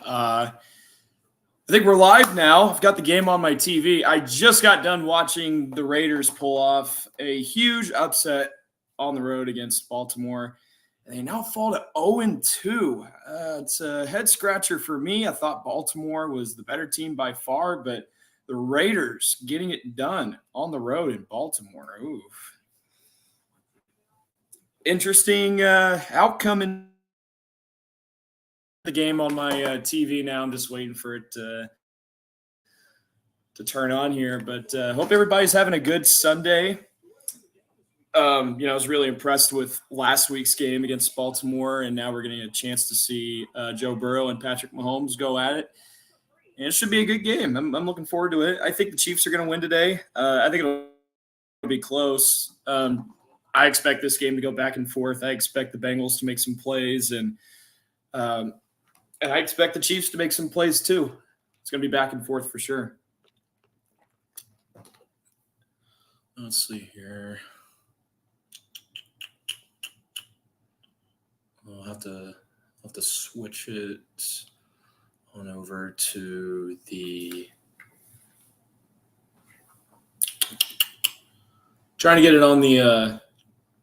I think we're live now. I've got the game on my TV. I just got done watching the Raiders pull off a huge upset on the road against Baltimore. They now fall to 0-2. It's a head scratcher for me. I thought Baltimore was the better team by far, but the Raiders getting it done on the road in Baltimore. Oof. Interesting outcome in the game on my TV now. I'm just waiting for it to turn on here, but hope everybody's having a good Sunday. I was really impressed with last week's game against Baltimore, and now we're getting a chance to see Joe Burrow and Patrick Mahomes go at it. And it should be a good game. I'm looking forward to it. I think the Chiefs are going to win today. I think it'll be close. I expect this game to go back and forth. I expect the Bengals to make some plays, and I expect the Chiefs to make some plays too. It's going to be back and forth for sure. Let's see here. I'll have to switch it on over to the trying to get it on the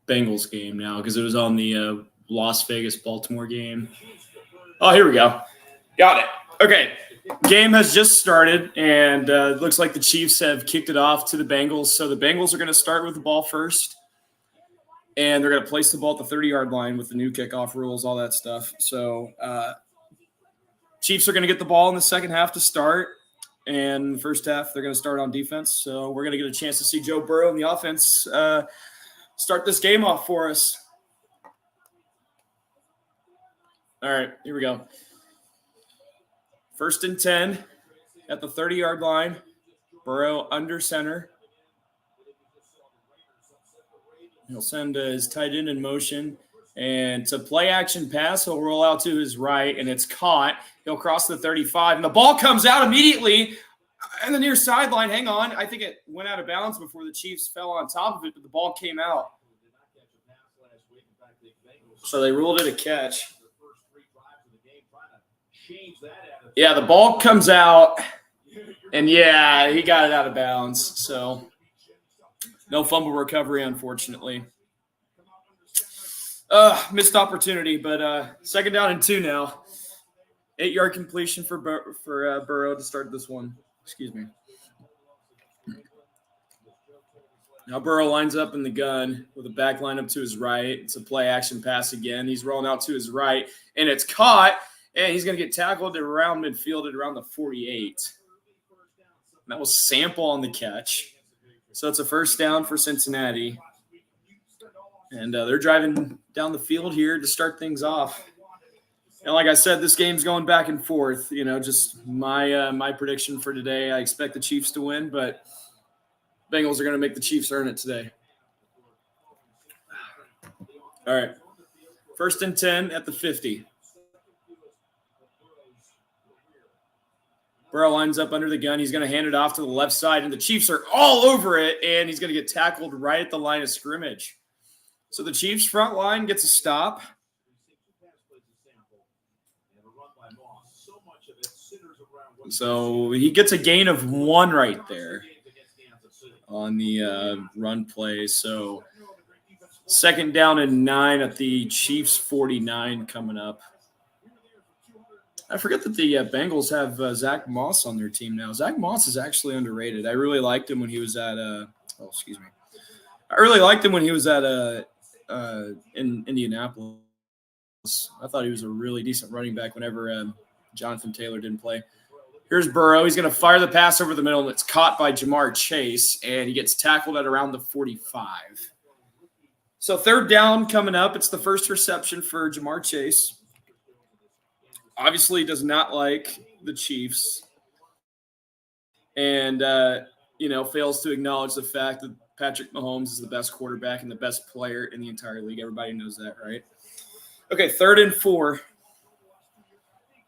Bengals game now because it was on the Las Vegas Baltimore game. Oh, here we go. Got it. Okay. Game has just started, and it looks like the Chiefs have kicked it off to the Bengals. So the Bengals are going to start with the ball first, and they're going to place the ball at the 30-yard line with the new kickoff rules, all that stuff. So Chiefs are going to get the ball in the second half to start, and the first half they're going to start on defense. So we're going to get a chance to see Joe Burrow and the offense start this game off for us. All right, here we go. 1st and 10 at the 30-yard line. Burrow under center. He'll send his tight end in motion. And to play action pass, he'll roll out to his right, and it's caught. He'll cross the 35, and the ball comes out immediately on the near sideline. Hang on. I think it went out of bounds before the Chiefs fell on top of it, but the ball came out. So they ruled it a catch. Yeah, the ball comes out, and yeah, he got it out of bounds. So no fumble recovery, unfortunately. Missed opportunity, but 2nd down and 2 now. 8-yard completion for Burrow to start this one. Excuse me. Now Burrow lines up in the gun with a back line up to his right. It's a play action pass again. He's rolling out to his right, and it's caught. And he's going to get tackled around midfield at around the 48. And that was Sample on the catch. So it's a 1st down for Cincinnati. And they're driving down the field here to start things off. And like I said, this game's going back and forth. Just my prediction for today. I expect the Chiefs to win, but Bengals are going to make the Chiefs earn it today. All right. 1st and 10 at the 50. Burrow lines up under the gun. He's going to hand it off to the left side, and the Chiefs are all over it, and he's going to get tackled right at the line of scrimmage. So the Chiefs' front line gets a stop. So he gets a gain of 1 right there on the run play. So 2nd down and 9 at the Chiefs' 49 coming up. I forget that the Bengals have Zach Moss on their team now. Zach Moss is actually underrated. I really liked him when he was at I really liked him when he was at in Indianapolis. I thought he was a really decent running back whenever Jonathan Taylor didn't play. Here's Burrow. He's going to fire the pass over the middle, and it's caught by Jamar Chase, and he gets tackled at around the 45. So 3rd down coming up. It's the first reception for Jamar Chase. Obviously does not like the Chiefs and, fails to acknowledge the fact that Patrick Mahomes is the best quarterback and the best player in the entire league. Everybody knows that, right? Okay, 3rd and 4.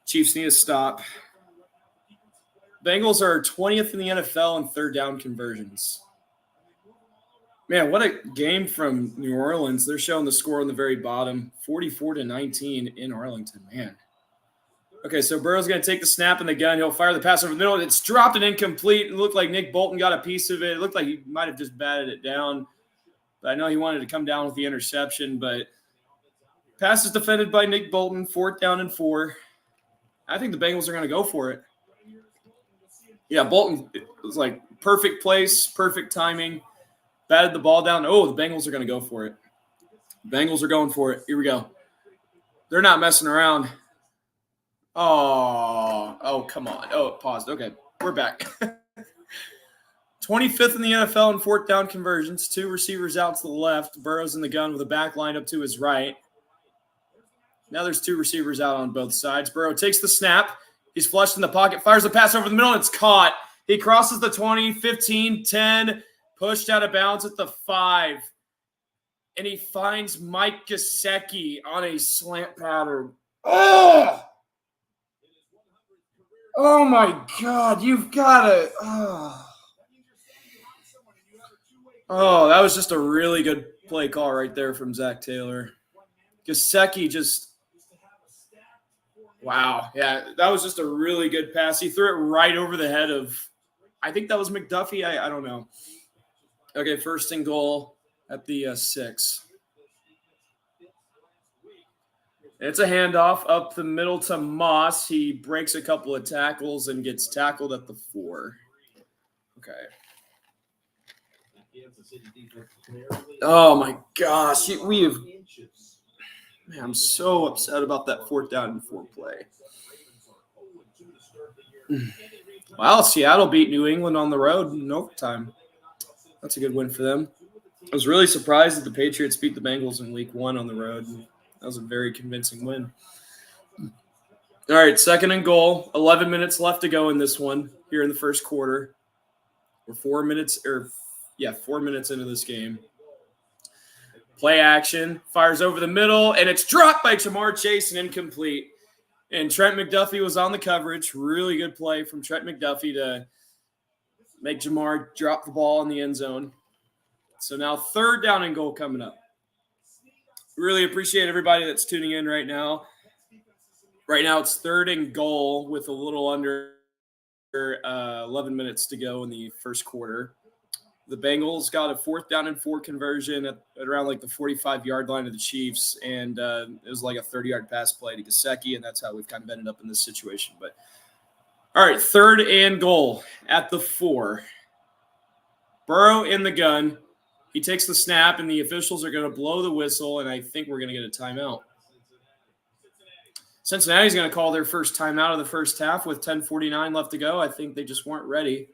Chiefs need a stop. Bengals are 20th in the NFL in 3rd down conversions. Man, what a game from New Orleans. They're showing the score on the very bottom, 44-19 in Arlington, man. Okay, so Burrow's going to take the snap and the gun. He'll fire the pass over the middle. It's dropped and incomplete. It looked like Nick Bolton got a piece of it. It looked like he might have just batted it down. But I know he wanted to come down with the interception. But pass is defended by Nick Bolton, 4th down and 4. I think the Bengals are going to go for it. Yeah, Bolton was like perfect place, perfect timing. Batted the ball down. Oh, the Bengals are going to go for it. Bengals are going for it. Here we go. They're not messing around. Oh, come on. Oh, it paused. Okay, we're back. 25th in the NFL in 4th down conversions. 2 receivers out to the left. Burrow's in the gun with a back line up to his right. Now there's 2 receivers out on both sides. Burrow takes the snap. He's flushed in the pocket, fires the pass over the middle, and it's caught. He crosses the 20, 15, 10, pushed out of bounds at the 5. And he finds Mike Gesicki on a slant pattern. Oh! Oh, my God. You've got to Oh, that was just a really good play call right there from Zach Taylor. Gesicki just – wow. Yeah, that was just a really good pass. He threw it right over the head of – I think that was McDuffie. I don't know. Okay, 1st and goal at the 6. It's a handoff up the middle to Moss. He breaks a couple of tackles and gets tackled at the 4. Okay. Oh, my gosh. We have – man, I'm so upset about that 4th down and 4 play. Well, Seattle beat New England on the road in overtime. That's a good win for them. I was really surprised that the Patriots beat the Bengals in week 1 on the road. That was a very convincing win. All right, 2nd and goal. 11 minutes left to go in this one here in the first quarter. We're 4 minutes into this game. Play action, fires over the middle, and it's dropped by Jamar Chase and incomplete. And Trent McDuffie was on the coverage. Really good play from Trent McDuffie to make Jamar drop the ball in the end zone. So now 3rd down and goal coming up. Really appreciate everybody that's tuning in right now. Right now it's 3rd and goal with a little under 11 minutes to go in the first quarter. The Bengals got a 4th down and 4 conversion at around like the 45-yard line of the Chiefs, and it was like a 30-yard pass play to Gesicki, and that's how we've kind of ended up in this situation. But all right, 3rd and goal at the 4. Burrow in the gun. He takes the snap, and the officials are going to blow the whistle, and I think we're going to get a timeout. Cincinnati's going to call their first timeout of the first half with 10:49 left to go. I think they just weren't ready.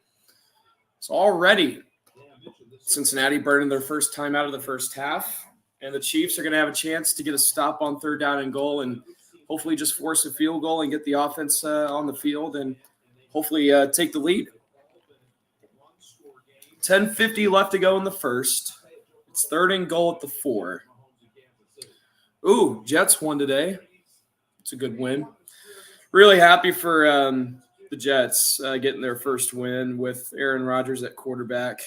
It's already Cincinnati burning their first timeout of the first half, and the Chiefs are going to have a chance to get a stop on 3rd down and goal and hopefully just force a field goal and get the offense on the field and hopefully take the lead. 10:50 left to go in the first. It's 3rd and goal at the 4. Ooh, Jets won today. It's a good win. Really happy for the Jets getting their first win with Aaron Rodgers at quarterback.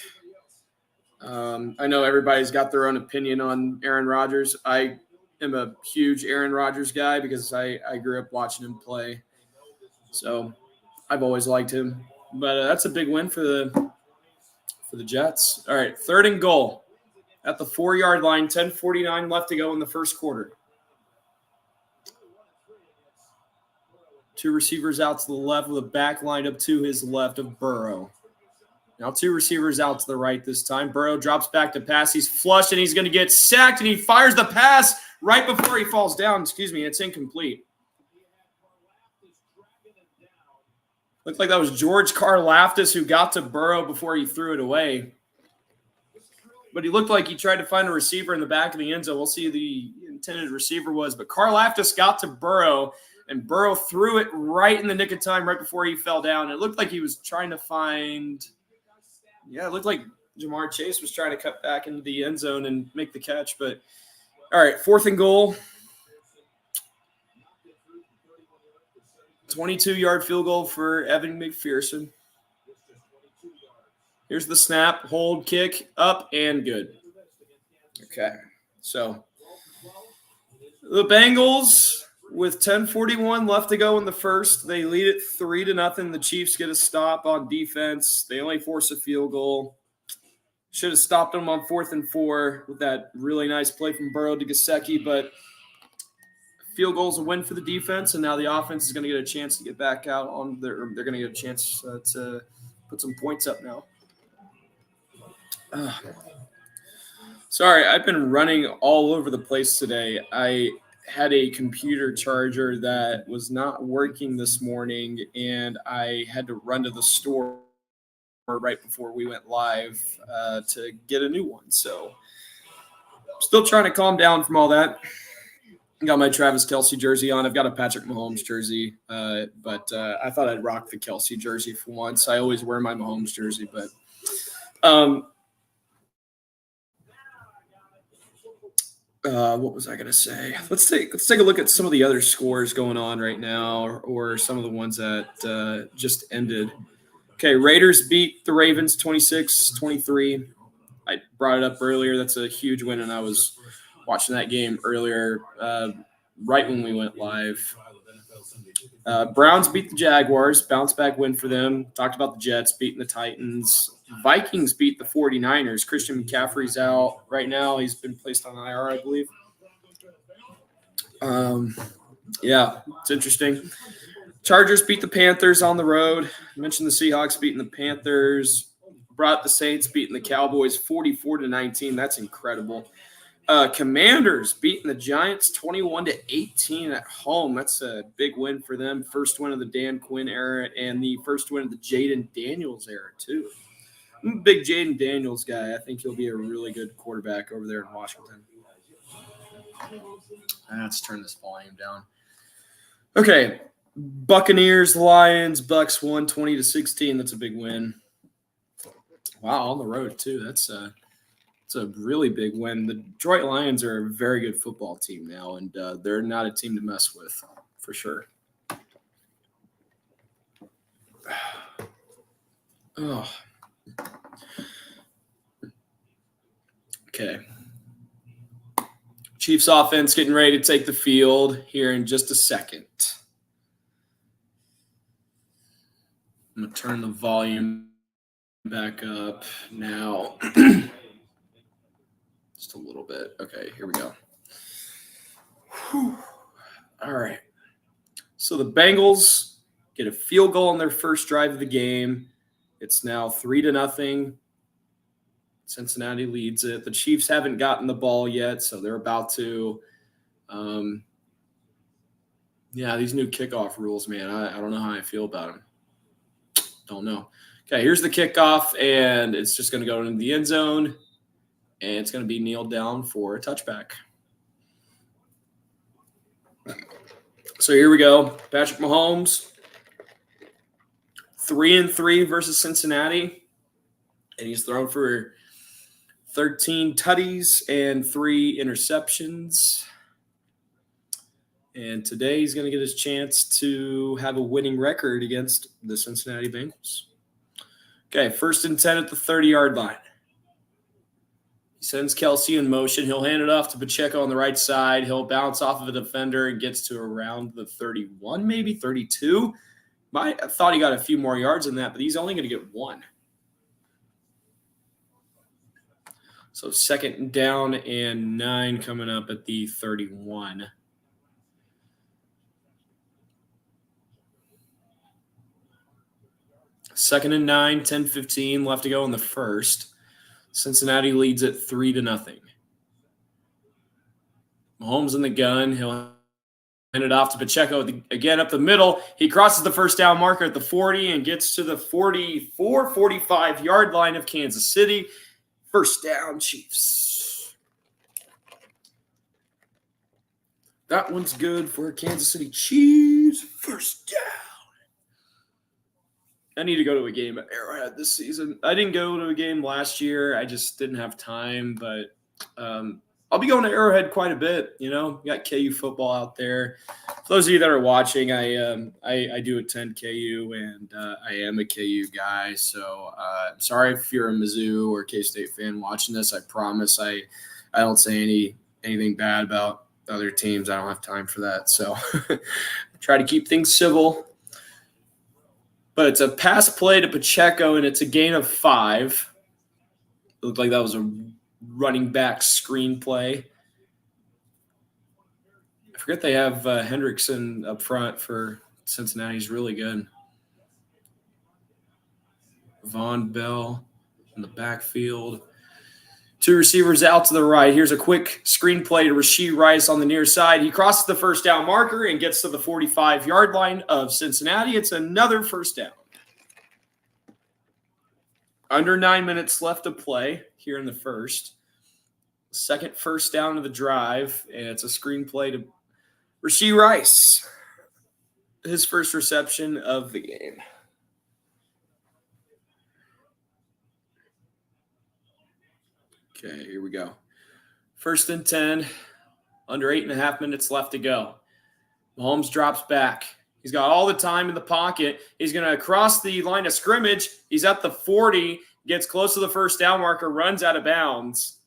I know everybody's got their own opinion on Aaron Rodgers. I am a huge Aaron Rodgers guy because I grew up watching him play. So I've always liked him. But that's a big win for the Jets. All right, 3rd and goal at the 4-yard line, 10:49 left to go in the first quarter. 2 receivers out to the left with a back line up to his left of Burrow. Now 2 receivers out to the right this time. Burrow drops back to pass. He's flushed, and he's going to get sacked, and he fires the pass right before he falls down. It's incomplete. Looked like that was George Karlaftis who got to Burrow before he threw it away. But he looked like he tried to find a receiver in the back of the end zone. We'll see who the intended receiver was. But Karlaftis got to Burrow, and Burrow threw it right in the nick of time right before he fell down. It looked like he was trying to find – it looked like Jamar Chase was trying to cut back into the end zone and make the catch. But, all right, 4th and goal. 22-yard field goal for Evan McPherson. Here's the snap, hold, kick, up, and good. Okay, so the Bengals With 10:41 left to go in the first, they lead it 3-0. The Chiefs get a stop on defense. They only force a field goal. Should have stopped them on 4th and 4 with that really nice play from Burrow to Gesicki, but field goal's a win for the defense, and now the offense is going to get a chance to get back out on their. They're going to get a chance to put some points up now. Sorry, I've been running all over the place today. I had a computer charger that was not working this morning, and I had to run to the store right before we went live to get a new one. So still trying to calm down from all that. Got my Travis Kelce jersey on. I've got a Patrick Mahomes jersey, but I thought I'd rock the Kelce jersey for once. I always wear my Mahomes jersey, but what was I going to say? Let's take a look at some of the other scores going on right now, or some of the ones that just ended. Okay, Raiders beat the Ravens 26-23. I brought it up earlier. That's a huge win, and I was watching that game earlier, right when we went live. Browns beat the Jaguars. Bounce back win for them. Talked about the Jets beating the Titans. Vikings beat the 49ers. Christian McCaffrey's out right now. He's been placed on IR, I believe. Yeah, it's interesting. Chargers beat the Panthers on the road. I mentioned the Seahawks beating the Panthers. Brought the Saints beating the Cowboys 44-19. That's incredible. Commanders beating the Giants 21-18 at home. That's a big win for them. First win of the Dan Quinn era and the first win of the Jaden Daniels era, too. I'm a big Jaden Daniels guy. I think he'll be a really good quarterback over there in Washington. Let's turn this volume down. Okay. Buccaneers, Lions, Bucks won 20-16. That's a big win. Wow, on the road, too. That's a really big win. The Detroit Lions are a very good football team now, and they're not a team to mess with, for sure. Oh. Okay. Chiefs offense getting ready to take the field here in just a second. I'm going to turn the volume back up now. Just a little bit. Okay, here we go. Whew. All right. So the Bengals get a field goal on their first drive of the game. It's now 3-0. Cincinnati leads it. The Chiefs haven't gotten the ball yet, so they're about to. Yeah, these new kickoff rules, man. I don't know how I feel about them. Don't know. Okay, here's the kickoff, and it's just going to go into the end zone, and it's going to be kneeled down for a touchback. So here we go. Patrick Mahomes, 3-3 versus Cincinnati, and he's thrown for 13 tutties and 3 interceptions. And today he's going to get his chance to have a winning record against the Cincinnati Bengals. Okay, 1st and 10 at the 30-yard line. He sends Kelce in motion. He'll hand it off to Pacheco on the right side. He'll bounce off of a defender and gets to around the 31, maybe 32. I thought he got a few more yards than that, but he's only going to get 1. So 2nd down and 9 coming up at the 31. Second and 9, 10-15 left to go in the first. Cincinnati leads it 3-0. Mahomes in the gun. He'll hand it off to Pacheco again up the middle. He crosses the first down marker at the 40 and gets to the 44, 45-yard line of Kansas City. First down, Chiefs. That one's good for Kansas City Chiefs. First down. I need to go to a game at Arrowhead this season. I didn't go to a game last year. I just didn't have time, but I'll be going to Arrowhead quite a bit. You know, we got KU football out there. For those of you that are watching, I do attend KU, and I am a KU guy. So I'm sorry if you're a Mizzou or K-State fan watching this. I promise I don't say anything bad about other teams. I don't have time for that. So try to keep things civil. But it's a pass play to Pacheco, and it's a gain of 5. It looked like that was a running back screen play. I forget they have Hendrickson up front for Cincinnati. He's really good. Von Bell in the backfield. 2 receivers out to the right. Here's a quick screen play to Rashee Rice on the near side. He crosses the first down marker and gets to the 45-yard line of Cincinnati. It's another first down. Under 9 minutes left to play here in the first. Second first down of the drive, and it's a screen play to Rashee Rice. His first reception of the game. Okay, here we go. 1st and 10, under 8.5 minutes left to go. Mahomes drops back. He's got all the time in the pocket. He's going to cross the line of scrimmage. He's at the 40, gets close to the first down marker, runs out of bounds.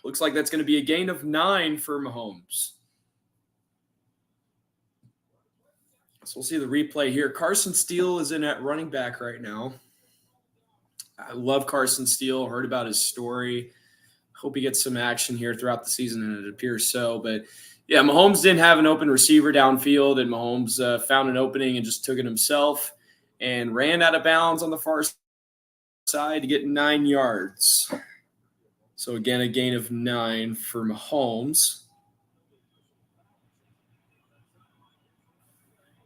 Looks like that's going to be a gain of 9 for Mahomes. So we'll see the replay here. Carson Steele is in at running back right now. I love Carson Steele. Heard about his story. Hope he gets some action here throughout the season, and it appears so. But, yeah, Mahomes didn't have an open receiver downfield, and Mahomes found an opening and just took it himself and ran out of bounds on the far side to get 9 yards. So, again, a gain of 9 for Mahomes.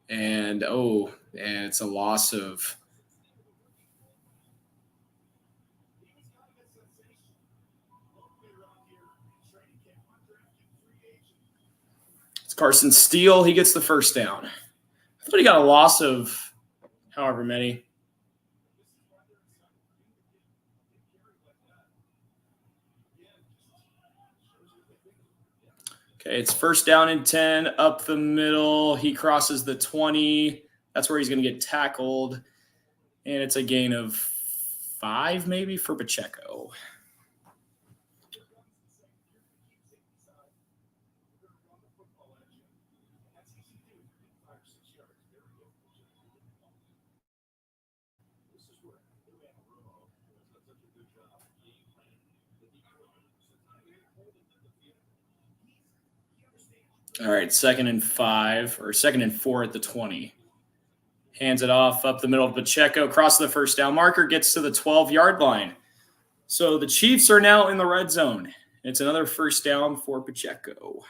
And it's a loss of – Carson Steele, he gets the first down. I thought he got a loss of however many. Okay, it's 1st down and 10, up the middle. He crosses the 20. That's where he's going to get tackled. And it's a gain of 5 maybe for Pacheco. All right, 2nd and 5, or 2nd and 4 at the 20. Hands it off up the middle of Pacheco, crosses the first down marker, gets to the 12-yard line. So the Chiefs are now in the red zone. It's another first down for Pacheco.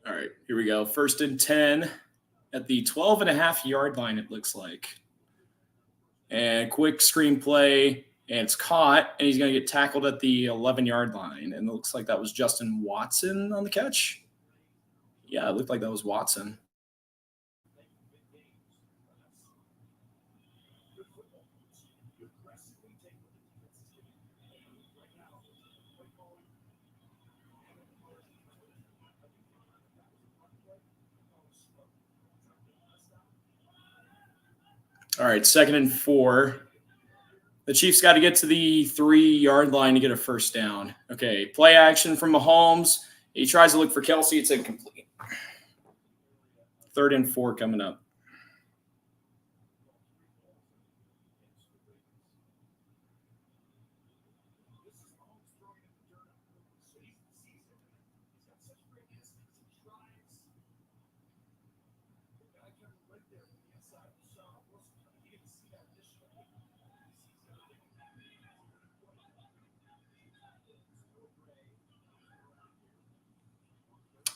All right, here we go. 1st and 10 at the 12.5-yard line, it looks like. And quick screen play, and it's caught, and he's going to get tackled at the 11-yard line. And it looks like that was Justin Watson on the catch. Yeah, it looked like that was Watson. All right, 2nd and 4. The Chiefs got to get to the 3-yard line to get a first down. Okay, play action from Mahomes. He tries to look for Kelsey. It's incomplete. 3rd and 4 coming up.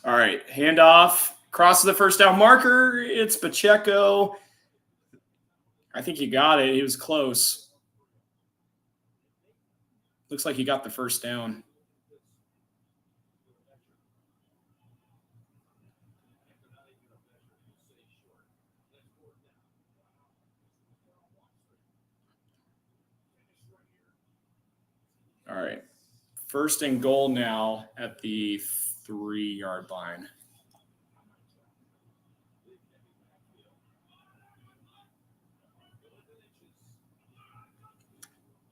All right, handoff, crosses the first down marker. It's Pacheco. I think he got it. He was close. Looks like he got the first down. All right. First and goal now at the 3-yard line.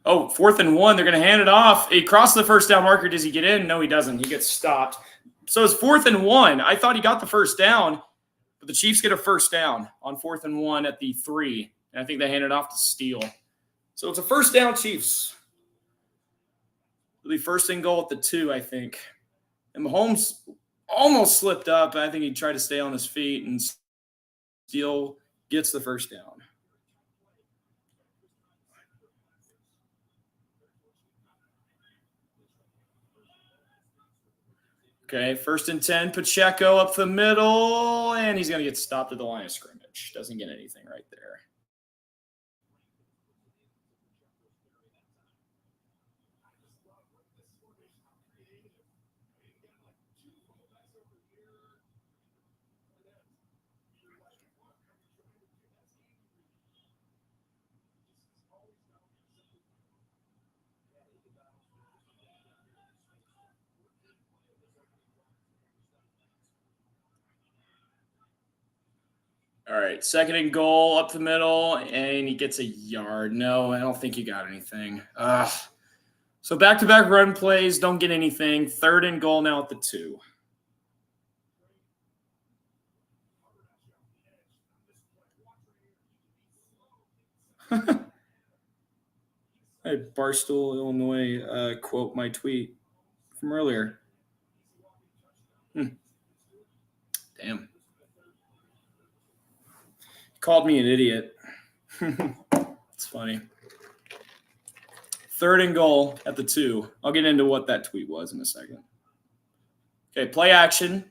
Oh, 4th and 1. They're going to hand it off. He crossed the first down marker. Does he get in? No, he doesn't. He gets stopped. So it's 4th and 1. I thought he got the first down, but the Chiefs get a first down on 4th and 1 at the 3. And I think they hand it off to Steele. So it's a first down, Chiefs. It'll be first and goal at the 2, I think. And Mahomes almost slipped up. I think he tried to stay on his feet, and Steele gets the first down. Okay, 1st and 10, Pacheco up the middle, and he's going to get stopped at the line of scrimmage. Doesn't get anything right there. All right, 2nd and goal up the middle, and he gets a yard. No, I don't think he got anything. So back-to-back run plays, don't get anything. 3rd and goal now at the 2. I had Barstool, Illinois quote my tweet from earlier. Damn. He called me an idiot. It's funny. 3rd and goal at the 2. I'll get into what that tweet was in a second. Okay, play action.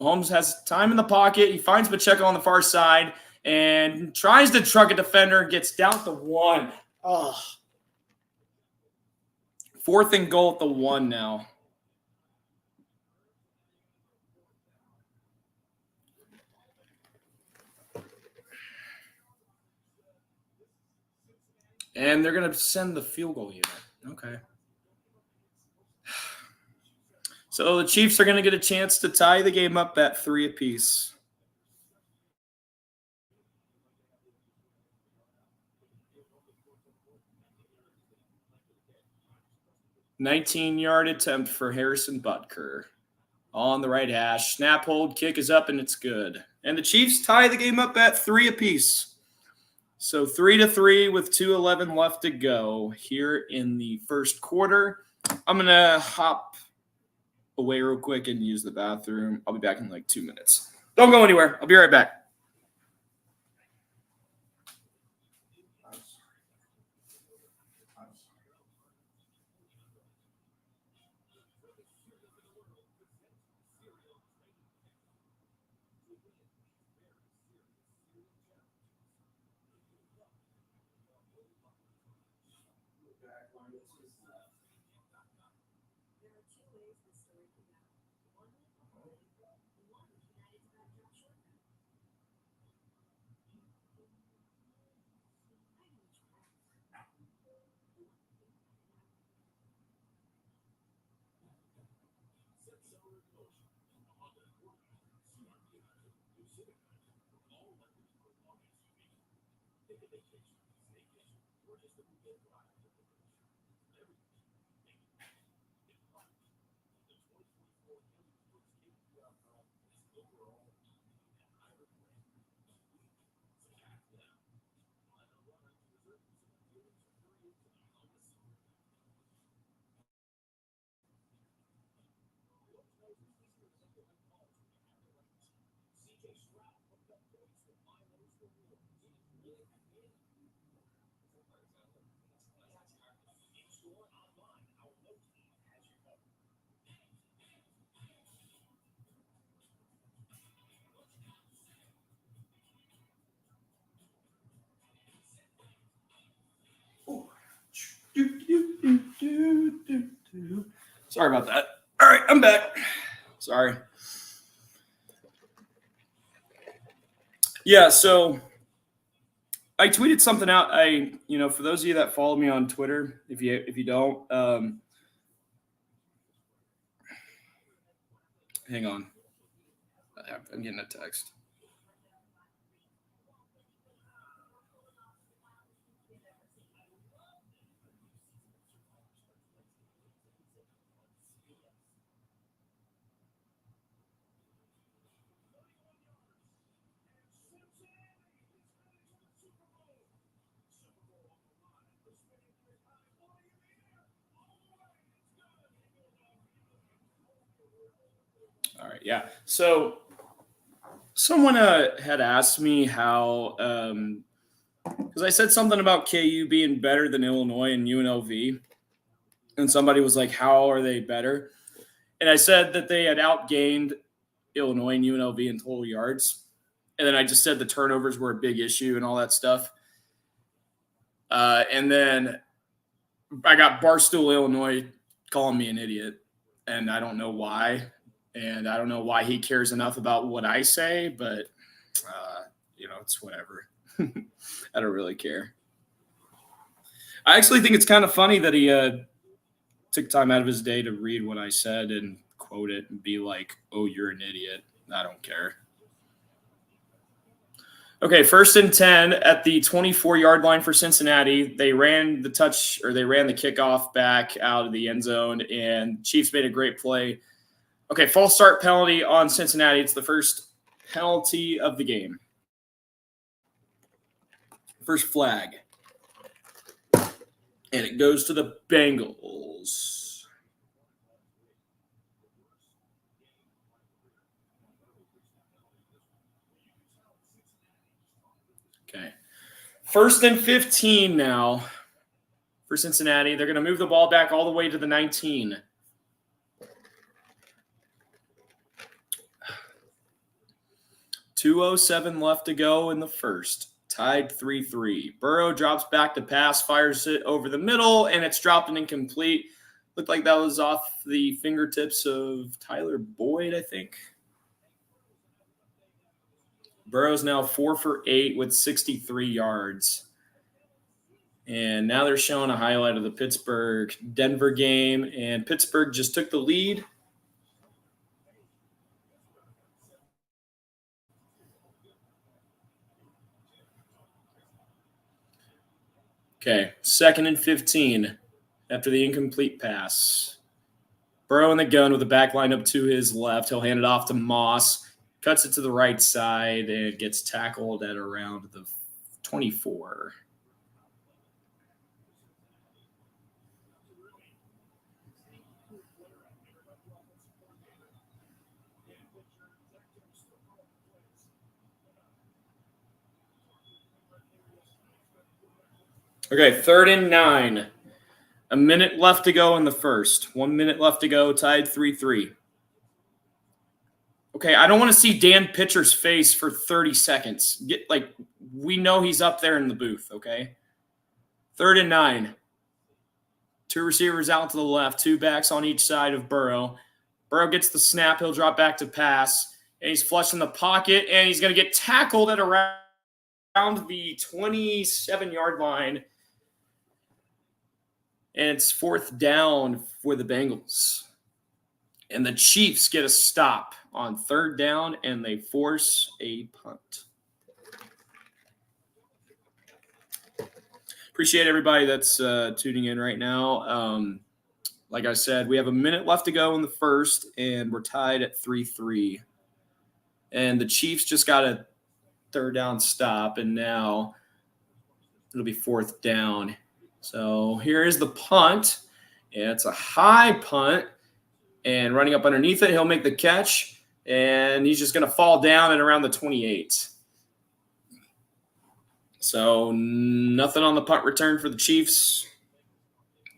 Mahomes has time in the pocket. He finds Pacheco on the far side and tries to truck a defender. Gets down to 1. Oh. 4th and goal at the 1 now. And they're going to send the field goal unit. Okay. So the Chiefs are going to get a chance to tie the game up at 3 apiece. $19-yard attempt for Harrison Butker on the right hash. Snap, hold, kick is up, and it's good. And the Chiefs tie the game up at 3 apiece. So 3-3 with 2:11 left to go here in the first quarter. I'm going to hop away real quick and use the bathroom. I'll be back in like 2 minutes. Don't go anywhere. I'll be right back. Sorry about that. All right, I'm back. Sorry. Yeah, so I tweeted something out. For those of you that follow me on Twitter, if you don't, Hang on. I'm getting a text. All right, yeah. So someone had asked me how, because I said something about KU being better than Illinois and UNLV, and somebody was like, "How are they better?" And I said that they had outgained Illinois and UNLV in total yards, and then I just said the turnovers were a big issue and all that stuff. And then I got Barstool Illinois calling me an idiot, and I don't know why. And I don't know why he cares enough about what I say, but, it's whatever. I don't really care. I actually think it's kind of funny that he took time out of his day to read what I said and quote it and be like, "Oh, you're an idiot." I don't care. Okay, 1st and 10 at the 24-yard line for Cincinnati. They ran the kickoff back out of the end zone, and Chiefs made a great play. Okay, false start penalty on Cincinnati. It's the first penalty of the game. First flag. And it goes to the Bengals. Okay. 1st and 15 now for Cincinnati. They're going to move the ball back all the way to the 19. .207 left to go in the first. Tied 3-3. Burrow drops back to pass, fires it over the middle, and it's dropped and incomplete. Looked like that was off the fingertips of Tyler Boyd, I think. Burrow's now 4 for 8 with 63 yards. And now they're showing a highlight of the Pittsburgh-Denver game, and Pittsburgh just took the lead. Okay, 2nd and 15 after the incomplete pass. Burrow in the gun with the back line up to his left. He'll hand it off to Moss. Cuts it to the right side and gets tackled at around the 24. Okay, 3rd and 9. A minute left to go in the first. 1 minute left to go, tied 3-3. Okay, I don't want to see Dan Pitcher's face for 30 seconds. We know he's up there in the booth, okay? 3rd and 9. 2 receivers out to the left, 2 backs on each side of Burrow. Burrow gets the snap. He'll drop back to pass, and he's flush in the pocket, and he's going to get tackled at around the 27-yard line. And it's 4th down for the Bengals. And the Chiefs get a stop on 3rd down, and they force a punt. Appreciate everybody that's tuning in right now. Like I said, we have a minute left to go in the first, and we're tied at 3-3. And the Chiefs just got a 3rd down stop, and now it'll be 4th down. So here is the punt. And it's a high punt. And running up underneath it, he'll make the catch. And he's just going to fall down at around the 28. So nothing on the punt return for the Chiefs.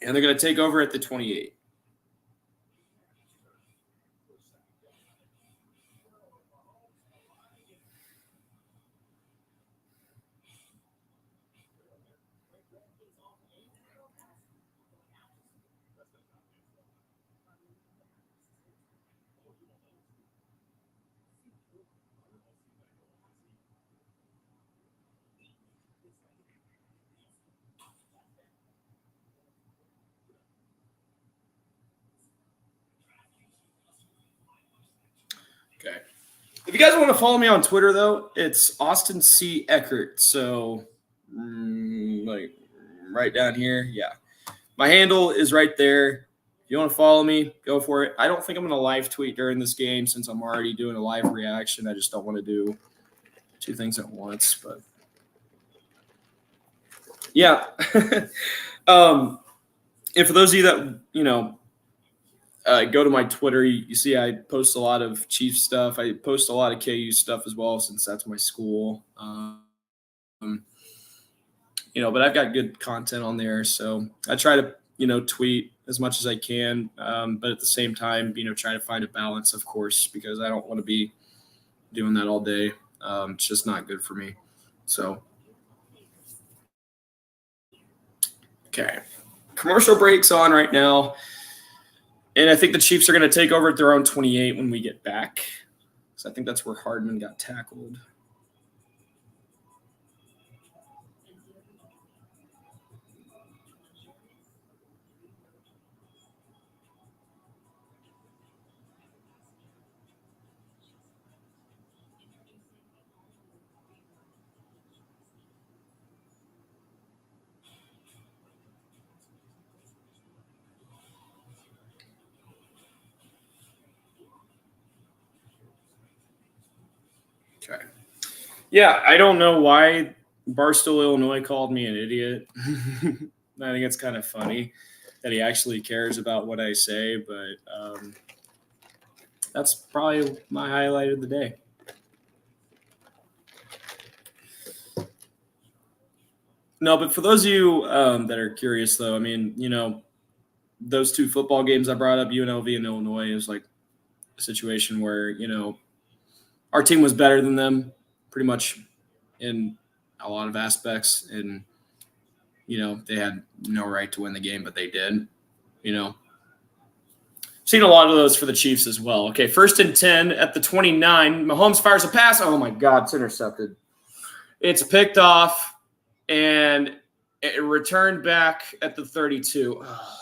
And they're going to take over at the 28. Okay. If you guys want to follow me on Twitter, though, it's Austin C. Eckert. So, like right down here. Yeah. My handle is right there. If you want to follow me, go for it. I don't think I'm going to live tweet during this game since I'm already doing a live reaction. I just don't want to do two things at once. But, yeah. And for those of you that, go to my Twitter. You see I post a lot of Chiefs stuff. I post a lot of KU stuff as well since that's my school. But I've got good content on there. So I try to, tweet as much as I can. But at the same time, try to find a balance, of course, because I don't want to be doing that all day. It's just not good for me. So, okay. Commercial breaks on right now. And I think the Chiefs are going to take over at their own 28 when we get back. So I think that's where Hardman got tackled. Okay. Yeah, I don't know why Barstow, Illinois called me an idiot. I think it's kind of funny that he actually cares about what I say, but that's probably my highlight of the day. No, but for those of you that are curious, though, I mean, those two football games I brought up, UNLV and Illinois, is like a situation where, our team was better than them pretty much in a lot of aspects. And, they had no right to win the game, but they did, Seen a lot of those for the Chiefs as well. Okay, 1st and 10 at the 29. Mahomes fires a pass. Oh, my God, it's intercepted. It's picked off, and it returned back at the 32. Oh.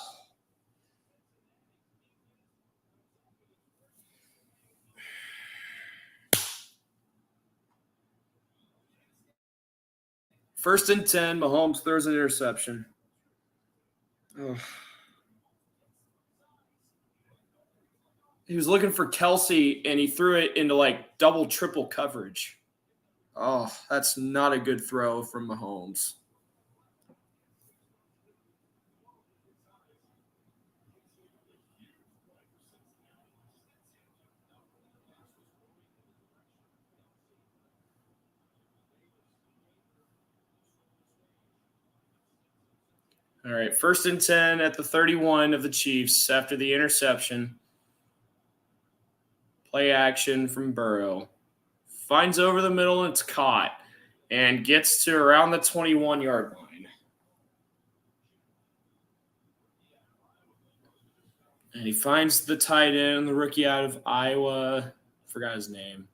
First and 10, Mahomes throws an interception. Oh. He was looking for Kelsey, and he threw it into like double, triple coverage. Oh, that's not a good throw from Mahomes. All right, 1st and 10 at the 31 of the Chiefs after the interception. Play action from Burrow. Finds over the middle, and it's caught. And gets to around the 21-yard line. And he finds the tight end, the rookie out of Iowa. Forgot his name.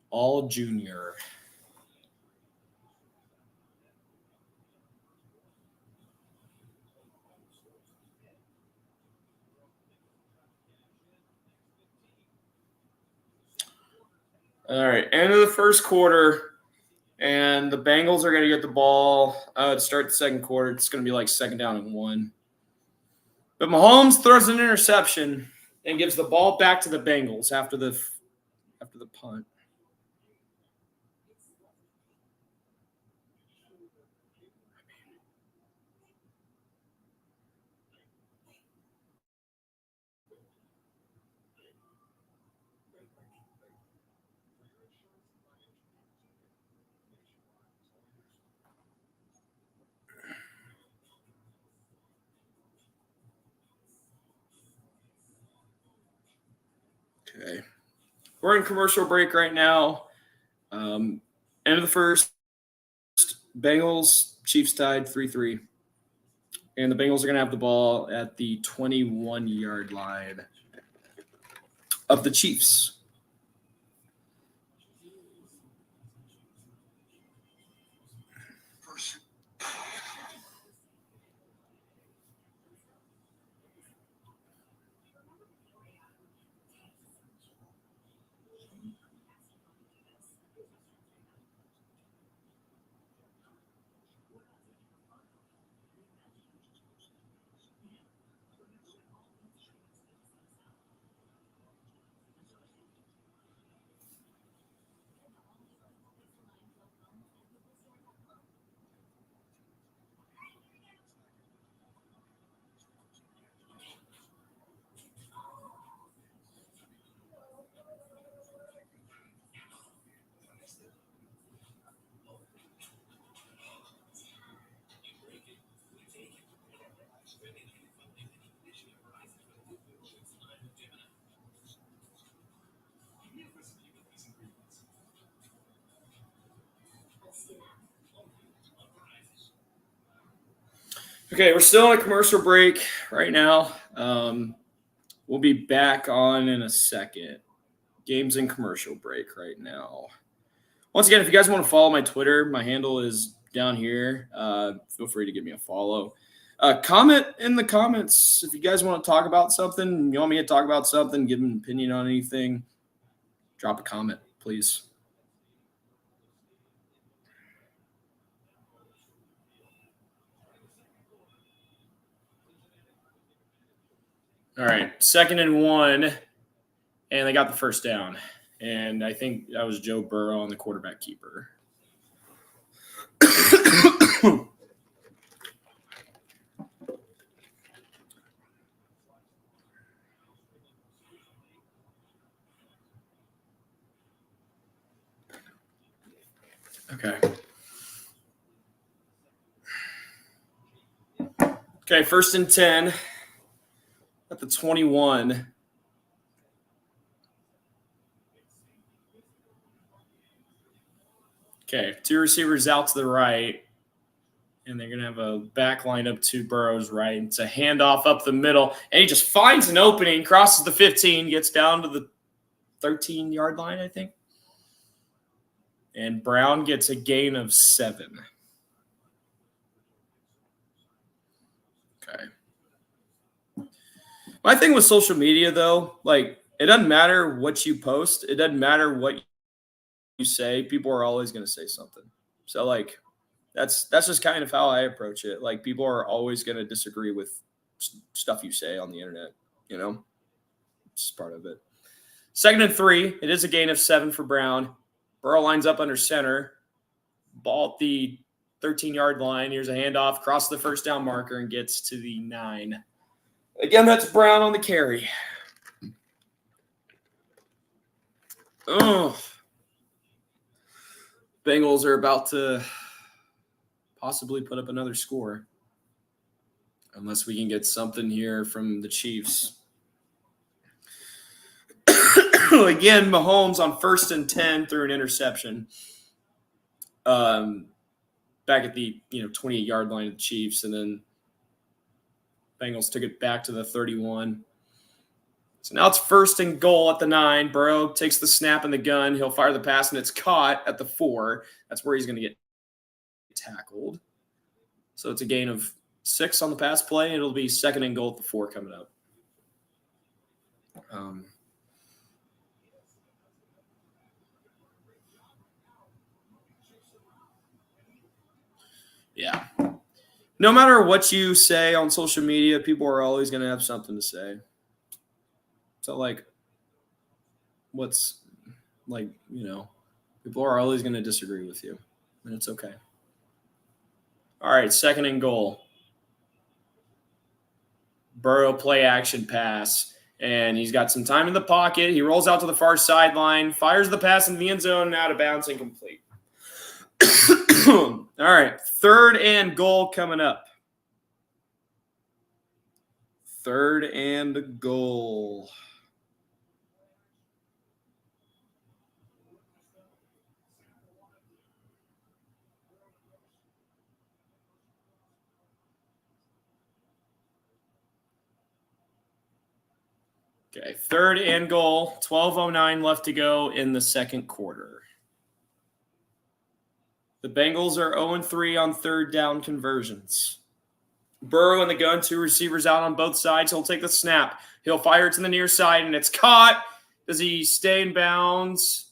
All Junior. All right, end of the first quarter, and the Bengals are going to get the ball to start the second quarter. It's going to be like 2nd down and 1. But Mahomes throws an interception and gives the ball back to the Bengals after the punt. Okay. We're in commercial break right now. End of the first, Bengals, Chiefs tied 3-3. And the Bengals are going to have the ball at the 21-yard line of the Chiefs. Okay, we're still on a commercial break right now. We'll be back on in a second. Games in commercial break right now. Once again, if you guys want to follow my Twitter, my handle is down here. Feel free to give me a follow. Comment in the comments if you guys want to talk about something. You want me to talk about something, give an opinion on anything. Drop a comment, please. All right, 2nd and 1, and they got the first down. And I think that was Joe Burrow on the quarterback keeper. Okay. Okay, 1st and 10 at the 21. Okay, 2 receivers out to the right, and they're going to have a back line up to Burrow's right. It's a handoff up the middle, and he just finds an opening, crosses the 15, gets down to the 13-yard line, I think. And Brown gets a gain of 7. Okay. My thing with social media, though, like, it doesn't matter what you post. It doesn't matter what you say. People are always going to say something. So, like, that's just kind of how I approach it. Like, people are always going to disagree with stuff you say on the internet, you know? It's just part of it. 2nd and 3. It is a gain of 7 for Brown. Burrow lines up under center. Ball at the 13-yard line. Here's a handoff. Crosses the first down marker and gets to the 9. Again, that's Brown on the carry. Oh. Bengals are about to possibly put up another score. Unless we can get something here from the Chiefs. Again, Mahomes on 1st and 10 threw an interception. Back at the 28-yard line of the Chiefs, and then Bengals took it back to the 31. So now it's 1st and goal at the 9. Burrow takes the snap and the gun. He'll fire the pass, and it's caught at the 4. That's where he's going to get tackled. So it's a gain of 6 on the pass play. It'll be 2nd and goal at the 4 coming up. Yeah. No matter what you say on social media, people are always going to have something to say. So, like, people are always going to disagree with you, and it's okay. All right, 2nd and goal. Burrow play action pass, and he's got some time in the pocket. He rolls out to the far sideline, fires the pass in the end zone, and out of bounds, incomplete. All right, 3rd and goal coming up. 3rd and goal. Okay, 3rd and goal. 12:09 left to go in the 2nd quarter. The Bengals are 0-3 on 3rd down conversions. Burrow in the gun, 2 receivers out on both sides. He'll take the snap. He'll fire it to the near side, and it's caught. Does he stay in bounds?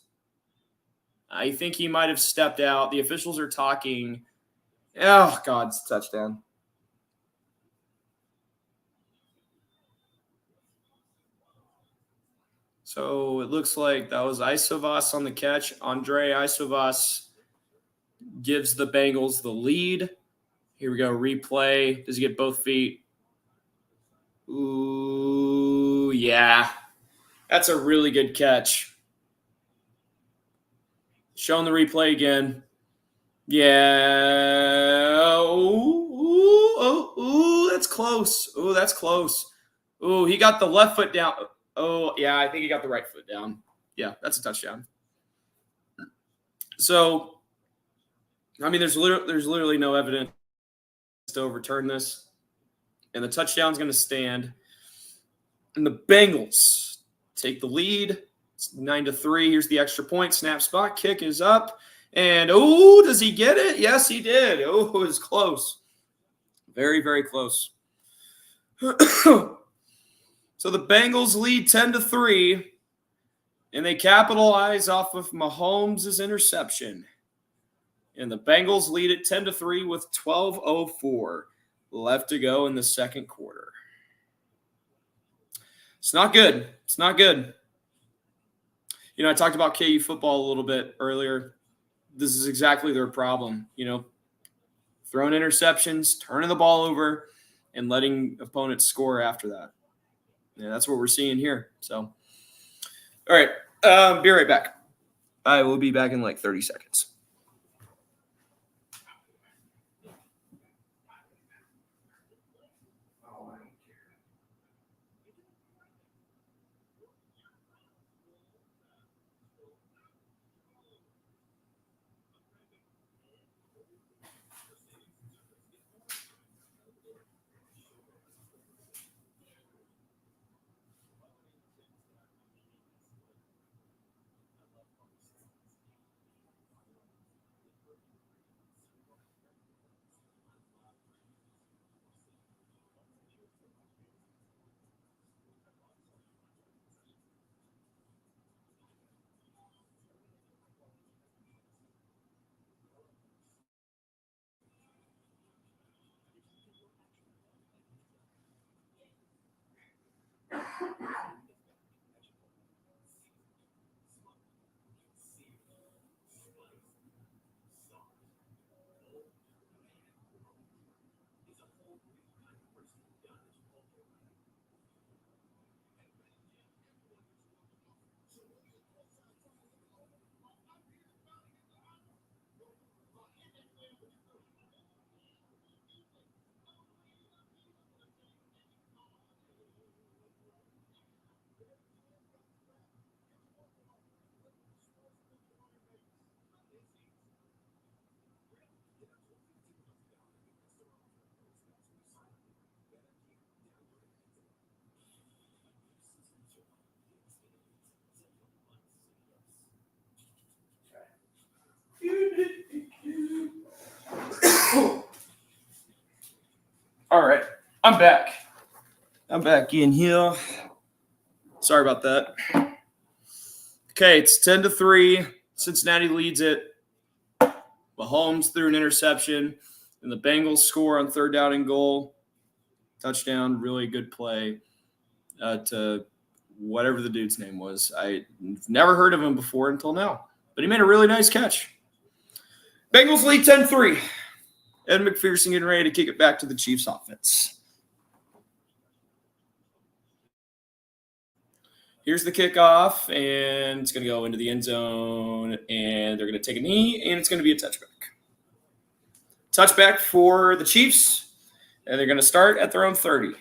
I think he might have stepped out. The officials are talking. Oh, God, it's a touchdown. So it looks like that was Isovas on the catch. Andre Isovas gives the Bengals the lead. Here we go, replay. Does he get both feet? Ooh, yeah. That's a really good catch. Showing the replay again. Yeah. Ooh, that's close. Ooh, that's close. Ooh, he got the left foot down. Oh, yeah, I think he got the right foot down. Yeah, that's a touchdown. So, I mean, there's literally no evidence to overturn this. and the touchdown's going to stand. And the Bengals take the lead. It's 9-3. Here's the extra point. Snap spot. Kick is up. And, does he get it? Yes, he did. It was close. Very, very close. So the Bengals lead 10-3, and they capitalize off of Mahomes' interception. And the Bengals lead it 10-3 with 12:04 left to go in the second quarter. It's not good. It's not good. I talked about KU football a little bit earlier. This is exactly their problem. Throwing interceptions, turning the ball over, and letting opponents score after that. Yeah, that's what we're seeing here. So, all right, be right back. I will be back in like 30 seconds. All right, I'm back. I'm back in here. Sorry about that. Okay, it's 10-3. Cincinnati leads it. Mahomes threw an interception, and the Bengals score on third down and goal. Touchdown, really good play to whatever the dude's name was. I've never heard of him before until now, but he made a really nice catch. Bengals lead 10-3. Ed McPherson getting ready to kick it back to the Chiefs offense. Here's the kickoff, and it's going to go into the end zone, and they're going to take a knee, and it's going to be a touchback. Touchback for the Chiefs, and they're going to start at their own 30.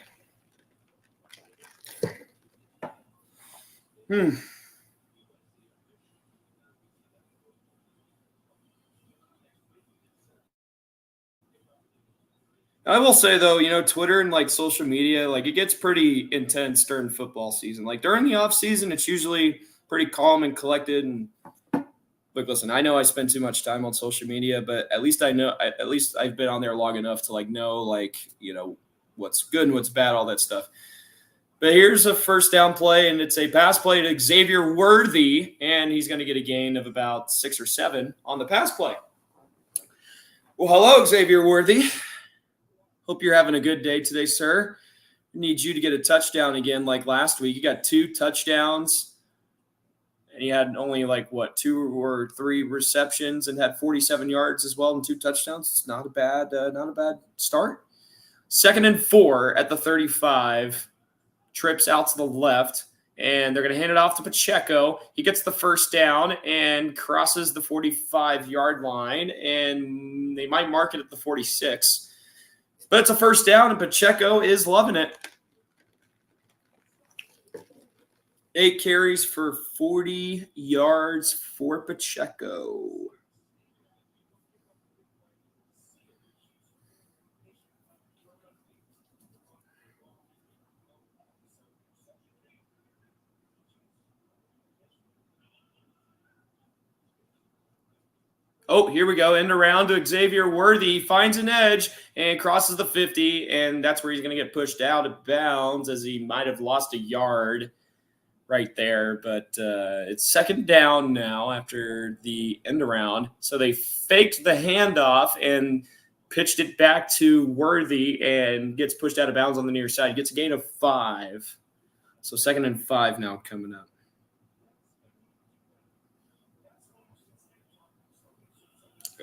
I will say, though, Twitter and, social media, it gets pretty intense during football season. During the off season, it's usually pretty calm and collected. And, listen, I know I spend too much time on social media, but at least I've been on there long enough to, know, what's good and what's bad, all that stuff. But here's a first down play, and it's a pass play to Xavier Worthy, and he's going to get a gain of about 6 or 7 on the pass play. Well, hello, Xavier Worthy. Hope you're having a good day today, sir. I need you to get a touchdown again like last week. You got 2 touchdowns, and you had only 2 or 3 receptions and had 47 yards as well and 2 touchdowns. It's not a bad start. 2nd and 4 at the 35. Trips out to the left, and they're going to hand it off to Pacheco. He gets the first down and crosses the 45-yard line, and they might mark it at the 46. But it's a first down, and Pacheco is loving it. 8 carries for 40 yards for Pacheco. Oh, here we go. End around to Xavier Worthy. Finds an edge and crosses the 50, and that's where he's going to get pushed out of bounds as he might have lost a yard right there. But it's second down now after the end around. So they faked the handoff and pitched it back to Worthy and gets pushed out of bounds on the near side. Gets a gain of 5. So 2nd and 5 now coming up.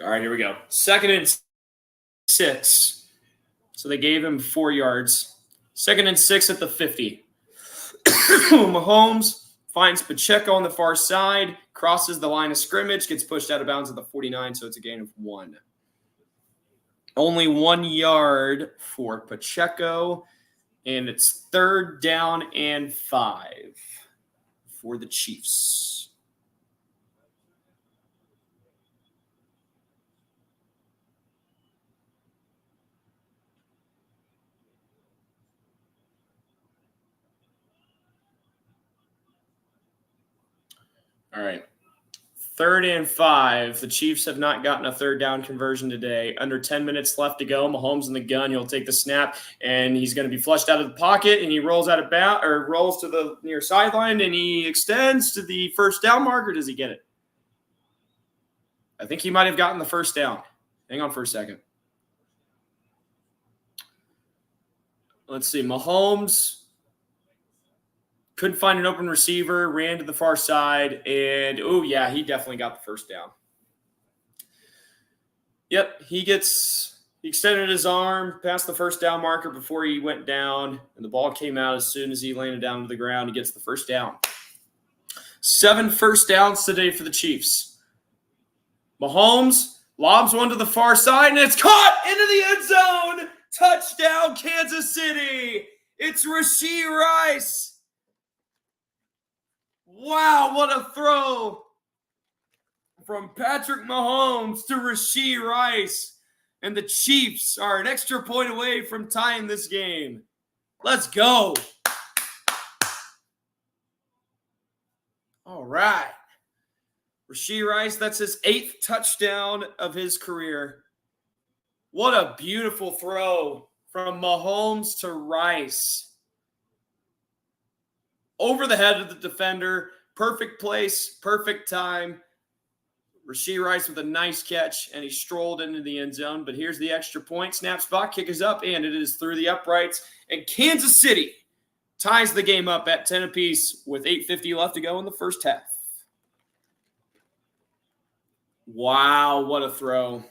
All right, here we go. 2nd and 6. So they gave him 4 yards. 2nd and 6 at the 50. Mahomes finds Pacheco on the far side, crosses the line of scrimmage, gets pushed out of bounds at the 49, so it's a gain of 1. Only 1 yard for Pacheco, and it's 3rd down and 5 for the Chiefs. All right. 3rd and 5. The Chiefs have not gotten a 3rd down conversion today. Under 10 minutes left to go. Mahomes in the gun. He'll take the snap, and he's going to be flushed out of the pocket, and he rolls out of bounds or rolls to the near sideline, and he extends to the 1st down marker. Does he get it? I think he might have gotten the 1st down. Hang on for a second. Let's see. Mahomes couldn't find an open receiver, ran to the far side, and, oh, yeah, he definitely got the 1st down. Yep, he extended his arm past the 1st down marker before he went down, and the ball came out as soon as he landed down to the ground. He gets the 1st down. 7 first downs today for the Chiefs. Mahomes lobs one to the far side, and it's caught into the end zone. Touchdown, Kansas City. It's Rashee Rice. Wow, what a throw from Patrick Mahomes to Rashee Rice. And the Chiefs are an extra point away from tying this game. Let's go. All right. Rashee Rice, that's his 8th touchdown of his career. What a beautiful throw from Mahomes to Rice. Over the head of the defender, perfect place, perfect time. Rashee Rice with a nice catch, and he strolled into the end zone. But here's the extra point. Snap spot, kick is up, and it is through the uprights. And Kansas City ties the game up at 10 apiece with 8:50 left to go in the first half. Wow, what a throw.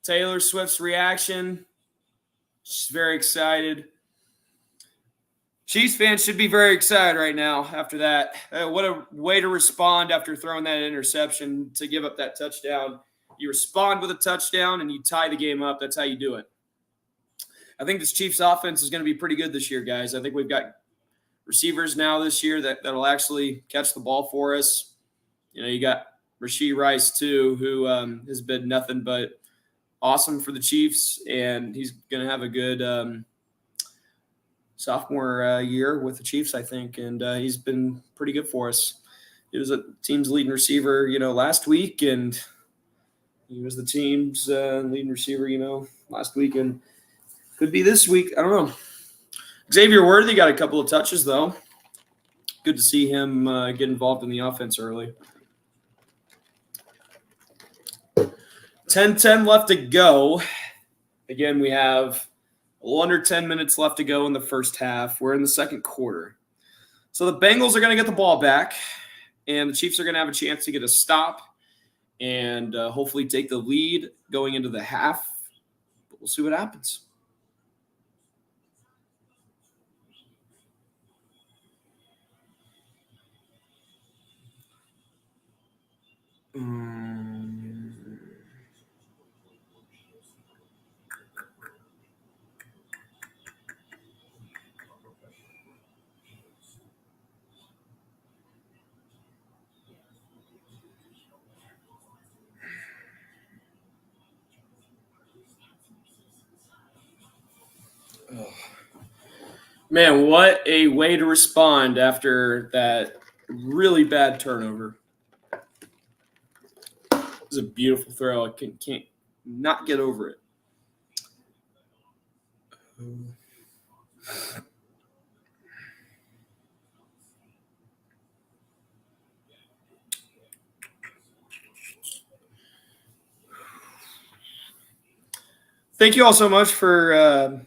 Taylor Swift's reaction. She's very excited. Chiefs fans should be very excited right now after that. What a way to respond after throwing that interception to give up that touchdown. You respond with a touchdown and you tie the game up. That's how you do it. I think this Chiefs offense is going to be pretty good this year, guys. I think we've got receivers now this year that'll actually catch the ball for us. You know, you got Rashee Rice, too, who has been nothing but awesome for the Chiefs, and he's going to have a good sophomore year with the Chiefs, I think, and he's been pretty good for us. He was a team's leading receiver, last week, and he was the team's leading receiver, last week, and could be this week. I don't know. Xavier Worthy got a couple of touches, though. Good to see him get involved in the offense early. 10-10 left to go. Again, we have a little under 10 minutes left to go in the first half. We're in the second quarter. So the Bengals are going to get the ball back, and the Chiefs are going to have a chance to get a stop and hopefully take the lead going into the half. But we'll see what happens. Man, what a way to respond after that really bad turnover. It was a beautiful throw. I can't not get over it. Thank you all so much for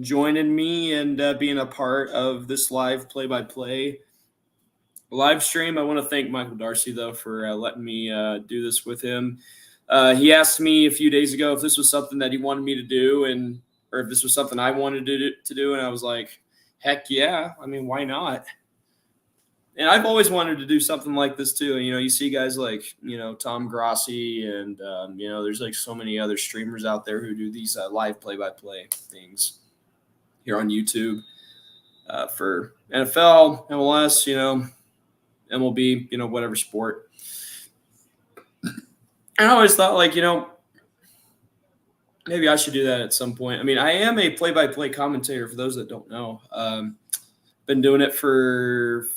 joining me and being a part of this live play-by-play live stream. I want to thank Michael Darcy, though, for letting me do this with him. He asked me a few days ago if this was something that he wanted me to do, or if this was something I wanted to do, and I was like, heck yeah. I mean, why not? And I've always wanted to do something like this too. You see guys like, Tom Grossi and, there's like so many other streamers out there who do these live play-by-play things here on YouTube for NFL, MLS, MLB, whatever sport. I always thought maybe I should do that at some point. I mean, I am a play-by-play commentator for those that don't know. Been doing it for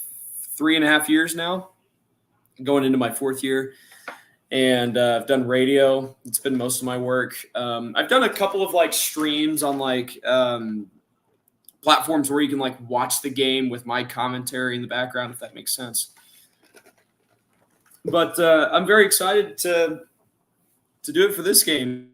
3.5 years now, going into my 4th year. And I've done radio. It's been most of my work. I've done a couple of streams on platforms where you can watch the game with my commentary in the background, if that makes sense. But I'm very excited to do it for this game.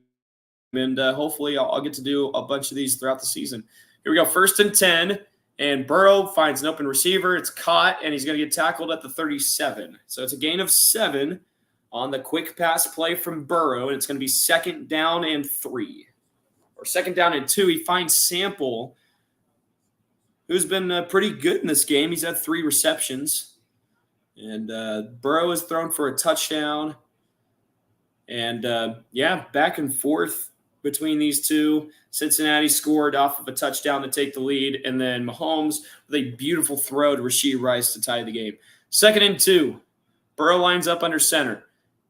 And hopefully I'll get to do a bunch of these throughout the season. Here we go. 1st and 10. And Burrow finds an open receiver. It's caught, and he's going to get tackled at the 37. So it's a gain of 7 on the quick pass play from Burrow, and it's going to be 2nd down and 3. Or 2nd down and 2. He finds Sample, who's been pretty good in this game. He's had 3 receptions. And Burrow is thrown for a touchdown. And, back and forth between these two. Cincinnati scored off of a touchdown to take the lead, and then Mahomes with a beautiful throw to Rashee Rice to tie the game. 2nd and 2. Burrow lines up under center.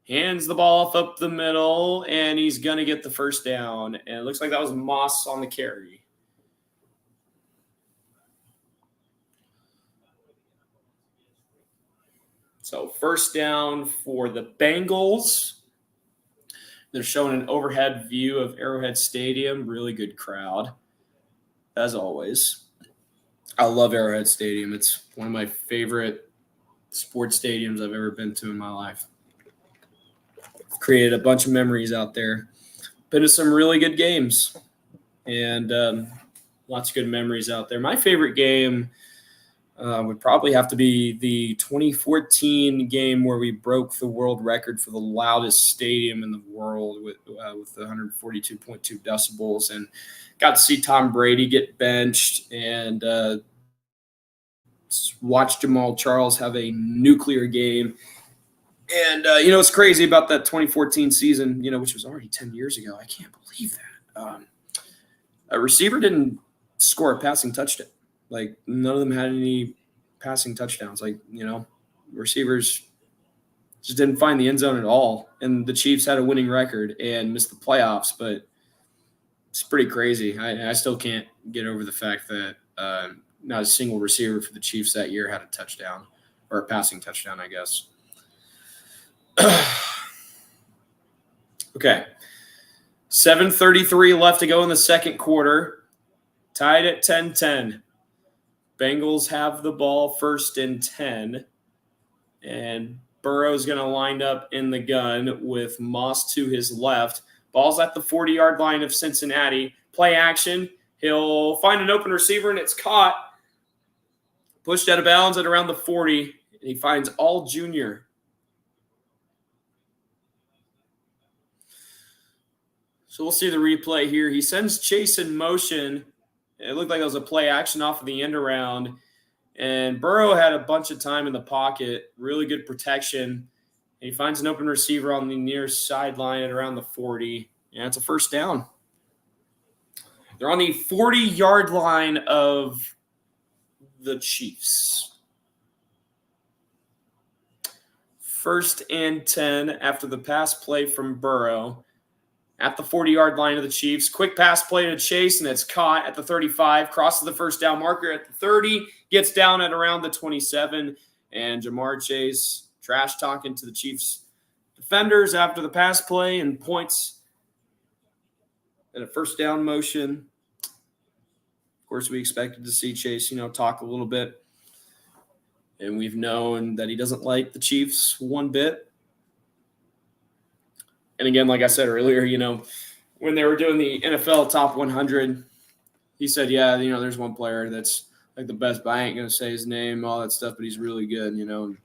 Hands the ball off up the middle, and he's going to get the 1st down. And it looks like that was Moss on the carry. So 1st down for the Bengals. They're showing an overhead view of Arrowhead Stadium. Really good crowd, as always. I love Arrowhead Stadium. It's one of my favorite sports stadiums I've ever been to in my life. I've created a bunch of memories out there. Been to some really good games, and lots of good memories out there. My favorite game would probably have to be the 2014 game where we broke the world record for the loudest stadium in the world with 142.2 decibels, and got to see Tom Brady get benched and watch Jamal Charles have a nuclear game. And, it's crazy about that 2014 season, which was already 10 years ago. I can't believe that. A receiver didn't score a passing touchdown. None of them had any passing touchdowns. Receivers just didn't find the end zone at all. And the Chiefs had a winning record and missed the playoffs, but it's pretty crazy. I still can't get over the fact that not a single receiver for the Chiefs that year had a touchdown, or a passing touchdown, I guess. Okay. 7:33 left to go in the 2nd quarter. Tied at 10-10. Bengals have the ball 1st and 10. And Burrow's going to line up in the gun with Moss to his left. Ball's at the 40-yard line of Cincinnati. Play action. He'll find an open receiver, and it's caught. Pushed out of bounds at around the 40. And he finds All Jr. So we'll see the replay here. He sends Chase in motion. It looked like it was a play action off of the end around. And Burrow had a bunch of time in the pocket, really good protection. And he finds an open receiver on the near sideline at around the 40. And it's a 1st down. They're on the 40-yard line of the Chiefs. 1st and 10 after the pass play from Burrow. At the 40-yard line of the Chiefs. Quick pass play to Chase, and it's caught at the 35. Crosses the 1st down marker at the 30. Gets down at around the 27. And Jamar Chase trash talking to the Chiefs Defenders after the pass play and points and a first down motion. Of course, we expected to see Chase, talk a little bit. And we've known that he doesn't like the Chiefs one bit. And again, like I said earlier, when they were doing the NFL Top 100, he said, yeah, there's one player that's like the best, but I ain't going to say his name, all that stuff, but he's really good, And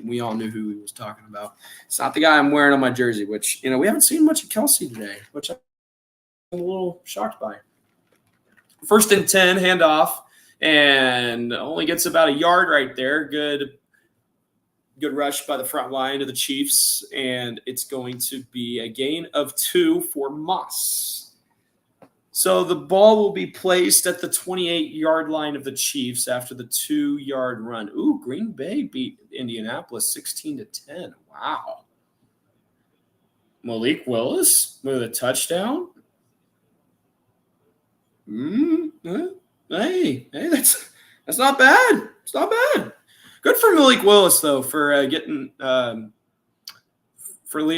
we all knew who he was talking about. It's not the guy I'm wearing on my jersey, which, we haven't seen much of Kelsey today, which I'm a little shocked by. 1st and 10, handoff, and only gets about a yard right there. Good rush by the front line of the Chiefs, and it's going to be a gain of 2 for Moss. So the ball will be placed at the 28-yard line of the Chiefs after the 2-yard run. Ooh, Green Bay beat Indianapolis 16-10. Wow. Malik Willis with a touchdown. Hey, that's not bad. It's not bad. Good for Malik Willis though for leading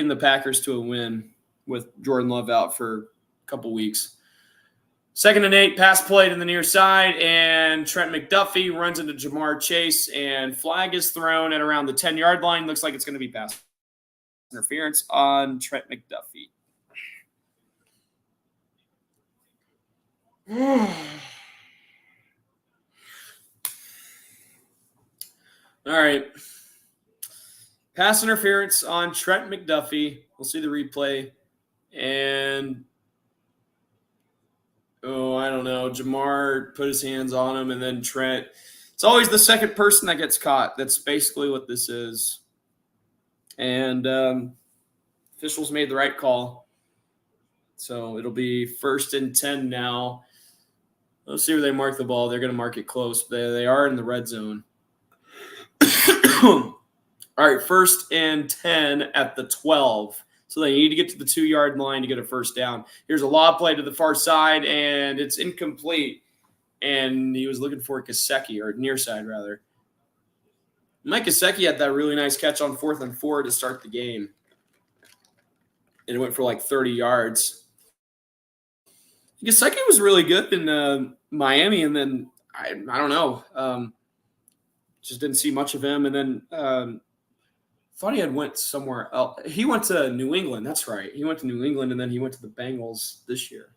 the Packers to a win with Jordan Love out for a couple weeks. 2nd and 8, pass play to the near side, and Trent McDuffie runs into Jamar Chase, and flag is thrown at around the 10-yard line. Looks like it's going to be pass interference on Trent McDuffie. All right. Pass interference on Trent McDuffie. We'll see the replay. And I don't know. Jamar put his hands on him, and then Trent. It's always the second person that gets caught. That's basically what this is. And officials made the right call. So it'll be 1st and 10 now. Let's see where they mark the ball. They're going to mark it close. They are in the red zone. All right, 1st and 10 at the 12. So they need to get to the 2-yard line to get a first down. Here's a lob play to the far side, and it's incomplete. And he was looking for Gesicki, or near side, rather. Mike Gesicki had that really nice catch on 4th and 4 to start the game. And it went for like 30 yards. Gesicki was really good in Miami, and then I don't know. Just didn't see much of him. And then thought he had went somewhere else. He went to New England. That's right. He went to New England, and then he went to the Bengals this year.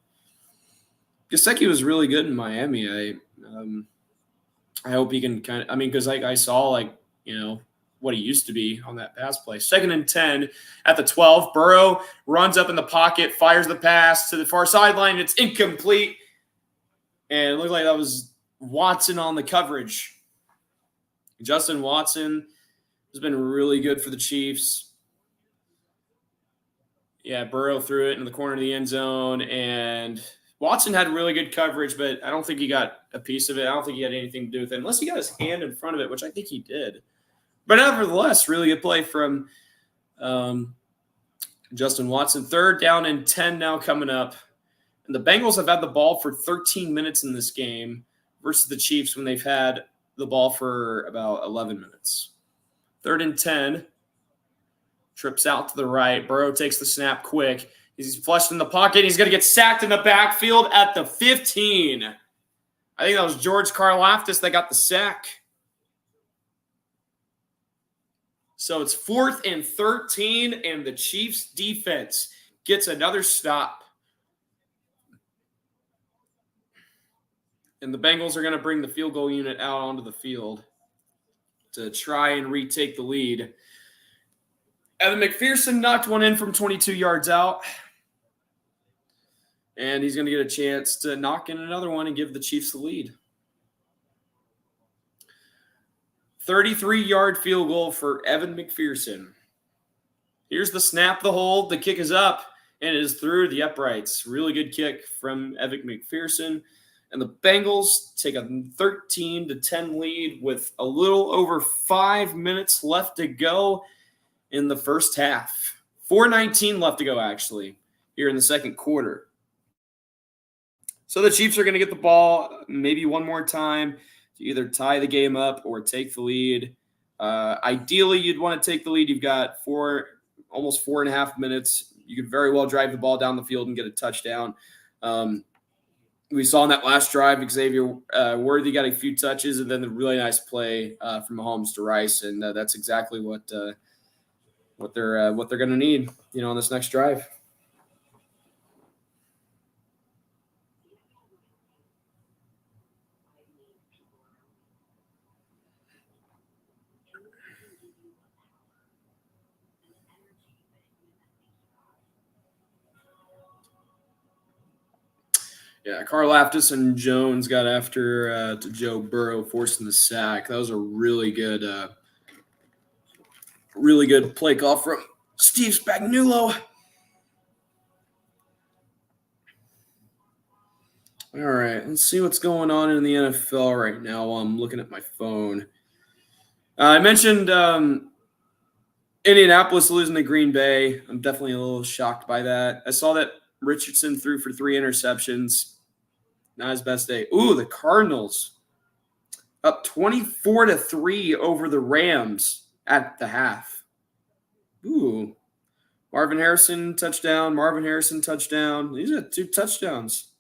Gesicki was really good in Miami. I hope he can kind of – because I saw, what he used to be on that pass play. 2nd and 10 at the 12. Burrow runs up in the pocket, fires the pass to the far sideline. It's incomplete. And it looked like that was Watson on the coverage. Justin Watson has been really good for the Chiefs. Yeah, Burrow threw it in the corner of the end zone, and Watson had really good coverage, but I don't think he got a piece of it. I don't think he had anything to do with it, unless he got his hand in front of it, which I think he did. But nevertheless, really good play from Justin Watson. 3rd down and 10 now coming up. And the Bengals have had the ball for 13 minutes in this game versus the Chiefs when they've had the ball for about 11 minutes. 3rd and 10. Trips out to the right. Burrow takes the snap quick. He's flushed in the pocket. He's going to get sacked in the backfield at the 15. I think that was George Karlaftis that got the sack. So it's 4th and 13, and the Chiefs defense gets another stop. And the Bengals are going to bring the field goal unit out onto the field to try and retake the lead. Evan McPherson knocked one in from 22 yards out. And he's going to get a chance to knock in another one and give the Chiefs the lead. 33-yard field goal for Evan McPherson. Here's the snap, the hold. The kick is up, and it is through the uprights. Really good kick from Evan McPherson. And the Bengals take a 13-10 lead with a little over 5 minutes left to go in the first half. 4:19 left to go, actually, here in the second quarter. So the Chiefs are going to get the ball maybe one more time to either tie the game up or take the lead. Ideally, you'd want to take the lead. You've got almost 4.5 minutes. You could very well drive the ball down the field and get a touchdown. We saw in that last drive, Xavier Worthy got a few touches, and then the really nice play from Mahomes to Rice, and that's exactly what they're going to need, on this next drive. Yeah, Karlaftis and Jones got after to Joe Burrow, forcing the sack. That was a really good play call from Steve Spagnuolo. All right, let's see what's going on in the NFL right now while I'm looking at my phone. I mentioned Indianapolis losing to Green Bay. I'm definitely a little shocked by that. I saw that Richardson threw for 3 interceptions. Not his best day. Ooh, the Cardinals up 24-3 over the Rams at the half. Ooh. Marvin Harrison touchdown. These are 2 touchdowns.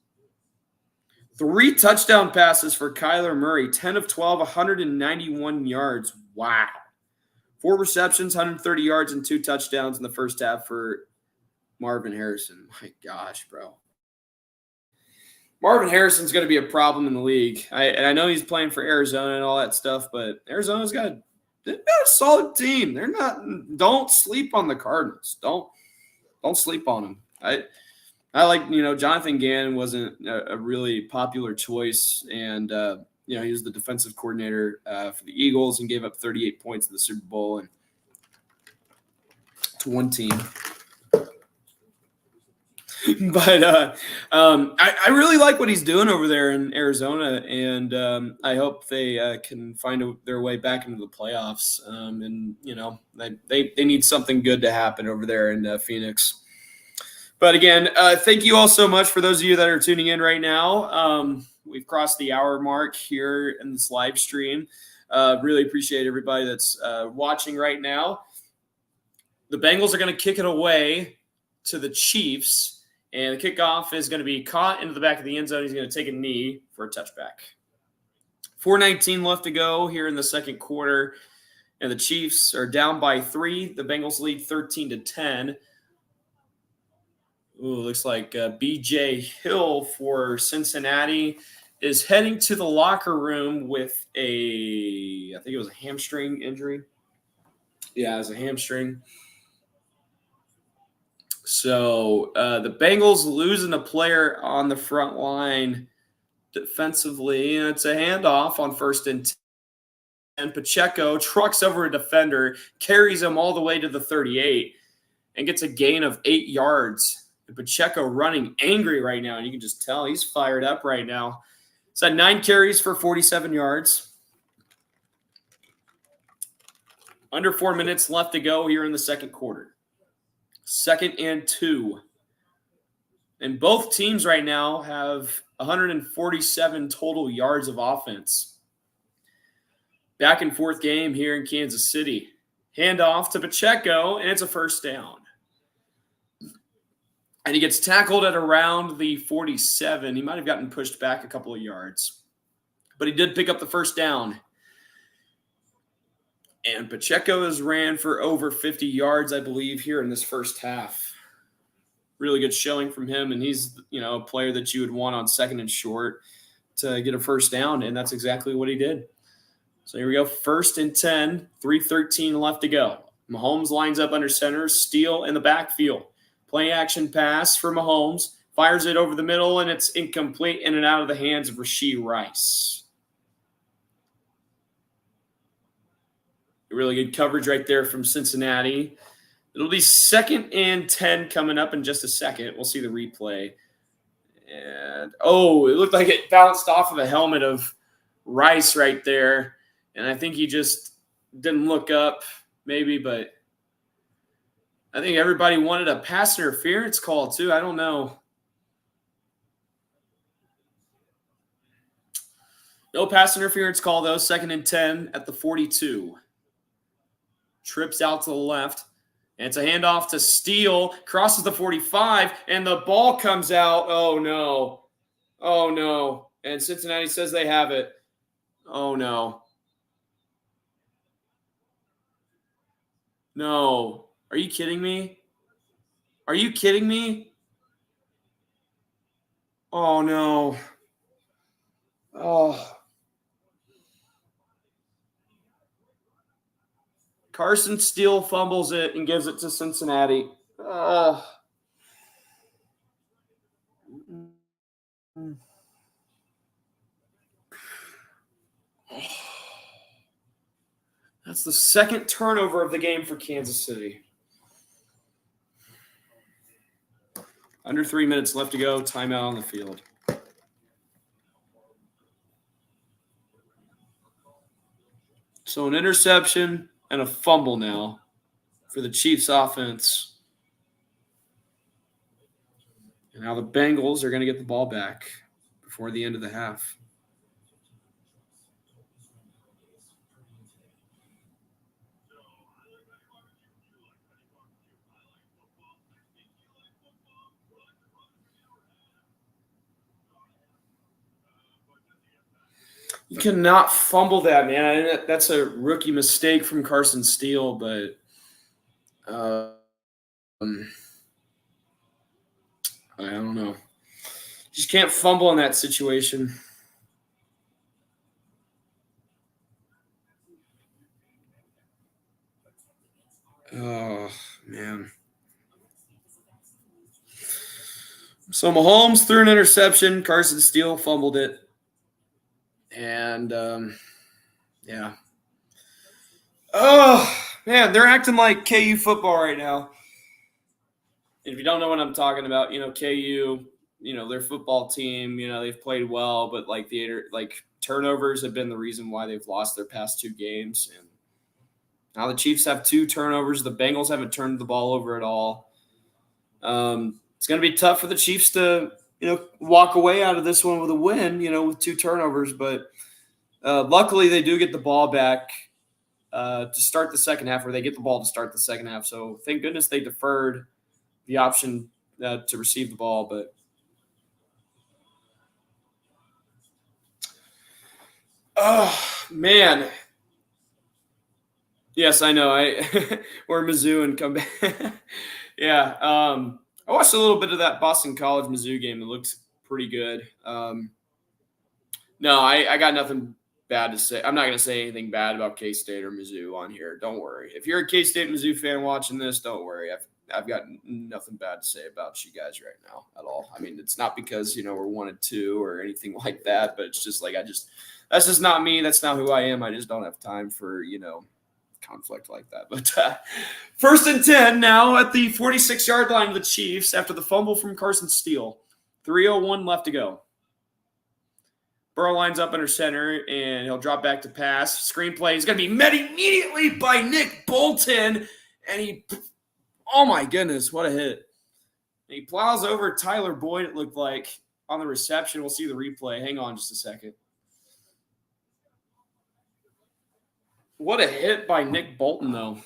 3 touchdown passes for Kyler Murray. 10 of 12, 191 yards. Wow. 4 receptions, 130 yards, and 2 touchdowns in the first half for Marvin Harrison. My gosh, bro. Marvin Harrison's going to be a problem in the league. I know he's playing for Arizona and all that stuff, but Arizona's got a solid team. Don't sleep on the Cardinals. Don't sleep on them. I like, Jonathan Gannon wasn't a really popular choice, and he was the defensive coordinator for the Eagles and gave up 38 points in the Super Bowl and to one team. But I really like what he's doing over there in Arizona, and I hope they can find their way back into the playoffs. And they need something good to happen over there in Phoenix. But again, thank you all so much for those of you that are tuning in right now. We've crossed the hour mark here in this live stream. Really appreciate everybody that's watching right now. The Bengals are going to kick it away to the Chiefs. And the kickoff is going to be caught into the back of the end zone. He's going to take a knee for a touchback. 4:19 left to go here in the second quarter. And the Chiefs are down by 3. The Bengals lead 13-10. Ooh, looks like B.J. Hill for Cincinnati is heading to the locker room with I think it was a hamstring injury. Yeah, it was a hamstring. So the Bengals losing a player on the front line defensively, and it's a handoff on 1st and 10. Pacheco trucks over a defender, carries him all the way to the 38, and gets a gain of 8 yards. And Pacheco running angry right now, and you can just tell he's fired up right now. It's at 9 carries for 47 yards. Under 4 minutes left to go here in the second quarter. 2nd and 2. And both teams right now have 147 total yards of offense. Back and forth game here in Kansas City. Handoff to Pacheco, and it's a first down. And he gets tackled at around the 47. He might have gotten pushed back a couple of yards. But he did pick up the first down. And Pacheco has ran for over 50 yards, I believe, here in this first half. Really good showing from him, and he's, a player that you would want on 2nd and short to get a first down, and that's exactly what he did. So here we go, 1st and 10, 3:13 left to go. Mahomes lines up under center, Steele in the backfield. Play action pass for Mahomes, fires it over the middle, and it's incomplete in and out of the hands of Rashee Rice. Really good coverage right there from Cincinnati. It'll be 2nd and 10 coming up in just a second. We'll see the replay. And, it looked like it bounced off of a helmet of Rice right there. And I think he just didn't look up maybe, but I think everybody wanted a pass interference call too. I don't know. No pass interference call, though. 2nd and 10 at the 42. Trips out to the left. And it's a handoff to Steele, crosses the 45, and the ball comes out. Oh, no. Oh, no. And Cincinnati says they have it. Oh, no. No. Are you kidding me? Are you kidding me? Oh, no. Oh. Carson Steele fumbles it and gives it to Cincinnati. That's the second turnover of the game for Kansas City. Under 3 minutes left to go. Timeout on the field. So an interception and a fumble now for the Chiefs offense. And now the Bengals are going to get the ball back before the end of the half. You cannot fumble that, man. That's a rookie mistake from Carson Steele, but I don't know. Just can't fumble in that situation. Oh, man. So Mahomes threw an interception. Carson Steele fumbled it. And, yeah. Oh, man, they're acting like KU football right now. If you don't know what I'm talking about, KU, their football team, they've played well, but turnovers have been the reason why they've lost their past two games. And now the Chiefs have 2 turnovers. The Bengals haven't turned the ball over at all. It's going to be tough for the Chiefs to, walk away out of this one with a win, with 2 turnovers. But luckily they do get the ball back to start the second half, or they get the ball to start the second half. So thank goodness they deferred the option to receive the ball. But oh, man. Yes, I know. We're Mizzou and come back. Yeah. I watched a little bit of that Boston College Mizzou game. It looks pretty good. No, I got nothing bad to say. I'm not going to say anything bad about K-State or Mizzou on here. Don't worry. If you're a K-State Mizzou fan watching this, don't worry. I've got nothing bad to say about you guys right now at all. I mean, it's not because, we're 1-2 or anything like that, but it's just like that's just not me. That's not who I am. I just don't have time for, conflict like that. But 1st and 10 now at the 46-yard line of the Chiefs after the fumble from Carson Steele. 3:01 left to go. Burrow lines up under center, and he'll drop back to pass. Screenplay is going to be met immediately by Nick Bolton, and oh my goodness, what a hit. And he plows over Tyler Boyd, it looked like, on the reception. We'll see the replay. Hang on just a second. What a hit by Nick Bolton, though.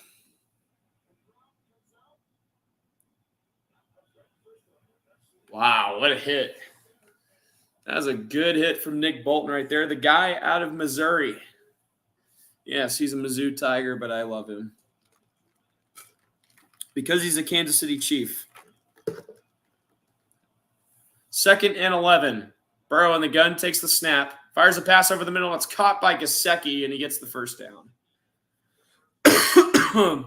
Wow, what a hit. That was a good hit from Nick Bolton right there. The guy out of Missouri. Yes, he's a Mizzou Tiger, but I love him because he's a Kansas City Chief. 2nd and 11. Burrow in the gun, takes the snap, fires a pass over the middle. It's caught by Gesicki, and he gets the first down. All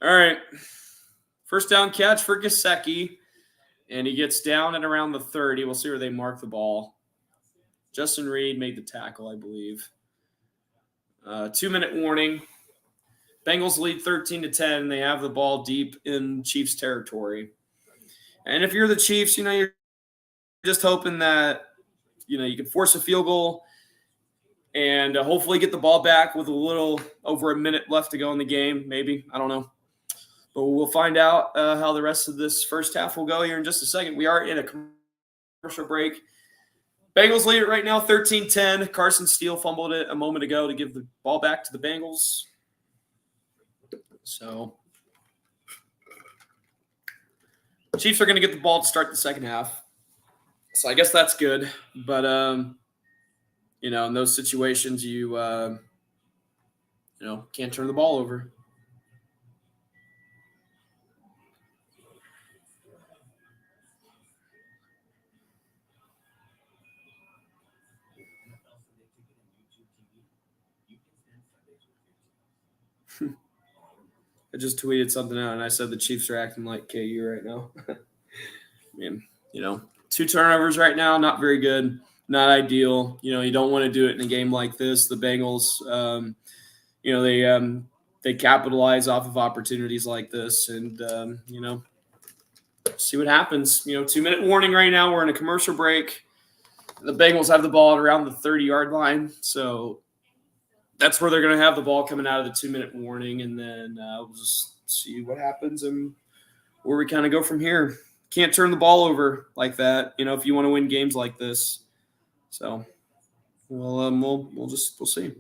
right. First down catch for Gesicki, and he gets down at around the 30. We'll see where they mark the ball. Justin Reed made the tackle, I believe. 2-minute warning. Bengals lead 13-10. They have the ball deep in Chiefs territory. And if you're the Chiefs, you're just hoping that, you can force a field goal and hopefully get the ball back with a little over a minute left to go in the game, maybe. I don't know. But we'll find out how the rest of this first half will go here in just a second. We are in a commercial break. Bengals lead it right now, 13-10. Carson Steele fumbled it a moment ago to give the ball back to the Bengals. So Chiefs are going to get the ball to start the second half. So I guess that's good. But, in those situations, you can't turn the ball over. I just tweeted something out, and I said the Chiefs are acting like KU right now. I mean, 2 turnovers right now, not very good, not ideal. You don't want to do it in a game like this. The Bengals, they capitalize off of opportunities like this, and see what happens. 2-minute warning right now. We're in a commercial break. The Bengals have the ball at around the 30-yard line, so that's where they're going to have the ball coming out of the 2-minute warning, and then we'll just see what happens and where we kind of go from here. Can't turn the ball over like that, if you want to win games like this. So, we'll see.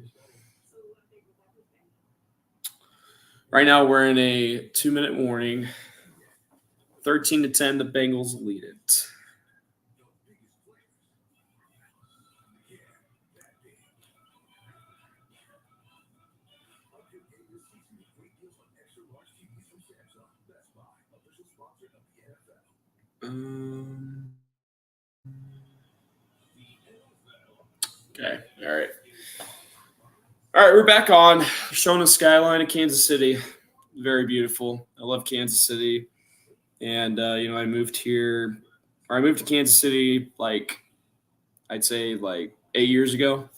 Right now, we're in a 2-minute warning. 13-10, the Bengals lead it. Okay. All right. We're back on. Showing the skyline of Kansas City. Very beautiful. I love Kansas City. And, I moved to Kansas City, I'd say 8 years ago.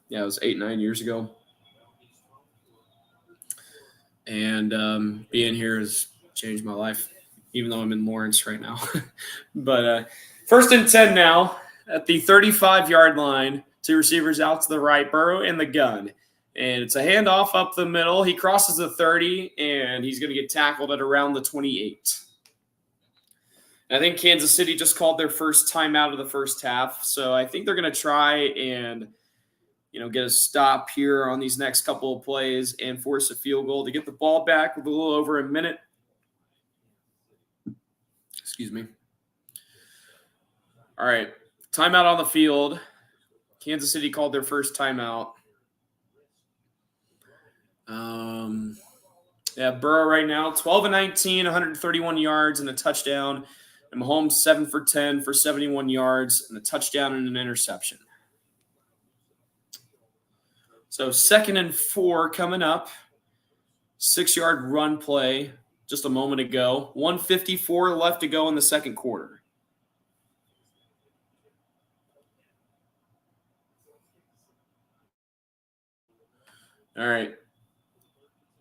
Yeah, it was 8-9 years ago. And being here has changed my life, even though I'm in Lawrence right now. But 1st and 10 now at the 35-yard line. 2 receivers out to the right, Burrow in the gun. And it's a handoff up the middle. He crosses the 30, and he's going to get tackled at around the 28. I think Kansas City just called their first timeout of the first half. So I think they're going to try and, get a stop here on these next couple of plays and force a field goal to get the ball back with a little over a minute. Excuse me. All right. Timeout on the field. Kansas City called their first timeout. Burrow right now, 12-19, 131 yards and a touchdown. And Mahomes 7 for 10 for 71 yards and a touchdown and an interception. So 2nd and 4 coming up. 6-yard run play just a moment ago. 1:54 left to go in the second quarter. All right.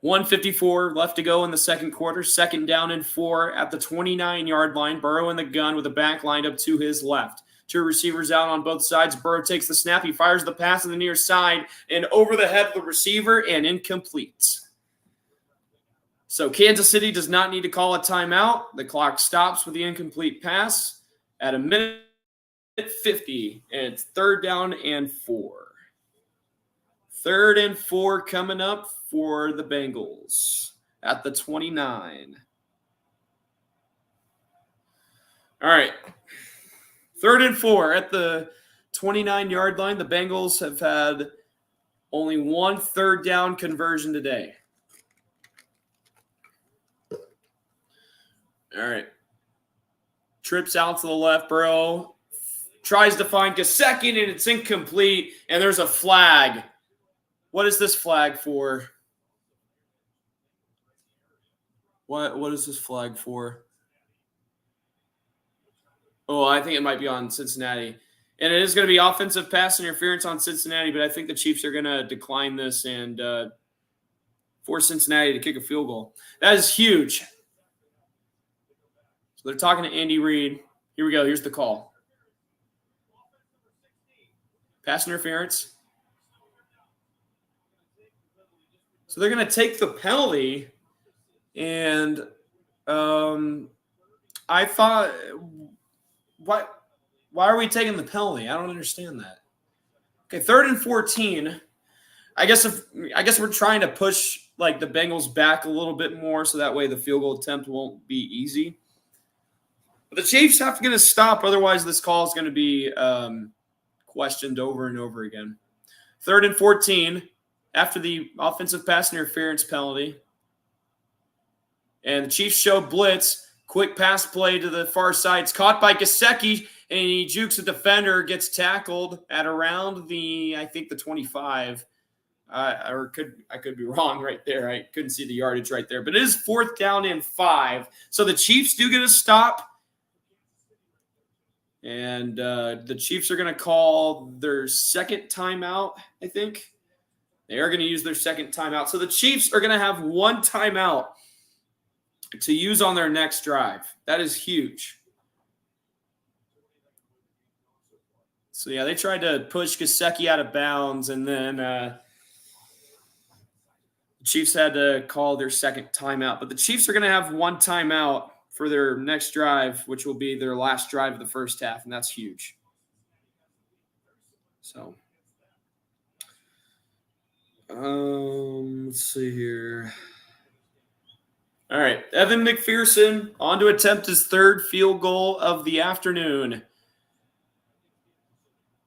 1:54 left to go in the second quarter. 2nd down and 4 at the 29-yard line. Burrow in the gun with the back lined up to his left. 2 receivers out on both sides. Burrow takes the snap. He fires the pass to the near side and over the head of the receiver and incomplete. So Kansas City does not need to call a timeout. The clock stops with the incomplete pass at 1:50, and it's 3rd down and 4. 3rd and 4 coming up for the Bengals at the 29. All right. 3rd and 4 at the 29-yard line. The Bengals have had only 1 3rd down conversion today. All right. Trips out to the left. Burrow tries to find Gesicki, and it's incomplete, and there's a flag. What is this flag for? What is this flag for? Oh, I think it might be on Cincinnati. And it is going to be offensive pass interference on Cincinnati, but I think the Chiefs are going to decline this and force Cincinnati to kick a field goal. That is huge. So they're talking to Andy Reid. Here we go. Here's the call. Pass interference. So they're going to take the penalty, and I thought, why are we taking the penalty? I don't understand that. Okay, 3rd and 14. I guess we're trying to push like the Bengals back a little bit more so that way the field goal attempt won't be easy. But the Chiefs have to get a stop. Otherwise, this call is going to be questioned over and over again. 3rd and 14 after the offensive pass interference penalty. And the Chiefs show blitz. Quick pass play to the far side. It's caught by Gesicki, and he jukes a defender, gets tackled at around I think the 25. I could be wrong right there. I couldn't see the yardage right there. But it is 4th down and 5. So the Chiefs do get a stop. And the Chiefs are going to call their second timeout, I think. They are going to use their second timeout. So the Chiefs are going to have one timeout to use on their next drive. That is huge. So, yeah, they tried to push Gesicki out of bounds, and then the Chiefs had to call their second timeout. But the Chiefs are going to have one timeout for their next drive, which will be their last drive of the first half, and that's huge. So, let's see here. All right, Evan McPherson on to attempt his 3rd field goal of the afternoon.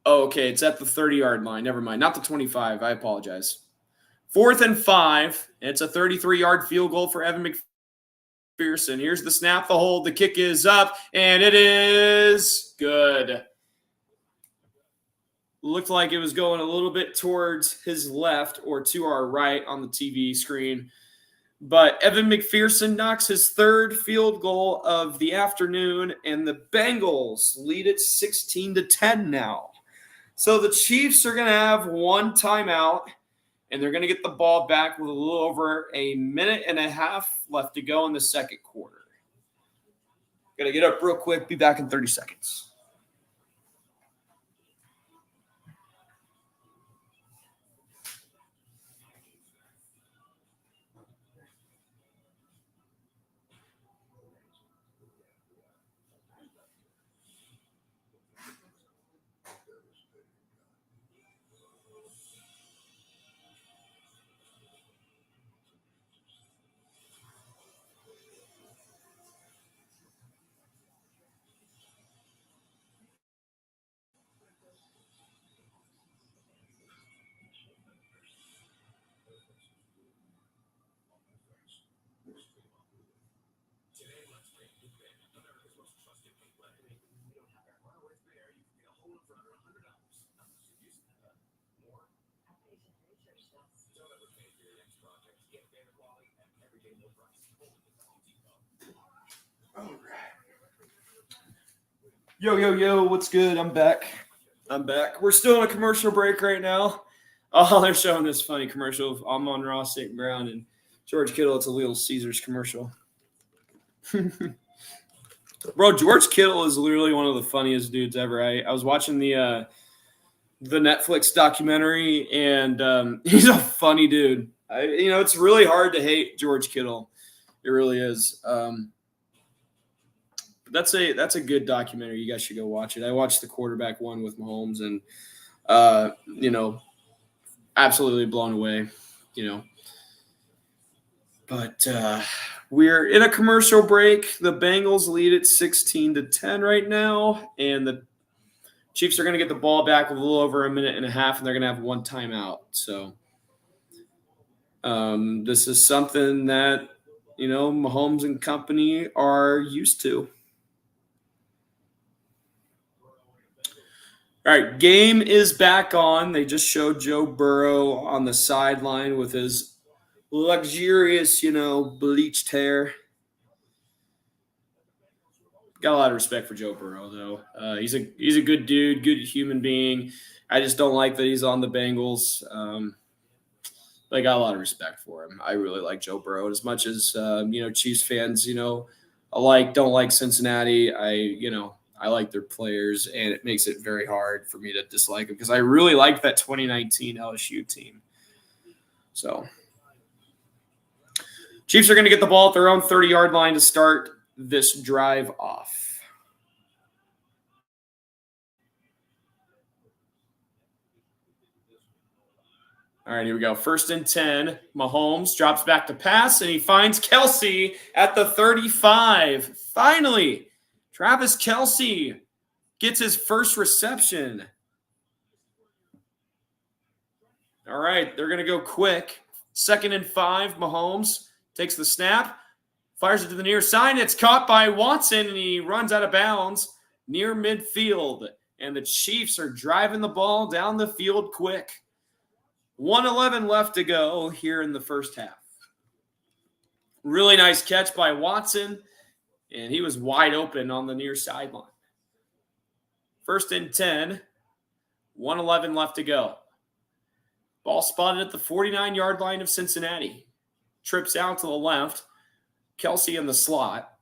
Oh, okay, it's at the 30-yard line. Never mind, not the 25. I apologize. 4th and 5. It's a 33-yard field goal for Evan McPherson. Here's the snap, the hold, the kick is up, and it is good. Looked like it was going a little bit towards his left or to our right on the TV screen. But Evan McPherson knocks his 3rd field goal of the afternoon, and the Bengals lead it 16-10 now. So the Chiefs are going to have one timeout, and they're going to get the ball back with a little over a minute and a half left to go in the second quarter. Got to get up real quick. Be back in 30 seconds. Yo, what's good? I'm back. We're still in a commercial break right now. Oh, they're showing this funny commercial of Amon-Ra St. Brown and George Kittle. It's a Little Caesars commercial. Bro, George Kittle is literally one of the funniest dudes ever. I was watching the Netflix documentary, and he's a funny dude. It's really hard to hate George Kittle. It really is. That's a good documentary. You guys should go watch it. I watched the quarterback one with Mahomes, and absolutely blown away. But we're in a commercial break. The Bengals lead it 16-10 right now, and the Chiefs are going to get the ball back with a little over a minute and a half, and they're going to have one timeout. So this is something that Mahomes and company are used to. All right, game is back on. They just showed Joe Burrow on the sideline with his luxurious, bleached hair. Got a lot of respect for Joe Burrow, though. He's a good dude, good human being. I just don't like that he's on the Bengals. But I got a lot of respect for him. I really like Joe Burrow. As much as Chiefs fans, alike don't like Cincinnati. I like their players, and it makes it very hard for me to dislike them because I really liked that 2019 LSU team. So, Chiefs are going to get the ball at their own 30-yard line to start this drive off. All right, here we go. 1st and 10. Mahomes drops back to pass, and he finds Kelsey at the 35. Finally, Travis Kelsey gets his first reception. All right, they're going to go quick. 2nd and 5. Mahomes takes the snap, fires it to the near side. It's caught by Watson, and he runs out of bounds near midfield. And the Chiefs are driving the ball down the field quick. 1:11 left to go here in the first half. Really nice catch by Watson, and he was wide open on the near sideline. 1st and 10, 1:11 left to go. Ball spotted at the 49-yard line of Cincinnati. Trips out to the left. Kelsey in the slot.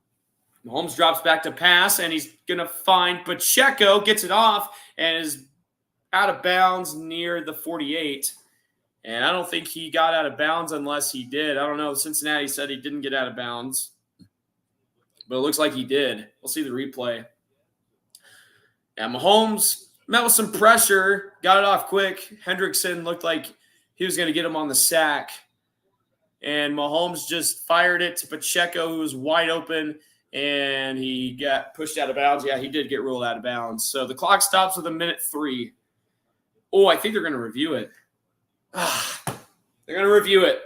Mahomes drops back to pass, and he's going to find Pacheco, gets it off, and is out of bounds near the 48. And I don't think he got out of bounds unless he did. I don't know. Cincinnati said he didn't get out of bounds. But it looks like he did. We'll see the replay. Yeah, Mahomes met with some pressure. Got it off quick. Hendrickson looked like he was going to get him on the sack. And Mahomes just fired it to Pacheco, who was wide open. And he got pushed out of bounds. Yeah, he did get ruled out of bounds. So the clock stops with 1:03. Oh, I think they're going to review it. They're going to review it.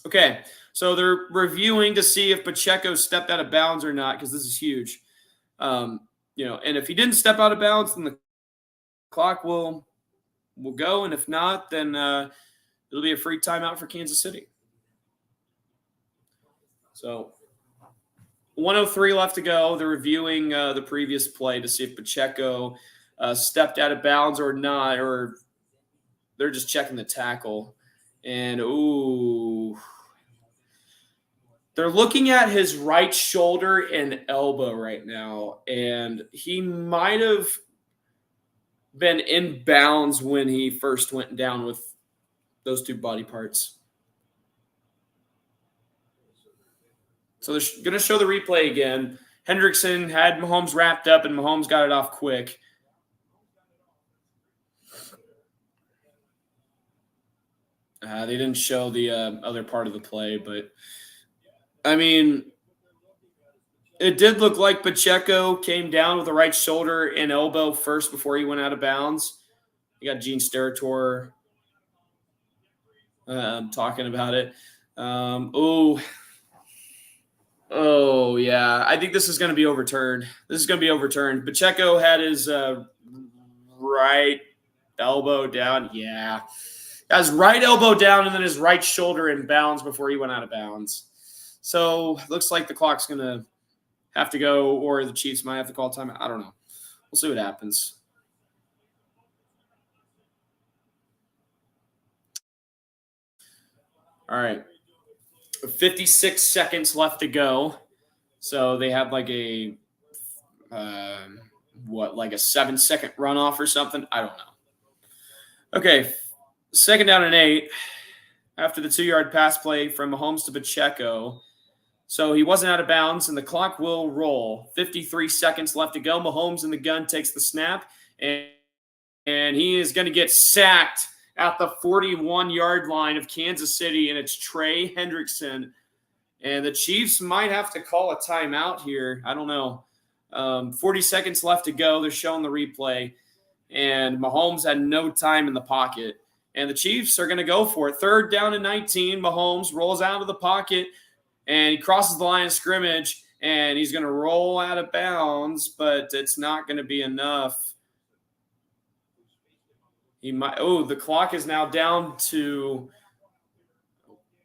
Okay, so they're reviewing to see if Pacheco stepped out of bounds or not, because this is huge. And if he didn't step out of bounds, then the clock will go, and if not, then it'll be a free timeout for Kansas City. So 1:03 left to go. They're reviewing the previous play to see if Pacheco stepped out of bounds or not, or they're just checking the tackle. And, they're looking at his right shoulder and elbow right now, and he might have been in bounds when he first went down with those two body parts. So they're going to show the replay again. Hendrickson had Mahomes wrapped up, and Mahomes got it off quick. They didn't show the other part of the play, but, I mean, it did look like Pacheco came down with the right shoulder and elbow first before he went out of bounds. You got Gene Steratore talking about it. Oh, yeah. I think this is going to be overturned. Pacheco had his right elbow down. Yeah. Got his right elbow down and then his right shoulder in bounds before he went out of bounds. So looks like the clock's going to have to go, or the Chiefs might have to call timeout. I don't know. We'll see what happens. All right. 56 seconds left to go. So they have like a 7-second runoff or something? I don't know. Okay. 2nd down and 8 after the 2-yard pass play from Mahomes to Pacheco. So he wasn't out of bounds, and the clock will roll. 53 seconds left to go. Mahomes in the gun takes the snap, and he is going to get sacked at the 41-yard line of Kansas City, and it's Trey Hendrickson. And the Chiefs might have to call a timeout here. I don't know. 40 seconds left to go. They're showing the replay, and Mahomes had no time in the pocket. And the Chiefs are going to go for it. 3rd down and 19. Mahomes rolls out of the pocket, and he crosses the line of scrimmage, and he's going to roll out of bounds, but it's not going to be enough. The clock is now down to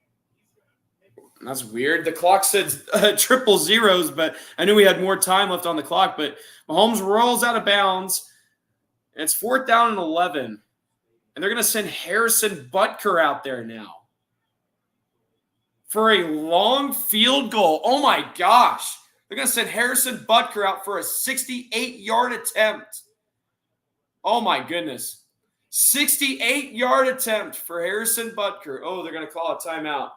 – that's weird. The clock says triple zeros, but I knew we had more time left on the clock. But Mahomes rolls out of bounds, and it's 4th down and 11. And they're going to send Harrison Butker out there now for a long field goal. Oh, my gosh. They're going to send Harrison Butker out for a 68-yard attempt. Oh, my goodness. 68-yard attempt for Harrison Butker. Oh, they're going to call a timeout.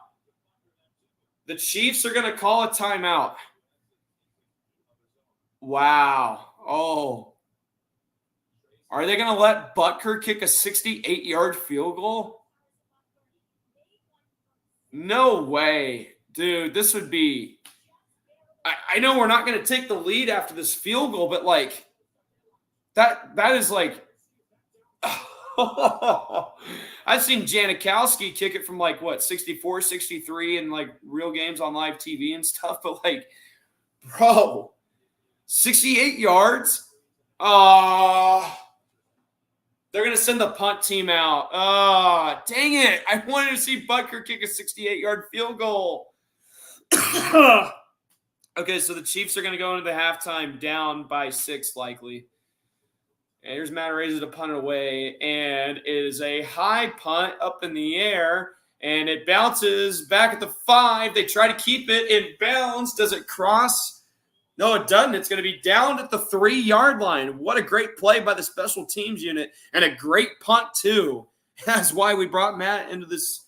The Chiefs are going to call a timeout. Wow. Oh. Are they going to let Butker kick a 68-yard field goal? No way. Dude, this would be I know we're not going to take the lead after this field goal, but like that is like I've seen Janikowski kick it from like what 64, 63 in like real games on live TV and stuff, but like, bro, 68 yards. They're gonna send the punt team out. Dang it. I wanted to see Butker kick a 68-yard field goal. Okay, so the Chiefs are gonna go into the halftime down by 6 likely. And here's Matt Raises to punt it away, and it is a high punt up in the air, and it bounces back at the 5. They try to keep it in bounds. Does it cross? No, it doesn't. It's going to be down at the 3-yard line. What a great play by the special teams unit, and a great punt too. That's why we brought Matt into this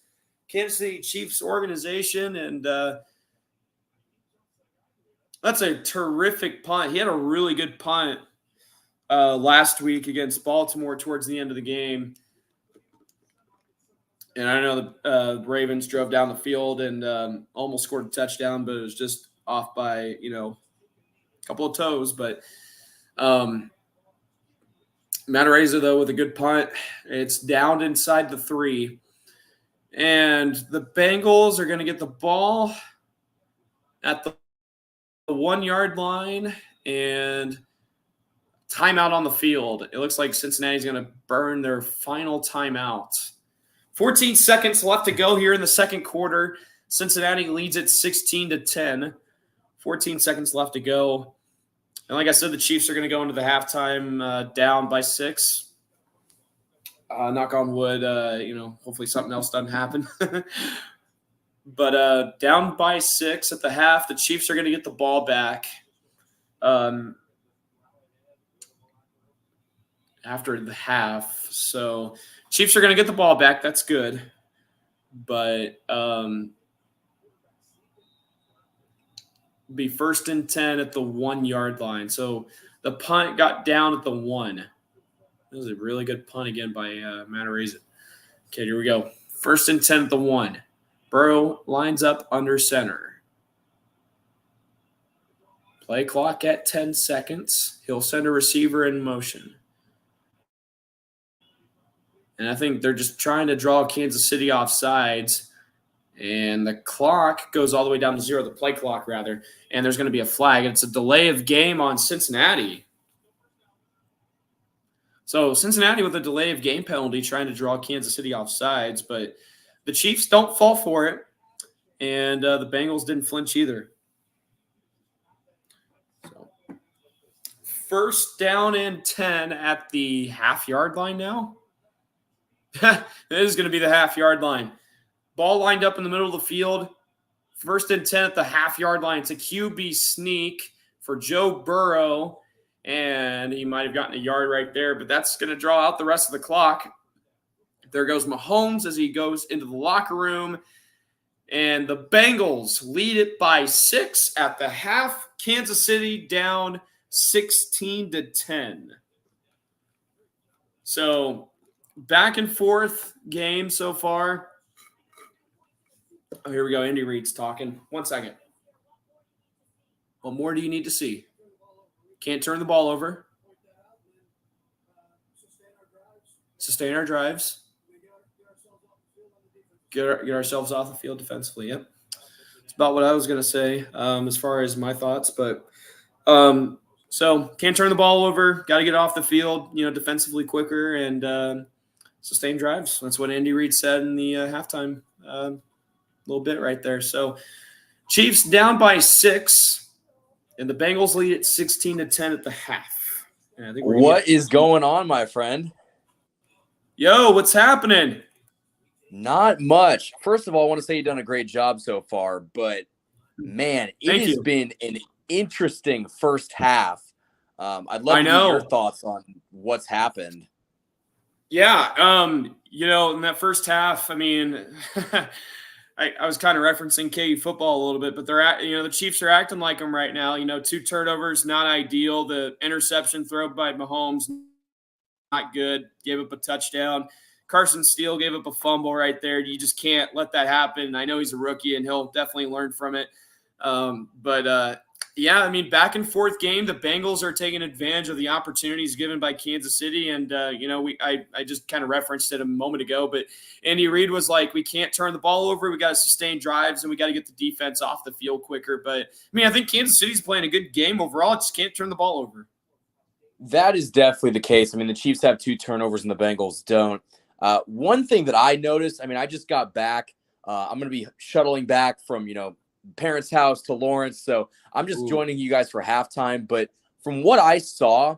Kansas City Chiefs organization, and that's a terrific punt. He had a really good punt last week against Baltimore towards the end of the game. And I know the Ravens drove down the field and almost scored a touchdown, but it was just off by, a couple of toes. But Matareza, though, with a good punt. It's down inside the 3. And the Bengals are going to get the ball at the 1-yard line and timeout on the field. It looks like Cincinnati's going to burn their final timeout. 14 seconds left to go here in the second quarter. Cincinnati leads it 16-10. 14 seconds left to go. And like I said, the Chiefs are going to go into the halftime down by 6. Knock on wood, hopefully something else doesn't happen. But down by 6 at the half, the Chiefs are going to get the ball back. After the half. So Chiefs are going to get the ball back. That's good. But be 1st and 10 at the 1-yard line. So the punt got down at the 1. That was a really good punt again by Matareza. Okay, here we go. 1st and 10 at the 1. Burrow lines up under center. Play clock at 10 seconds. He'll send a receiver in motion. And I think they're just trying to draw Kansas City off sides. And the clock goes all the way down to 0, the play clock, rather. And there's going to be a flag. It's a delay of game on Cincinnati. So Cincinnati with a delay of game penalty trying to draw Kansas City off sides. But the Chiefs don't fall for it. And the Bengals didn't flinch either. So 1st down and 10 at the half-yard line now. This is going to be the half-yard line. Ball lined up in the middle of the field. 1st and 10 at the half-yard line. It's a QB sneak for Joe Burrow, and he might have gotten a yard right there, but that's going to draw out the rest of the clock. There goes Mahomes as he goes into the locker room, and the Bengals lead it by 6 at the half. Kansas City down 16-10. So back and forth game so far. Oh, here we go. Andy Reid's talking. 1 second. What more do you need to see? Can't turn the ball over. Sustain our drives. Get ourselves off the field defensively. Yep. That's about what I was going to say as far as my thoughts. But so can't turn the ball over. Got to get off the field, defensively quicker and sustain drives. That's what Andy Reid said in the halftime little bit right there. So Chiefs down by 6, and the Bengals lead at 16-10 at the half. And I think what is going on, my friend? Yo, what's happening? Not much. First of all, I want to say you've done a great job so far, but man, it has been an interesting first half. I'd love to get your thoughts on what's happened. Yeah, in that first half, I mean, I was kind of referencing KU football a little bit, but the Chiefs are acting like them right now. 2 turnovers, not ideal. The interception throw by Mahomes, not good. Gave up a touchdown. Carson Steele gave up a fumble right there. You just can't let that happen. I know he's a rookie, and he'll definitely learn from it. Yeah, I mean, back and forth game. The Bengals are taking advantage of the opportunities given by Kansas City, and I just kind of referenced it a moment ago, but Andy Reid was like, we can't turn the ball over. We got to sustain drives, and we got to get the defense off the field quicker. But I mean, I think Kansas City's playing a good game overall. It just can't turn the ball over. That is definitely the case. I mean, the Chiefs have 2 turnovers and the Bengals don't. One thing that I noticed, I mean, I just got back. I'm going to be shuttling back from, parents' house to Lawrence. So I'm just joining you guys for halftime. But from what I saw,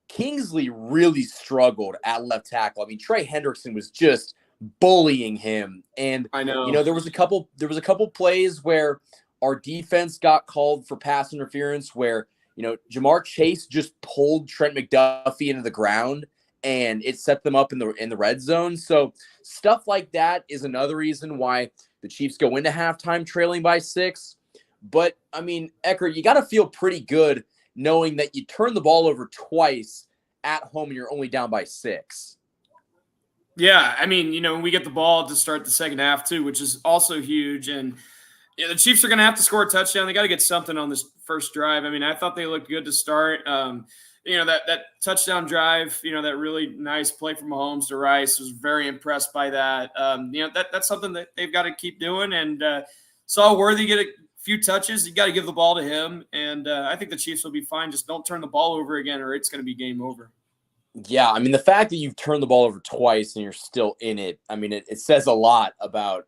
Kingsley really struggled at left tackle. I mean, Trey Hendrickson was just bullying him. And I know, there was a couple plays where our defense got called for pass interference where, Jamar Chase just pulled Trent McDuffie into the ground and it set them up in the red zone. So stuff like that is another reason why the Chiefs go into halftime trailing by 6. But, I mean, Eckert, you got to feel pretty good knowing that you turn the ball over twice at home and you're only down by 6. Yeah, I mean, we get the ball to start the second half too, which is also huge. And the Chiefs are going to have to score a touchdown. They got to get something on this first drive. I mean, I thought they looked good to start. That touchdown drive, that really nice play from Mahomes to Rice, was very impressed by that. That's something that they've got to keep doing. And saw Worthy get a few touches. You got to give the ball to him. And I think the Chiefs will be fine. Just don't turn the ball over again or it's going to be game over. Yeah, I mean, the fact that you've turned the ball over twice and you're still in it, I mean, it says a lot about,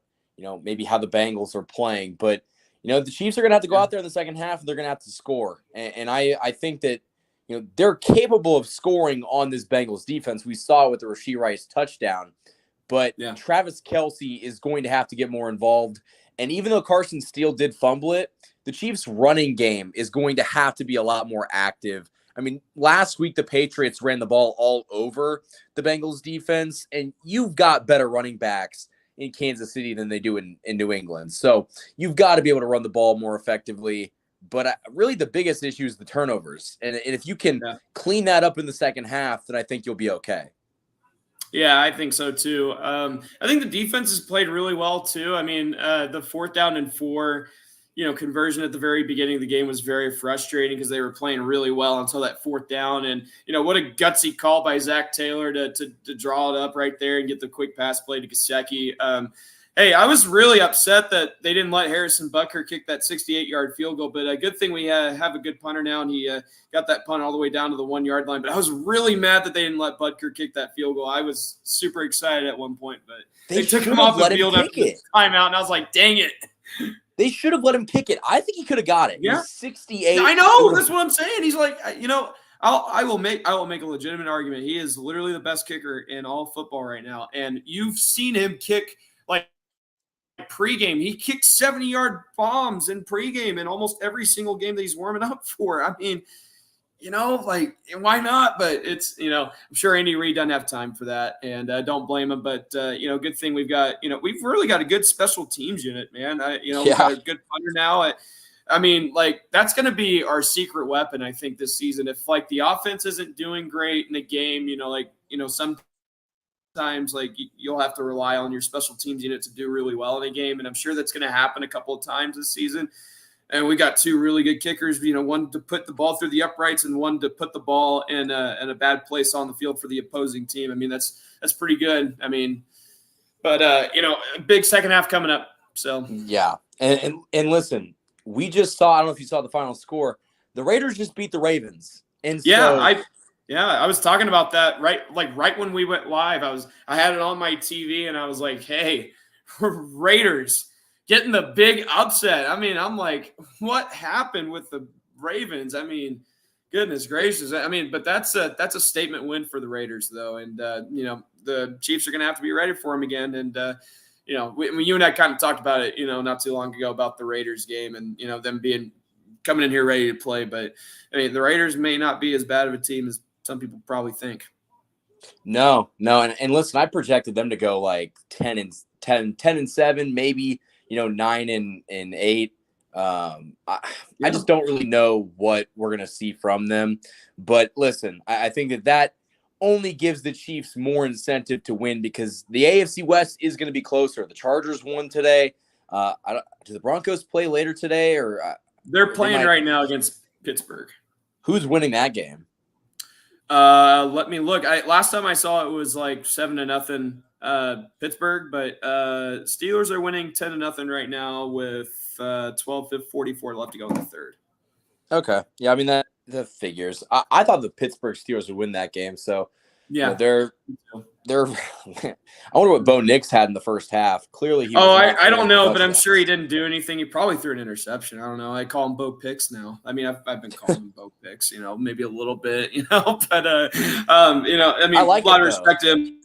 maybe how the Bengals are playing. But, the Chiefs are going to have to go out there in the second half and they're going to have to score. And I think that, they're capable of scoring on this Bengals defense. We saw it with the Rashee Rice touchdown. But Travis Kelce is going to have to get more involved. And even though Carson Steele did fumble it, the Chiefs' running game is going to have to be a lot more active. I mean, last week the Patriots ran the ball all over the Bengals defense, and you've got better running backs in Kansas City than they do in New England. So you've got to be able to run the ball more effectively. But really the biggest issue is the turnovers. And if you can clean that up in the second half, then I think you'll be okay. Yeah, I think so too. I think the defense has played really well too. I mean, the 4th down and 4, conversion at the very beginning of the game was very frustrating because they were playing really well until that 4th down. And, what a gutsy call by Zach Taylor to draw it up right there and get the quick pass play to Gesicki. Hey, I was really upset that they didn't let Harrison Butker kick that 68-yard field goal, but a good thing we have a good punter now, and he got that punt all the way down to the 1-yard line. But I was really mad that they didn't let Butker kick that field goal. I was super excited at one point, but they took him off the field after the timeout, and I was like, dang it. They should have let him kick it. I think he could have got it. Yeah. He's 68. I know. That's what I'm saying. He's like, I will make a legitimate argument. He is literally the best kicker in all football right now, and you've seen him kick like pregame. He kicked 70-yard bombs in pregame in almost every single game that he's warming up for. I mean, why not? But it's, I'm sure Andy Reid doesn't have time for that, and don't blame him. But, good thing we've got, we've really got a good special teams unit, man. We've got a good punter now. I mean, that's going to be our secret weapon, I think, this season. If, the offense isn't doing great in the game, sometimes you'll have to rely on your special teams unit to do really well in a game, and I'm sure that's going to happen a couple of times this season. And we got 2 really good kickers, one to put the ball through the uprights and one to put the ball in a bad place on the field for the opposing team. I mean, that's pretty good. I mean, but a big second half coming up. So yeah, and listen, we just saw. I don't know if you saw the final score. The Raiders just beat the Ravens, and I was talking about that right when we went live. I had it on my TV and I was like, hey, Raiders getting the big upset. I mean, I'm like, what happened with the Ravens? I mean, goodness gracious. I mean, but that's a statement win for the Raiders, though. And, the Chiefs are going to have to be ready for them again. And, you and I kind of talked about it, not too long ago about the Raiders game and, them coming in here ready to play. But, I mean, the Raiders may not be as bad of a team as some people probably think. No. And listen, I projected them to go 10-7, maybe, 9-8. I just don't really know what we're going to see from them. But listen, I think that only gives the Chiefs more incentive to win because the AFC West is going to be closer. The Chargers won today. Do the Broncos play later today? They're playing right now against Pittsburgh. Who's winning that game? Let me look. Last time I saw it was like 7-0 Pittsburgh, but Steelers are winning 10-0 right now with 12:44 left to go in the third. Okay. Yeah, I mean that figures. I thought the Pittsburgh Steelers would win that game. So yeah, they're I wonder what Bo Nix had in the first half. Clearly he I don't know, but I'm sure he didn't do anything. He probably threw an interception. I don't know. I call him Bo Picks now. I mean, I've been calling him Bo Picks, maybe a little bit, but I mean, I like a lot of respect to him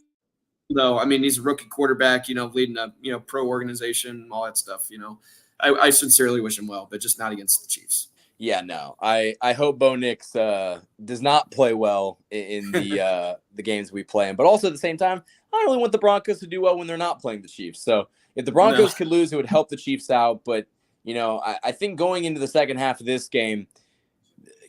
though. I mean, he's a rookie quarterback, leading a pro organization, all that stuff, I sincerely wish him well, but just not against the Chiefs. Yeah, no. I hope Bo Nix does not play well in the games we play in. But also at the same time, I don't really want the Broncos to do well when they're not playing the Chiefs. So if the Broncos could lose, it would help the Chiefs out. But, I think going into the second half of this game,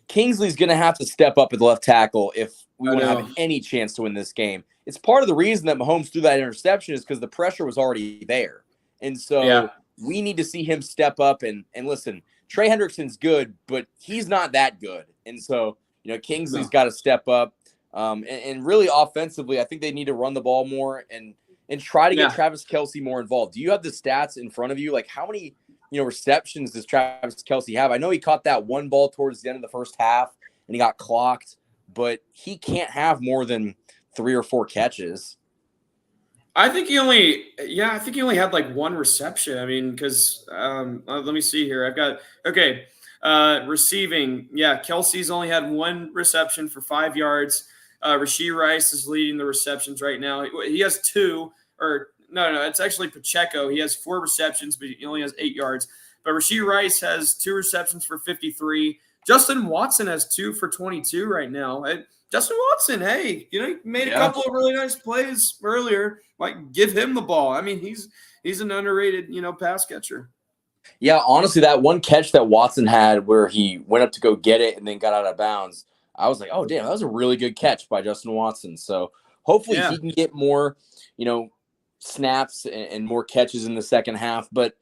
Kingsley's going to have to step up at the left tackle if we want to have any chance to win this game. It's part of the reason that Mahomes threw that interception is because the pressure was already there. And so we need to see him step up and listen, Trey Hendrickson's good, but he's not that good. And so, Kingsley's got to step up. And really offensively, I think they need to run the ball more and try to get Travis Kelce more involved. Do you have the stats in front of you? Like how many, receptions does Travis Kelce have? I know he caught that one ball towards the end of the first half and he got clocked, but he can't have more than 3 or 4 catches. I think he only had like one reception. I mean, because let me see here. I've got receiving. Yeah, Kelce's only had one reception for 5 yards. Rashee Rice is leading the receptions right now. He has 2, or no, it's actually Pacheco. He has 4 receptions, but he only has 8 yards. But Rashee Rice has 2 receptions for 53. Justin Watson has 2 for 22 right now. Justin Watson, hey, he made a couple of really nice plays earlier. Like, give him the ball. I mean, he's an underrated, pass catcher. Yeah, honestly, that one catch that Watson had where he went up to go get it and then got out of bounds, I was like, oh, damn, that was a really good catch by Justin Watson. So hopefully he can get more, snaps and more catches in the second half. But,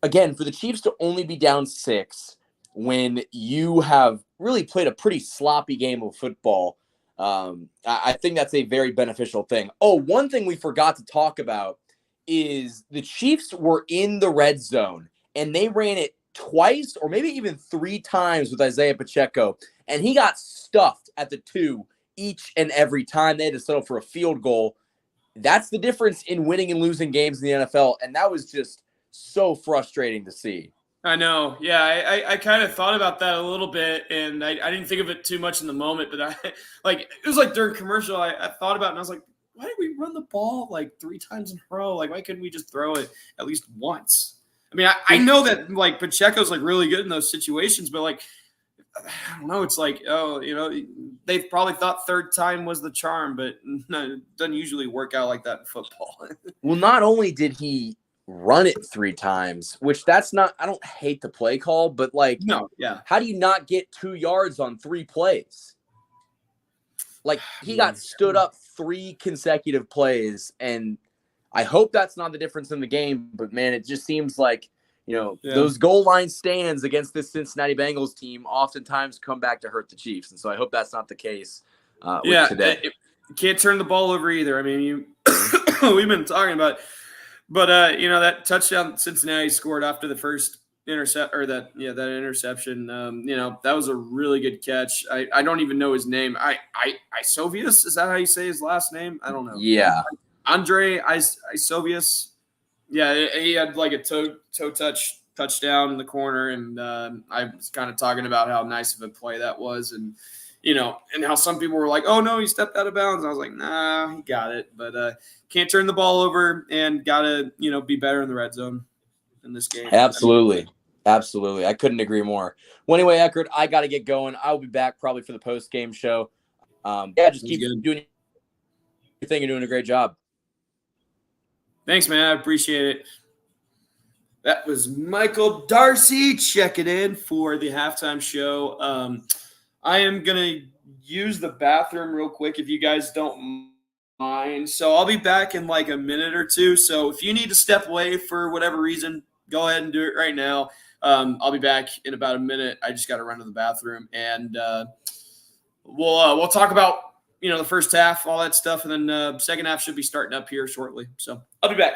again, for the Chiefs to only be down 6 when you have really played a pretty sloppy game of football, I think that's a very beneficial thing. Oh, one thing we forgot to talk about is the Chiefs were in the red zone, and they ran it twice or maybe even 3 times with Isaiah Pacheco, and he got stuffed at the 2 each and every time. They had to settle for a field goal. That's the difference in winning and losing games in the NFL, and that was just so frustrating to see. I know. Yeah, I kind of thought about that a little bit, and I didn't think of it too much in the moment, but it was like during commercial, I thought about it, and I was like, why did we run the ball like 3 times in a row? Like, why couldn't we just throw it at least once? I mean, I know that like Pacheco's like really good in those situations, but like, I don't know. It's like, they probably thought third time was the charm, but no, it doesn't usually work out like that in football. Well, not only did he run it 3 times, which that's not, I don't hate the play call, but like, how do you not get 2 yards on 3 plays? Like he got stood up 3 consecutive plays, and I hope that's not the difference in the game, but man, it just seems like, those goal line stands against this Cincinnati Bengals team oftentimes come back to hurt the Chiefs. And so I hope that's not the case with today. You can't turn the ball over either. I mean, we've been talking about it. But that touchdown Cincinnati scored after the first that interception. That was a really good catch. I don't even know his name. Isovius, is that how you say his last name? I don't know. Yeah, Andre Isovius. Yeah, he had like a toe touch touchdown in the corner, and I was kind of talking about how nice of a play that was, and and how some people were like, "Oh no, he stepped out of bounds." I was like, "Nah, he got it," but can't turn the ball over, and gotta be better in the red zone in this game. Absolutely. I couldn't agree more. Well, anyway, Eckert, I got to get going. I'll be back probably for the post game show. Just keep doing your thing. You're doing a great job. Thanks, man. I appreciate it. That was Michael Darcy checking in for the halftime show. I am going to use the bathroom real quick if you guys don't mind. So I'll be back in like a minute or two. So if you need to step away for whatever reason, go ahead and do it right now. I'll be back in about a minute. I just got to run to the bathroom, and we'll talk about the first half, all that stuff, and then second half should be starting up here shortly. So I'll be back.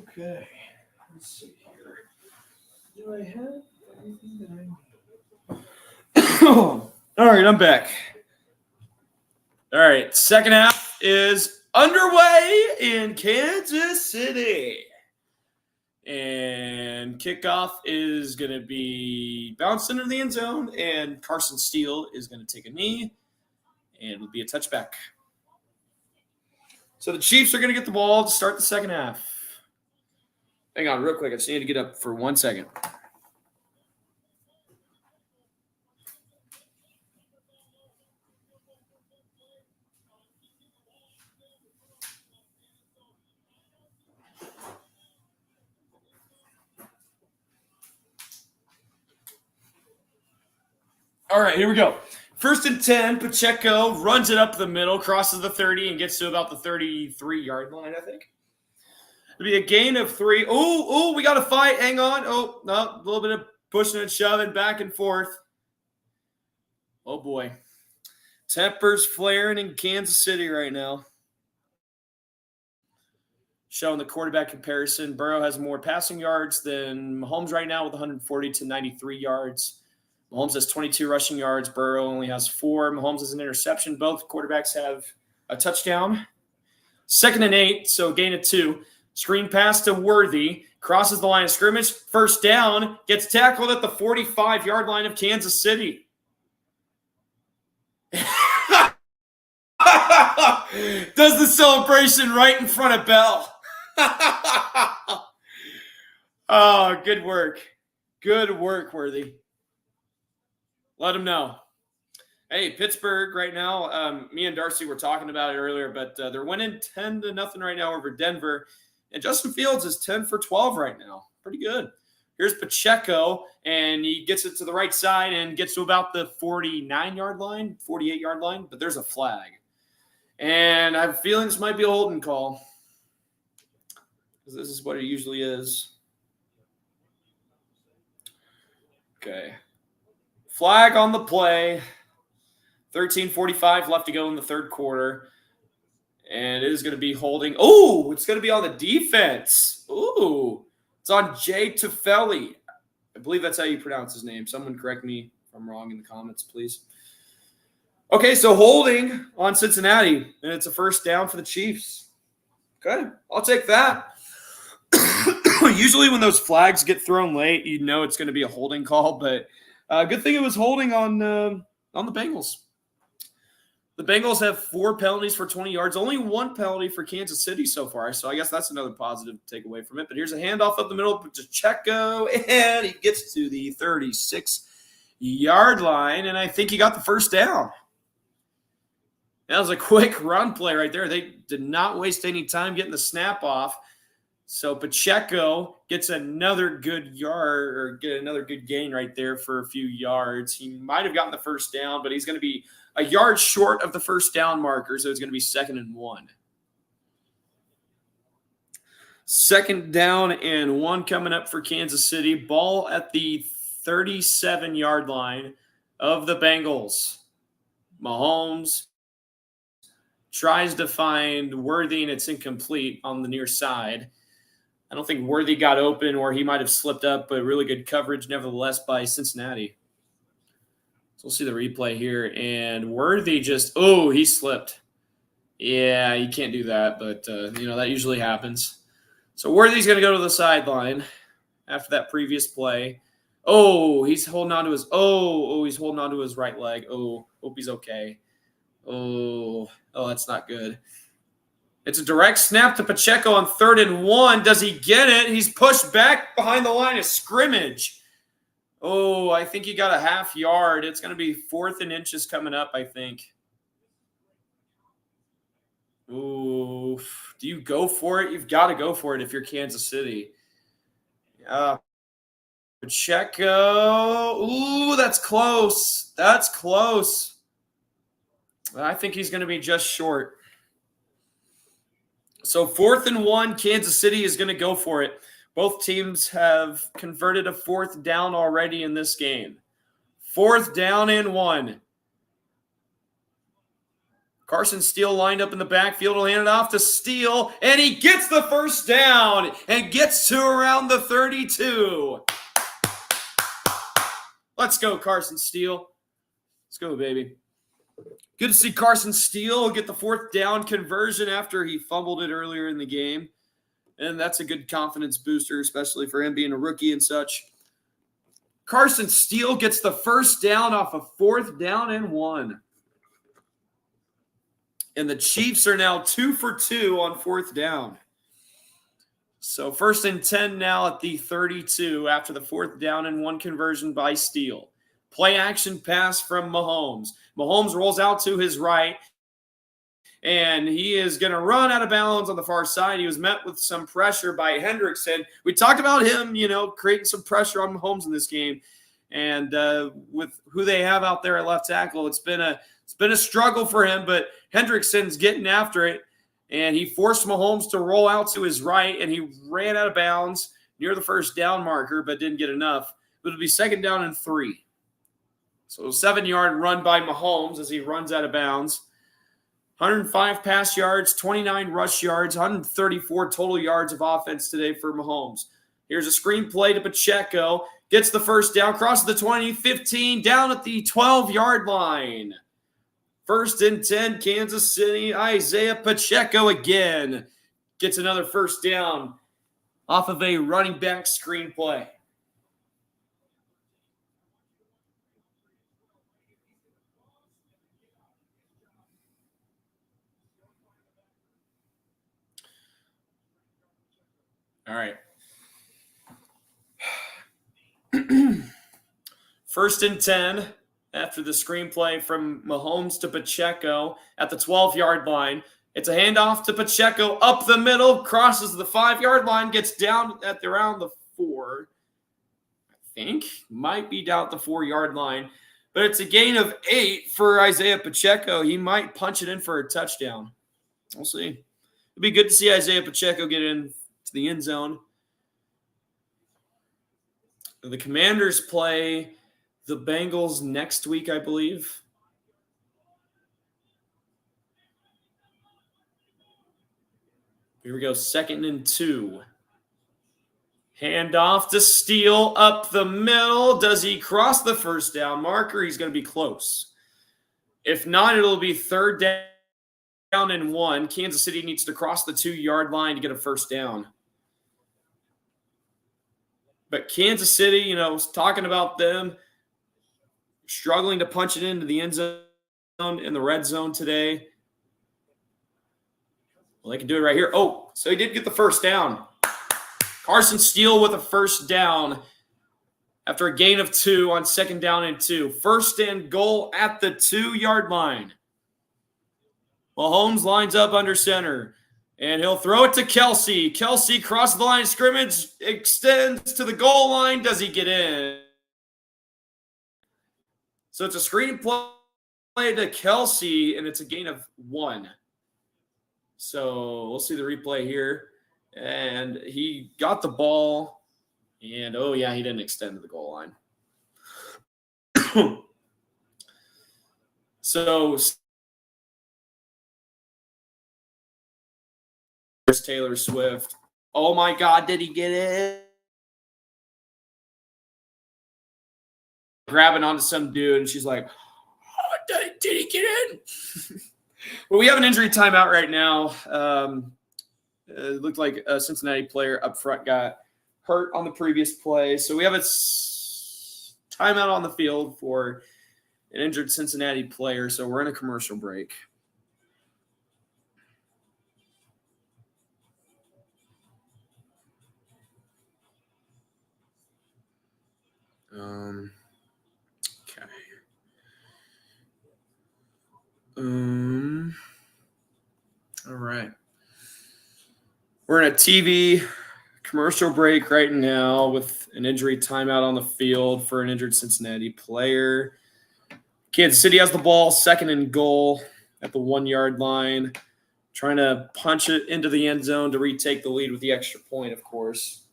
Okay, let's see here. Do I have everything that I need? All right, I'm back. All right, second half is underway in Kansas City. And kickoff is going to be bounced into the end zone, and Carson Steele is going to take a knee, and it'll be a touchback. So the Chiefs are going to get the ball to start the second half. Hang on real quick. I just need to get up for 1 second. All right, here we go. 1st and 10, Pacheco runs it up the middle, crosses the 30, and gets to about the 33-yard line, I think. It'll be a gain of 3. Oh, we got to fight. Hang on. Oh, no, a little bit of pushing and shoving back and forth. Oh, boy. Tempers flaring in Kansas City right now. Showing the quarterback comparison. Burrow has more passing yards than Mahomes right now with 140 to 93 yards. Mahomes has 22 rushing yards. Burrow only has 4. Mahomes has an interception. Both quarterbacks have a touchdown. 2nd and 8, so gain of 2. Screen pass to Worthy. Crosses the line of scrimmage. First down. Gets tackled at the 45-yard line of Kansas City. Does the celebration right in front of Bell. Oh, good work. Good work, Worthy. Let him know. Hey, Pittsburgh right now, me and Darcy were talking about it earlier, but they're winning 10-0 right now over Denver. And Justin Fields is 10 for 12 right now. Pretty good. Here's Pacheco, and he gets it to the right side and gets to about the 49-yard line, 48-yard line, but there's a flag. And I have a feeling this might be a holding call, because this is what it usually is. Okay. Flag on the play. 13:45 left to go in the third quarter. And it is going to be holding. Oh, it's going to be on the defense. Ooh, it's on Jay Tufeli. I believe that's how you pronounce his name. Someone correct me if I'm wrong in the comments, please. Okay, so holding on Cincinnati, and it's a first down for the Chiefs. Okay, I'll take that. Usually when those flags get thrown late, you know it's going to be a holding call, but Good thing it was holding on the Bengals. The Bengals have 4 penalties for 20 yards, only 1 penalty for Kansas City so far. So I guess that's another positive to take away from it. But here's a handoff up the middle to Pacheco, and he gets to the 36-yard line, and I think he got the first down. That was a quick run play right there. They did not waste any time getting the snap off. So Pacheco gets another good yard or get another good gain right there for a few yards. He might have gotten the first down, but he's going to be a yard short of the first down marker, so it's going to be 2nd and 1. 2nd down and 1 coming up for Kansas City. Ball at the 37-yard line of the Bengals. Mahomes tries to find Worthy, and it's incomplete on the near side. I don't think Worthy got open, or he might have slipped up, but really good coverage nevertheless by Cincinnati. So we'll see the replay here, and Worthy he slipped. Yeah, you can't do that, but, that usually happens. So Worthy's going to go to the sideline after that previous play. He's holding on to his he's holding on to his right leg. Hope he's okay. That's not good. It's a direct snap to Pacheco on 3rd and 1. Does he get it? He's pushed back behind the line of scrimmage. I think he got a half yard. It's going to be 4th and inches coming up, I think. Do you go for it? You've got to go for it if you're Kansas City. Pacheco. That's close. That's close. I think he's going to be just short. So 4th and 1, Kansas City is going to go for it. Both teams have converted a 4th down already in this game. 4th down and 1. Carson Steele lined up in the backfield. Will hand it off to Steele, and he gets the first down and gets to around the 32. Let's go, Carson Steele. Let's go, baby. Good to see Carson Steele get the 4th down conversion after he fumbled it earlier in the game. And that's a good confidence booster, especially for him being a rookie and such. Carson Steele gets the first down off of 4th down and 1. And the Chiefs are now 2 for 2 on 4th down. So 1st and 10 now at the 32 after the 4th down and 1 conversion by Steele. Play action pass from Mahomes. Mahomes rolls out to his right, and he is going to run out of bounds on the far side. He was met with some pressure by Hendrickson. We talked about him, creating some pressure on Mahomes in this game. And with who they have out there at left tackle, it's been a struggle for him, but Hendrickson's getting after it, and he forced Mahomes to roll out to his right, and he ran out of bounds near the first down marker, but didn't get enough. But it'll be 2nd down and 3. So 7-yard run by Mahomes as he runs out of bounds. 105 pass yards, 29 rush yards, 134 total yards of offense today for Mahomes. Here's a screen play to Pacheco. Gets the first down, crosses the 20, 15, down at the 12-yard line. 1st and 10, Kansas City. Isaiah Pacheco again gets another first down off of a running back screen play. All right. 1st and 10 after the screenplay from Mahomes to Pacheco at the 12-yard line. It's a handoff to Pacheco up the middle, crosses the 5-yard line, gets down at around the 4. I think might be down at the 4-yard line, but it's a gain of 8 for Isaiah Pacheco. He might punch it in for a touchdown. We'll see. It'd be good to see Isaiah Pacheco get in to the end zone. The Commanders play the Bengals next week, I believe. Here we go, 2nd and 2. Handoff to Steele up the middle. Does he cross the first down marker? He's going to be close. If not, it'll be 3rd down and 1. Kansas City needs to cross the 2-yard line to get a first down. But Kansas City, talking about them, struggling to punch it into the end zone in the red zone today. Well, they can do it right here. Oh, so he did get the first down. Carson Steele with a first down after a gain of 2 on 2nd down and 2. 1st and goal at the 2-yard line. Mahomes lines up under center, and he'll throw it to Kelsey. Kelsey crosses the line of scrimmage, extends to the goal line. Does he get in? So it's a screen play to Kelsey, and it's a gain of 1. So we'll see the replay here. And he got the ball, and, oh, yeah, he didn't extend to the goal line. So Taylor Swift. Oh, my God, did he get it? Grabbing onto some dude, and she's like, oh, did he get in? Well, we have an injury timeout right now. It looked like a Cincinnati player up front got hurt on the previous play. So we have a timeout on the field for an injured Cincinnati player. So we're in a commercial break. Okay. All right. We're in a TV commercial break right now with an injury timeout on the field for an injured Cincinnati player. Kansas City has the ball, 2nd and goal at the 1-yard line, trying to punch it into the end zone to retake the lead with the extra point, of course.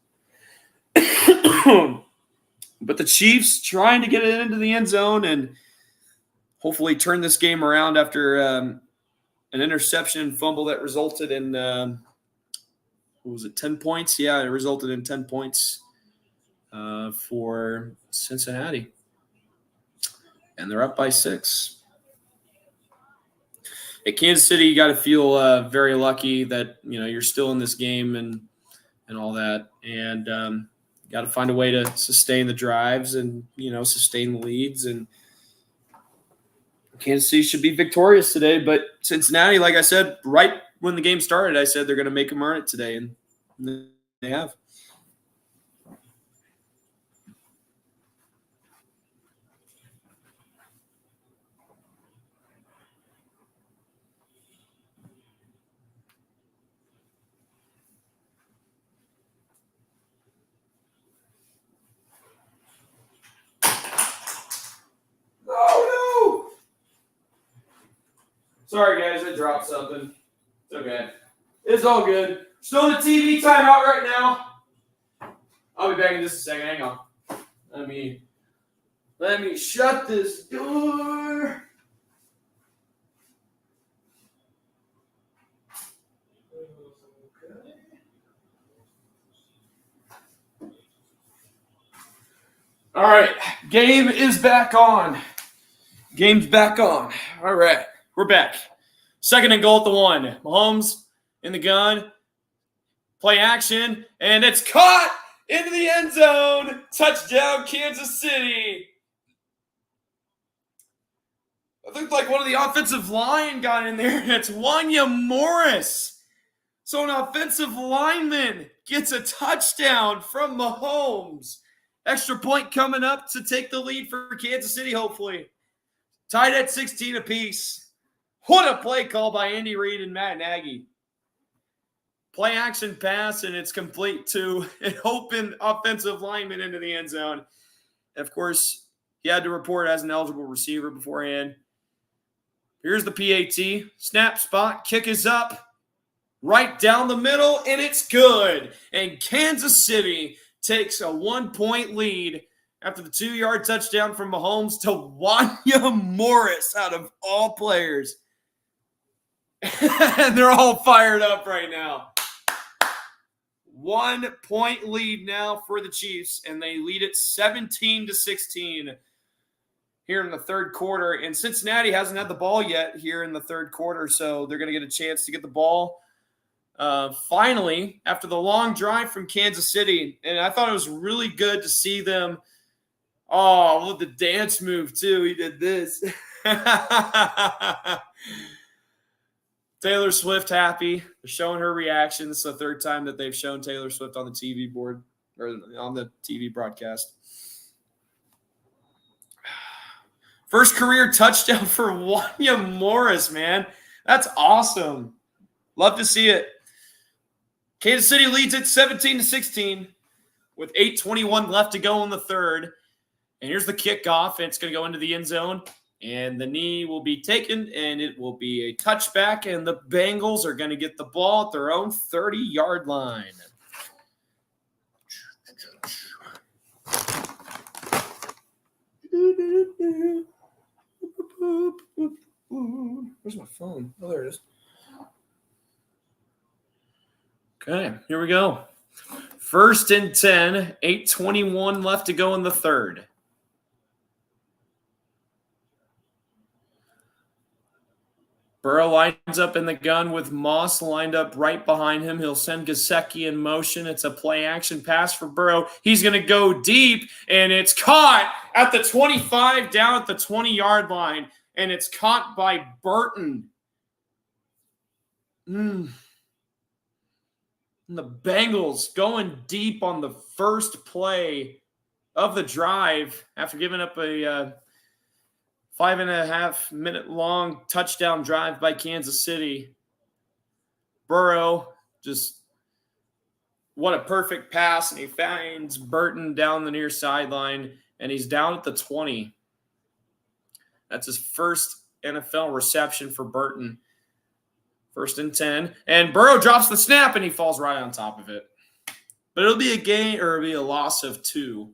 But the Chiefs trying to get it into the end zone and hopefully turn this game around after an interception fumble that resulted in, 10 points? Yeah, it resulted in 10 points for Cincinnati. And they're up by 6. At Kansas City, you got to feel very lucky that, you're still in this game and all that. And got to find a way to sustain the drives and, sustain the leads. And Kansas City should be victorious today. But Cincinnati, like I said, right when the game started, I said they're going to make them earn it today. And they have. Oh, no! Sorry, guys. I dropped something. It's okay. It's all good. Still in the TV timeout right now. I'll be back in just a second. Hang on. Let me shut this door. Okay. All right. Game is back on. Game's back on. All right. We're back. 2nd and goal at the 1. Mahomes in the gun. Play action. And it's caught into the end zone. Touchdown, Kansas City. It looked like one of the offensive line got in there. It's Wanya Morris. So an offensive lineman gets a touchdown from Mahomes. Extra point coming up to take the lead for Kansas City, hopefully. Tied at 16 apiece. What a play call by Andy Reid and Matt Nagy. Play action pass, and it's complete to an open offensive lineman into the end zone. And of course, he had to report as an eligible receiver beforehand. Here's the PAT. Snap spot. Kick is up. Right down the middle, and it's good. And Kansas City takes a 1-point lead after the 2-yard touchdown from Mahomes to Wanya Morris out of all players. And they're all fired up right now. 1-point lead now for the Chiefs, and they lead it 17-16 here in the third quarter. And Cincinnati hasn't had the ball yet here in the third quarter, so they're going to get a chance to get the ball finally after the long drive from Kansas City. And I thought it was really good to see them Oh, look, the dance move, too. He did this. Taylor Swift happy. They're showing her reaction. This is the third time that they've shown Taylor Swift on the TV board or on the TV broadcast. First career touchdown for Wanya Morris, man. That's awesome. Love to see it. Kansas City leads it 17-16 with 8:21 left to go in the third. And here's the kickoff, and it's going to go into the end zone. And the knee will be taken, and it will be a touchback, and the Bengals are going to get the ball at their own 30-yard line. Where's my phone? Oh, there it is. Okay, here we go. 1st and 10, 8:21 left to go in the third. Burrow lines up in the gun with Moss lined up right behind him. He'll send Gesicki in motion. It's a play-action pass for Burrow. He's going to go deep, and it's caught at the 25, down at the 20-yard line, and it's caught by Burton. And the Bengals going deep on the first play of the drive after giving up a 5.5-minute long touchdown drive by Kansas City. Burrow, just what a perfect pass, and he finds Burton down the near sideline, and he's down at the 20. That's his first NFL reception for Burton. 1st and 10, and Burrow drops the snap, and he falls right on top of it. But it'll be a gain, or it'll be a loss of 2.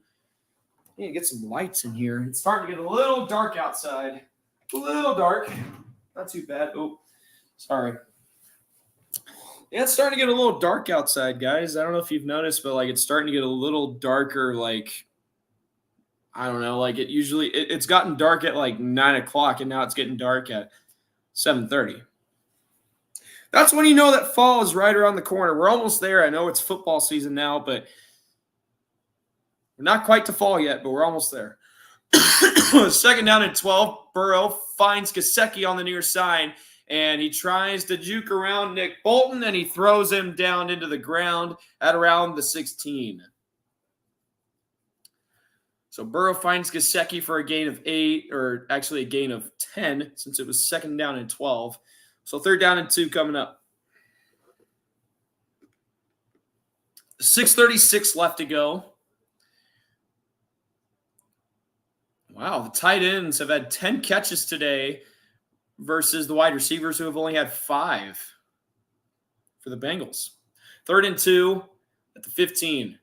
I need to get some lights in here. It's starting to get a little dark outside. A little dark. Not too bad. Oh, sorry. Yeah, it's starting to get a little dark outside, guys. I don't know if you've noticed, but it's starting to get a little darker. I don't know. It's gotten dark at 9 o'clock, and now it's getting dark at 7:30. That's when you know that fall is right around the corner. We're almost there. I know it's football season now, but we're not quite to fall yet, but we're almost there. 2nd down and 12. Burrow finds Gesicki on the near side, and he tries to juke around Nick Bolton, and he throws him down into the ground at around the 16. So Burrow finds Gesicki for a gain of 8, or actually a gain of 10, since it was 2nd down and 12. So 3rd down and 2 coming up. 6:36 left to go. Wow, the tight ends have had 10 catches today versus the wide receivers who have only had 5 for the Bengals. 3rd and 2 at the 15.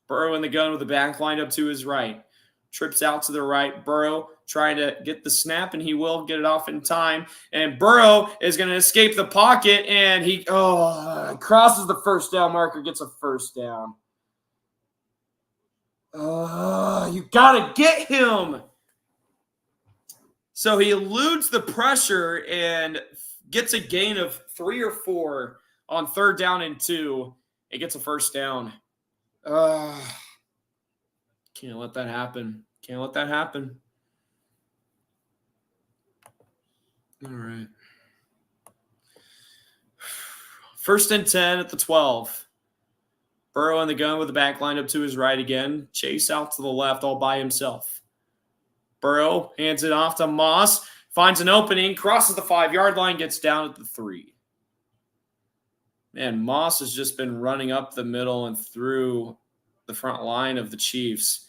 Burrow in the gun with the back lined up to his right. Trips out to the right. Burrow trying to get the snap, and he will get it off in time. And Burrow is going to escape the pocket, and he crosses the 1st down marker, gets a 1st down. You got to get him. So he eludes the pressure and gets a gain of 3 or 4 on 3rd down and 2. It gets a 1st down. Can't let that happen. Can't let that happen. All right. 1st and 10 at the 12. Burrow in the gun with the back lined up to his right again. Chase out to the left all by himself. Burrow hands it off to Moss. Finds an opening. Crosses the 5-yard line. Gets down at the 3. Man, Moss has just been running up the middle and through the front line of the Chiefs.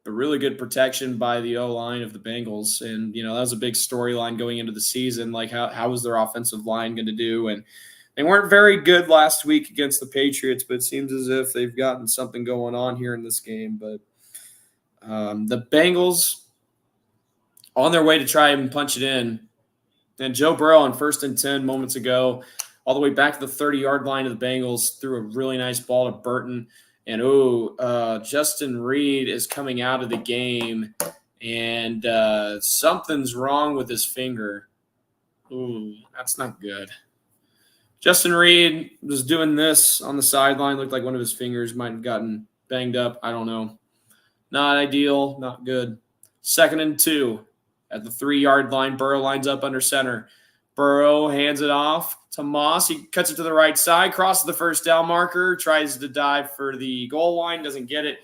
A really good protection by the O-line of the Bengals. And, that was a big storyline going into the season. How was their offensive line going to do? And they weren't very good last week against the Patriots, but it seems as if they've gotten something going on here in this game. But the Bengals on their way to try and punch it in. And Joe Burrow on 1st and 10 moments ago, all the way back to the 30-yard line of the Bengals, threw a really nice ball to Burton. And, Justin Reed is coming out of the game, and something's wrong with his finger. Ooh, that's not good. Justin Reed was doing this on the sideline. Looked like one of his fingers might have gotten banged up. I don't know. Not ideal, not good. 2nd and 2 at the 3-yard line. Burrow lines up under center. Burrow hands it off to Moss. He cuts it to the right side, crosses the first down marker, tries to dive for the goal line, doesn't get it.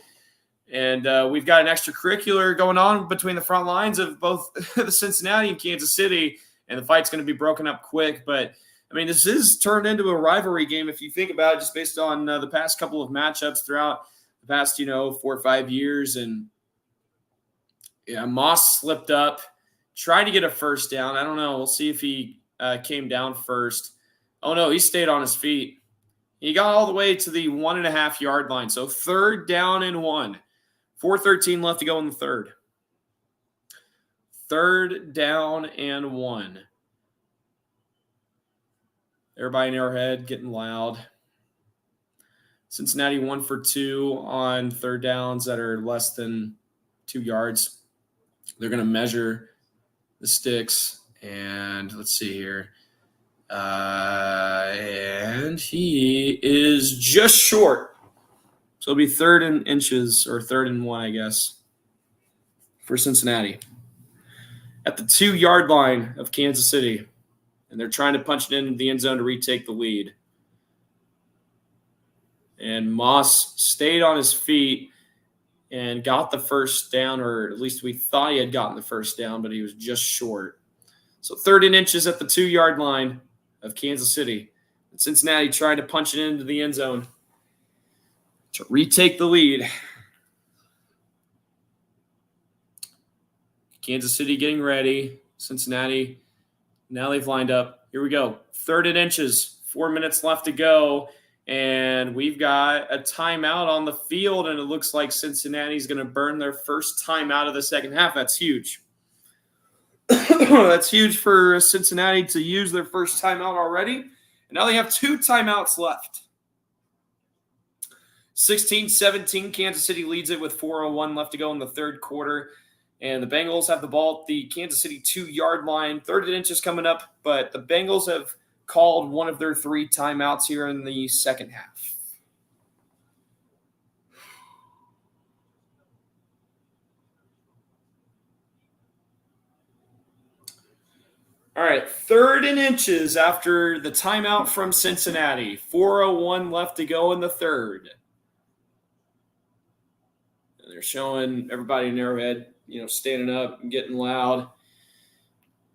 And we've got an extracurricular going on between the front lines of both the Cincinnati and Kansas City, and the fight's going to be broken up quick. But, I mean, this is turned into a rivalry game if you think about it, just based on the past couple of matchups throughout the past, 4 or 5 years. And, yeah, Moss slipped up, tried to get a first down. I don't know. We'll see if he came down first. Oh, no, he stayed on his feet. He got all the way to the 1.5-yard line. So 3rd down and 1. 4:13 left to go in the third. 3rd down and 1. Everybody in Arrowhead getting loud. Cincinnati 1 for 2 on 3rd downs that are less than 2 yards. They're going to measure the sticks. And let's see here. And he is just short. So it'll be 3rd and inches, or 3rd and 1, I guess, for Cincinnati. At the 2-yard line of Kansas City. And they're trying to punch it into the end zone to retake the lead. And Moss stayed on his feet and got the first down, or at least we thought he had gotten the first down, but he was just short. So 3rd and inches at the 2-yard line of Kansas City. And Cincinnati tried to punch it into the end zone to retake the lead. Kansas City getting ready. Cincinnati, now they've lined up. Here we go. 3rd and inches. 4 minutes left to go. And we've got a timeout on the field, and it looks like Cincinnati's going to burn their first timeout of the second half. That's huge. That's huge for Cincinnati to use their first timeout already. And now they have 2 timeouts left. 16-17, Kansas City leads it with 4:01 left to go in the third quarter. And the Bengals have the ball at the Kansas City 2-yard line. 3rd and inches coming up, but the Bengals have called one of their 3 timeouts here in the second half. All right, 3rd and inches after the timeout from Cincinnati. 4:01 left to go in the third. And they're showing everybody in Arrowhead, standing up and getting loud.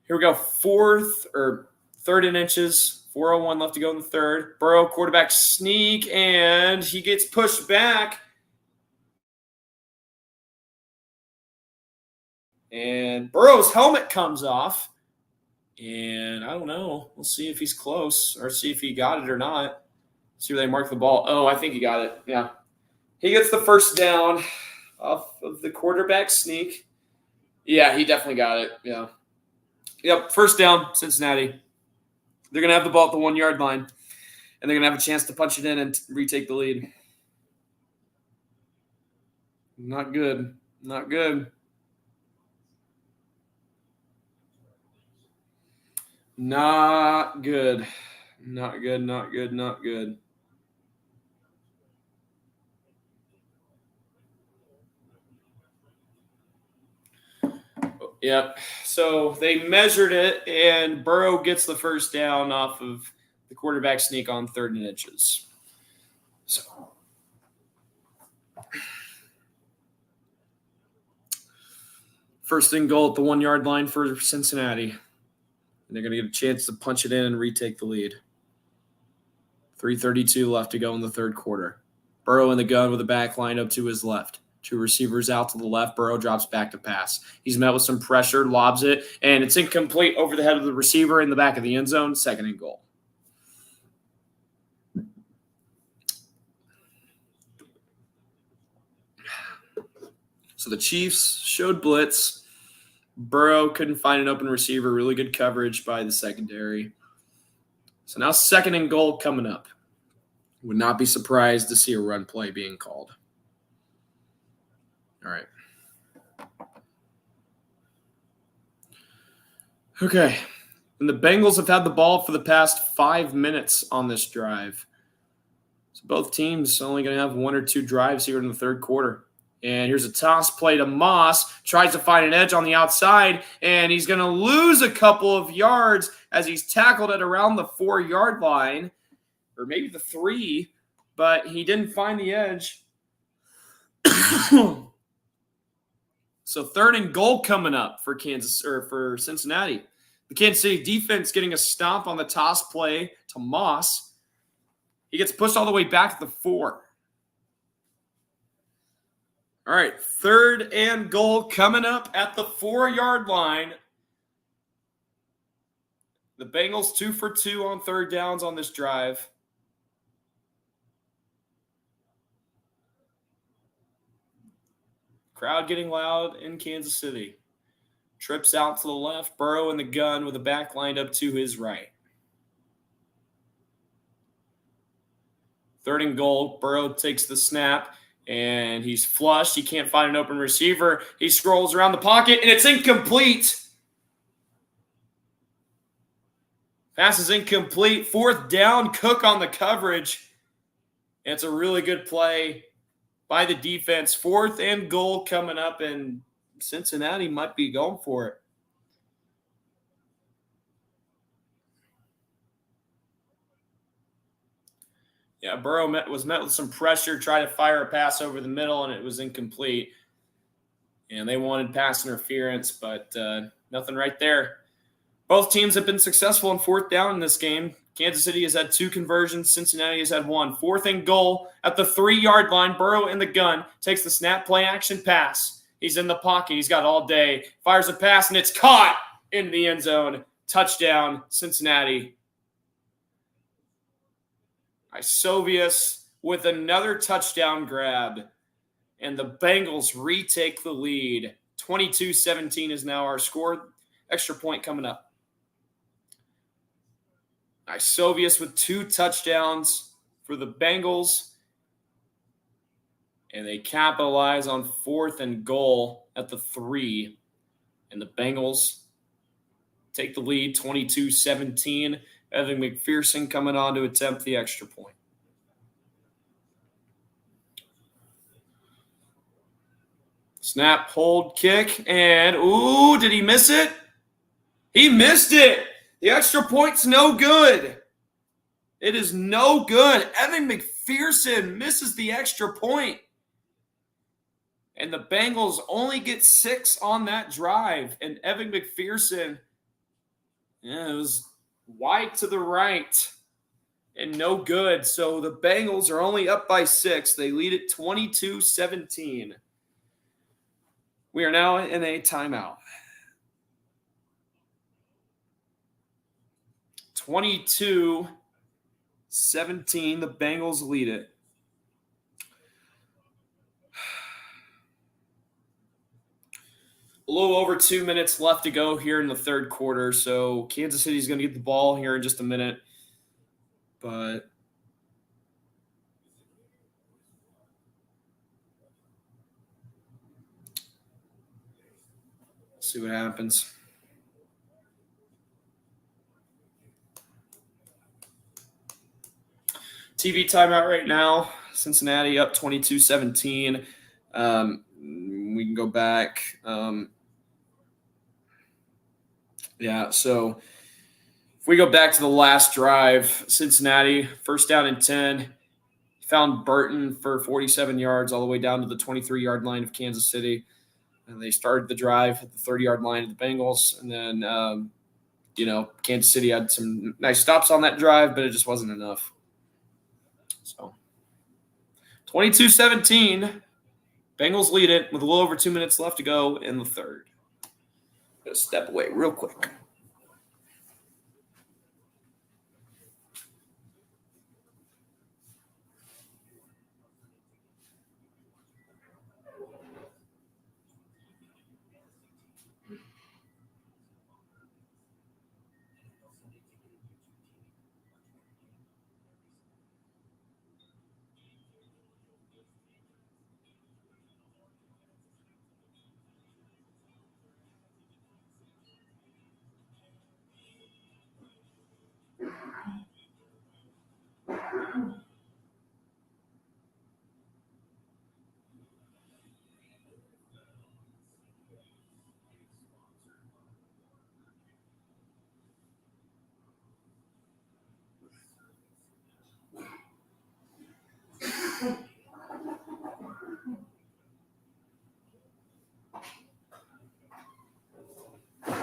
Here we go, 3rd and inches. 4:01 left to go in the third. Burrow, quarterback sneak, and he gets pushed back. And Burrow's helmet comes off. And I don't know. We'll see if he's close or see if he got it or not. See where they mark the ball. Oh, I think he got it. Yeah. He gets the first down off of the quarterback sneak. Yeah, he definitely got it. Yeah. Yep, first down, Cincinnati. They're going to have the ball at the 1-yard line, and they're going to have a chance to punch it in and retake the lead. Not good. Not good. Not good. Not good, not good, not good. Yep. So they measured it, and Burrow gets the first down off of the quarterback sneak on 3rd and inches. So first and goal at the 1-yard line for Cincinnati. And they're going to get a chance to punch it in and retake the lead. 3:32 left to go in the third quarter. Burrow in the gun with the back line up to his left. 2 receivers out to the left. Burrow drops back to pass. He's met with some pressure, lobs it, and it's incomplete over the head of the receiver in the back of the end zone. 2nd and goal. So the Chiefs showed blitz. Burrow couldn't find an open receiver. Really good coverage by the secondary. So now 2nd and goal coming up. Would not be surprised to see a run play being called. All right. Okay. And the Bengals have had the ball for the past 5 minutes on this drive. So both teams only going to have 1 or 2 drives here in the third quarter. And here's a toss play to Moss. Tries to find an edge on the outside, and he's going to lose a couple of yards as he's tackled at around the 4-yard line, or maybe the 3, but he didn't find the edge. So 3rd and goal coming up for for Cincinnati. The Kansas City defense getting a stomp on the toss play to Moss. He gets pushed all the way back to the 4. All right, 3rd and goal coming up at the 4-yard line. The Bengals 2 for 2 on 3rd downs on this drive. Crowd getting loud in Kansas City. Trips out to the left. Burrow in the gun with the back lined up to his right. 3rd and goal. Burrow takes the snap, and he's flushed. He can't find an open receiver. He scrolls around the pocket, and it's incomplete. Pass is incomplete. 4th down. Cook on the coverage. And it's a really good play by the defense. 4th and goal coming up, and Cincinnati might be going for it. Yeah, Burrow was met with some pressure, tried to fire a pass over the middle, and it was incomplete. And they wanted pass interference, but nothing right there. Both teams have been successful in 4th down in this game. Kansas City has had 2 conversions. Cincinnati has had 1. 4th and goal at the 3-yard line. Burrow in the gun takes the snap play action pass. He's in the pocket. He's got all day. Fires a pass, and it's caught in the end zone. Touchdown, Cincinnati. Isovius with another touchdown grab. And the Bengals retake the lead. 22-17 is now our score. Extra point coming up. Isovius with 2 touchdowns for the Bengals. And they capitalize on 4th and goal at the 3. And the Bengals take the lead 22-17. Evan McPherson coming on to attempt the extra point. Snap, hold, kick, and ooh, did he miss it? He missed it. The extra point's no good. It is no good. Evan McPherson misses the extra point. And the Bengals only get 6 on that drive. And Evan McPherson, it was wide to the right and no good. So the Bengals are only up by 6. They lead it 22-17. We are now in a timeout. 22-17, the Bengals lead it. A little over 2 minutes left to go here in the 3rd quarter, so Kansas City is going to get the ball here in just a minute. But let's see what happens. TV timeout right now. Cincinnati up 22-17. We can go back. So if we go back to the last drive, Cincinnati, 1st down and 10, found Burton for 47 yards all the way down to the 23-yard line of Kansas City. And they started the drive at the 30-yard line of the Bengals. And then, Kansas City had some nice stops on that drive, but it just wasn't enough. So 22-17, Bengals lead it with a little over 2 minutes left to go in the 3rd. Gonna step away real quick.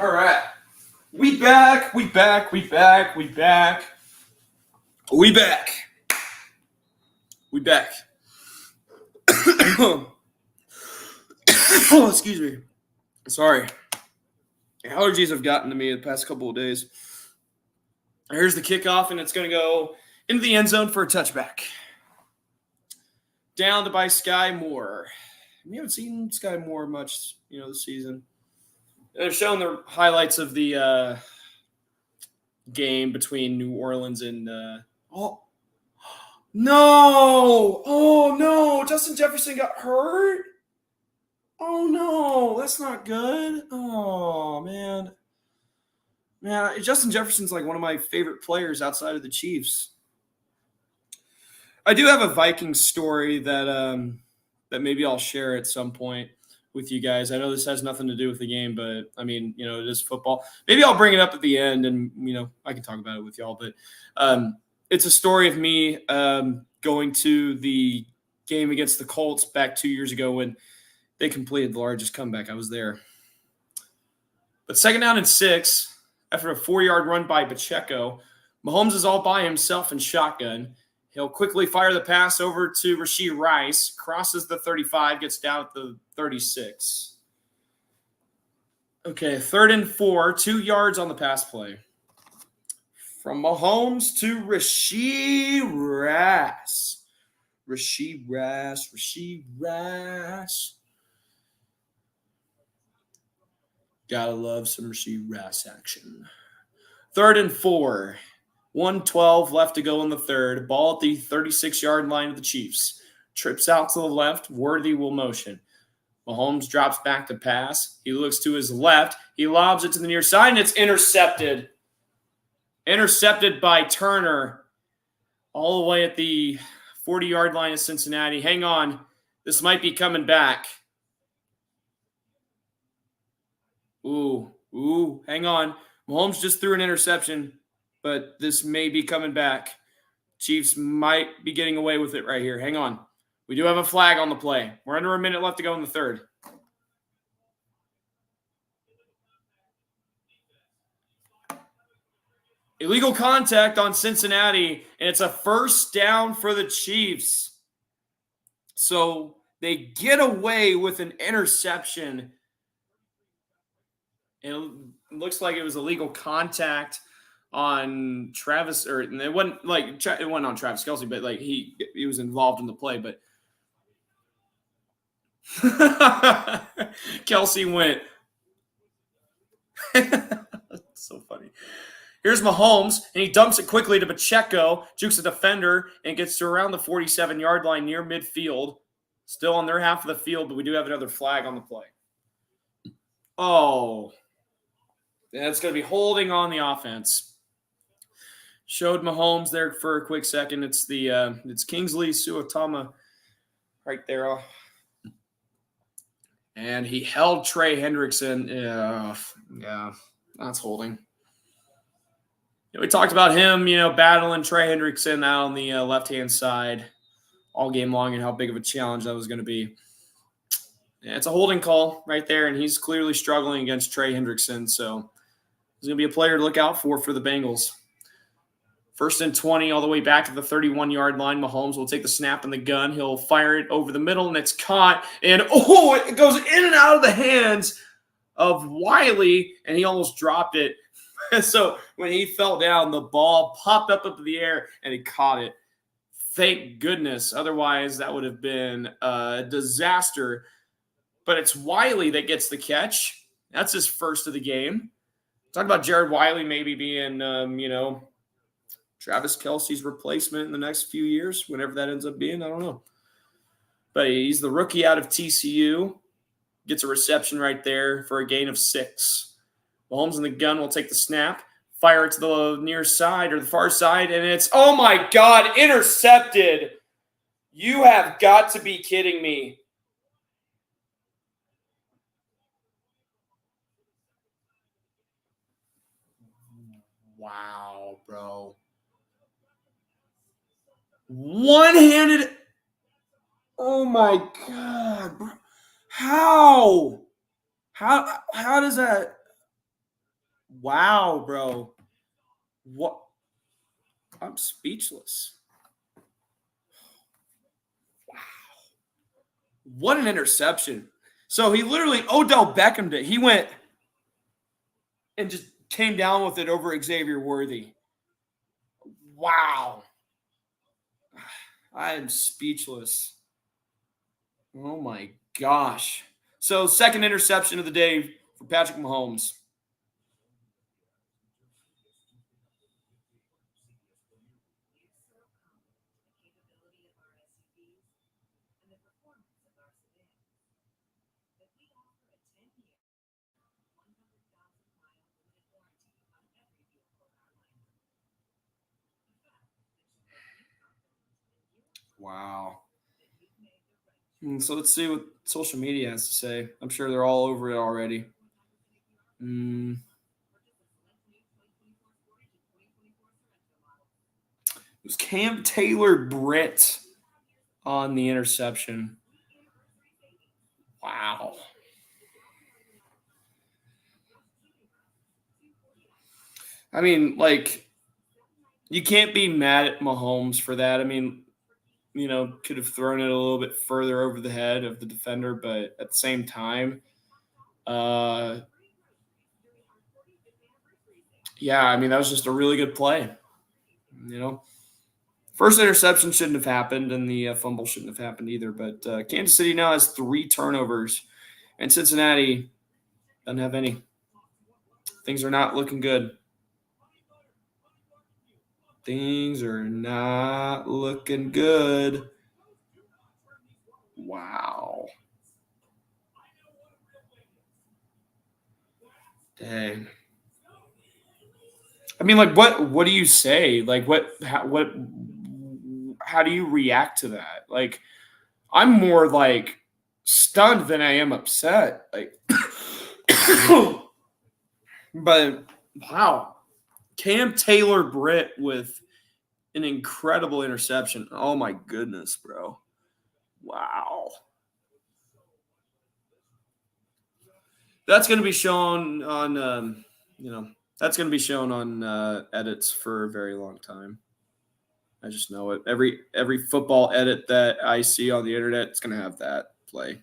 All right. We back. We back. We back. We back. We back. We back. Oh, excuse me. Sorry. Allergies have gotten to me the past couple of days. Here's the kickoff, and it's going to go into the end zone for a touchback. Down to by Sky Moore. We haven't seen Sky Moore much, this season. They're showing the highlights of the game between New Orleans and no! Oh no! Justin Jefferson got hurt. Oh no, that's not good. Oh man. Man, Justin Jefferson's like one of my favorite players outside of the Chiefs. I do have a Vikings story that maybe I'll share at some point with you guys. I know this has nothing to do with the game, but I mean, it is football. Maybe I'll bring it up at the end and, I can talk about it with y'all. But it's a story of me going to the game against the Colts back 2 years ago when they completed the largest comeback. I was there. But 2nd down and 6, after a 4-yard run by Pacheco, Mahomes is all by himself in shotgun. He'll quickly fire the pass over to Rashee Rice, crosses the 35, gets down at the 36. Okay, 3rd and 4, 2 yards on the pass play. From Mahomes to Rashee Rice. Rashee Rice. Gotta love some Rashee Rice action. 3rd and 4. 1:12 left to go in the third. Ball at the 36-yard line of the Chiefs. Trips out to the left. Worthy will motion. Mahomes drops back to pass. He looks to his left. He lobs it to the near side, and it's intercepted. Intercepted by Turner all the way at the 40-yard line of Cincinnati. Hang on. This might be coming back. Ooh, hang on. Mahomes just threw an interception, but this may be coming back. Chiefs might be getting away with it right here. Hang on. We do have a flag on the play. We're under a minute left to go in the third. Illegal contact on Cincinnati, and it's a 1st down for the Chiefs. So they get away with an interception. And it looks like it was illegal contact on Travis, or it wasn't on Travis Kelce, but like he was involved in the play. But Kelce went. So funny. Here's Mahomes, and he dumps it quickly to Pacheco, jukes a defender, and gets to around the 47-yard line near midfield. Still on their half of the field, but we do have another flag on the play. Oh. That's going to be holding on the offense. Showed Mahomes there for a quick second. It's Kingsley Suatama right there. And he held Trey Hendrickson. Yeah, that's holding. We talked about him, battling Trey Hendrickson out on the left-hand side all game long and how big of a challenge that was going to be. Yeah, it's a holding call right there, and he's clearly struggling against Trey Hendrickson, so he's going to be a player to look out for the Bengals. 1st and 20 all the way back to the 31-yard line. Mahomes will take the snap in the gun. He'll fire it over the middle, and it's caught. And, it goes in and out of the hands of Wiley, and he almost dropped it. So when he fell down, the ball popped up into the air, and he caught it. Thank goodness. Otherwise, that would have been a disaster. But it's Wiley that gets the catch. That's his first of the game. Talk about Jared Wiley maybe being, Travis Kelce's replacement in the next few years, whenever that ends up being. I don't know. But he's the rookie out of TCU. Gets a reception right there for a gain of 6. Mahomes in the gun will take the snap, fire it to the near side or the far side, and it's, oh my God, intercepted. You have got to be kidding me. Wow, bro. One-handed. Oh my God, bro. How does that? Wow, bro. What? I'm speechless. Wow. What an interception. So he literally Odell Beckham'd it. He went and just came down with it over Xavier Worthy. Wow. I am speechless. Oh my gosh. So, second interception of the day for Patrick Mahomes. Wow. So let's see what social media has to say. I'm sure they're all over it already. It was Cam Taylor Britt on the interception. Wow. I mean, like, you can't be mad at Mahomes for that. I mean, could have thrown it a little bit further over the head of the defender, but at the same time, yeah, I mean, that was just a really good play. First interception shouldn't have happened, and the fumble shouldn't have happened either. But Kansas City now has 3 turnovers, and Cincinnati doesn't have any. Things are not looking good. Things are not looking good. Wow. Dang. I mean, like, what do you say? Like, how do you react to that? Like, I'm more like stunned than I am upset. Like, but wow, Cam Taylor Britt with an incredible interception. Oh my goodness, bro! Wow, that's going to be shown on that's going to be shown on edits for a very long time. I just know it. Every football edit that I see on the internet, it's going to have that play.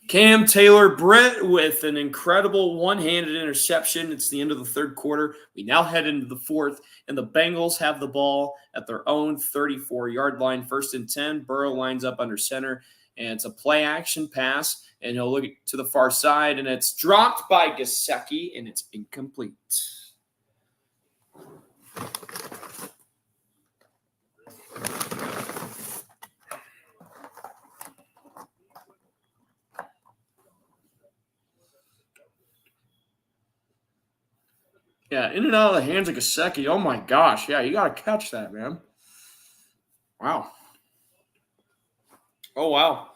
Cam Taylor Britt with an incredible one-handed interception. It's the end of the third quarter. We now head into the fourth, and the Bengals have the ball at their own 34-yard line. 1st and 10. Burrow lines up under center, and it's a play-action pass, and he'll look to the far side, and it's dropped by Gesicki, and it's incomplete. Yeah, in and out of the hands of Gesicki. Oh my gosh. Yeah, you got to catch that, man. Wow. Oh, wow.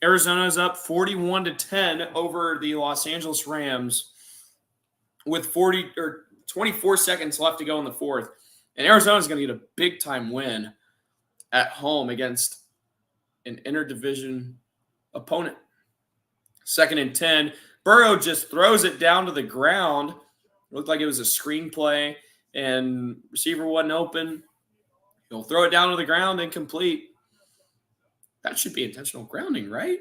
Arizona's up 41-10 over the Los Angeles Rams with 24 seconds left to go in the fourth. And Arizona's going to get a big-time win at home against an interdivision opponent. 2nd and 10. Burrow just throws it down to the ground. It looked like it was a screenplay, and receiver wasn't open. He'll throw it down to the ground, incomplete. That should be intentional grounding, right?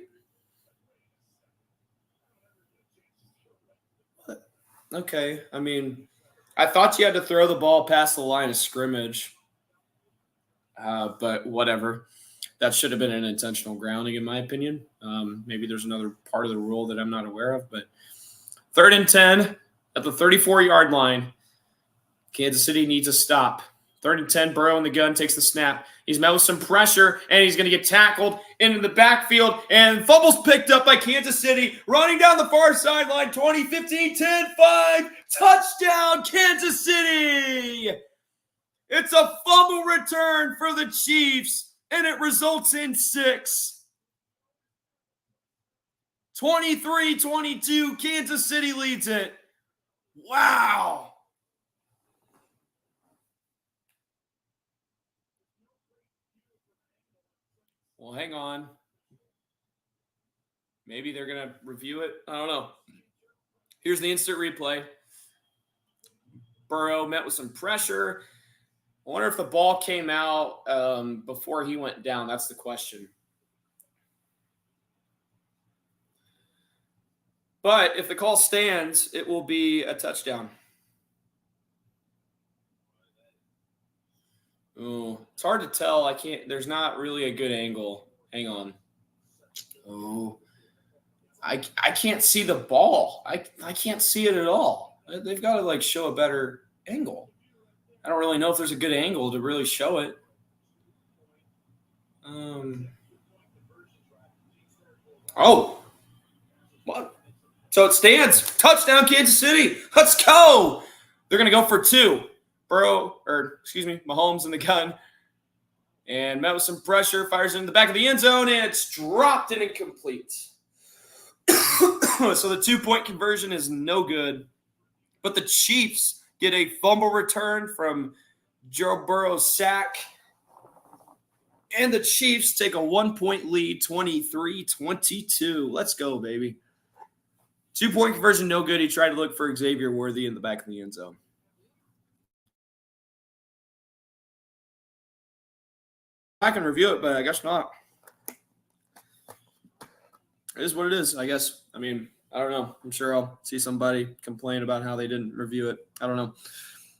Okay. I mean, I thought you had to throw the ball past the line of scrimmage, but whatever. That should have been an intentional grounding, in my opinion. Maybe there's another part of the rule that I'm not aware of, but 3rd and 10 at the 34-yard line. Kansas City needs a stop. 3rd and 10, Burrow in the gun, takes the snap. He's met with some pressure, and he's going to get tackled into the backfield, and fumbles picked up by Kansas City, running down the far sideline, 20, 15, 10, 5, touchdown, Kansas City! It's a fumble return for the Chiefs, and it results in 6. 23-22, Kansas City leads it. Wow. Well, hang on. Maybe they're going to review it. I don't know. Here's the instant replay. Burrow met with some pressure. I wonder if the ball came out before he went down. That's the question. But if the call stands, it will be a touchdown. Oh, it's hard to tell. There's not really a good angle. Hang on. Oh, I can't see the ball. I can't see it at all. They've got to show a better angle. I don't really know if there's a good angle to really show it. Oh, what? So it stands. Touchdown, Kansas City. Let's go. They're going to go for 2. Mahomes in the gun. And met with some pressure. Fires it in the back of the end zone, and it's dropped and incomplete. So the 2-point conversion is no good. But the Chiefs get a fumble return from Joe Burrow's sack. And the Chiefs take a 1-point lead, 23-22. Let's go, baby. 2-point conversion, no good. He tried to look for Xavier Worthy in the back of the end zone. I can review it, but I guess not. It is what it is, I guess. I mean, I don't know. I'm sure I'll see somebody complain about how they didn't review it. I don't know.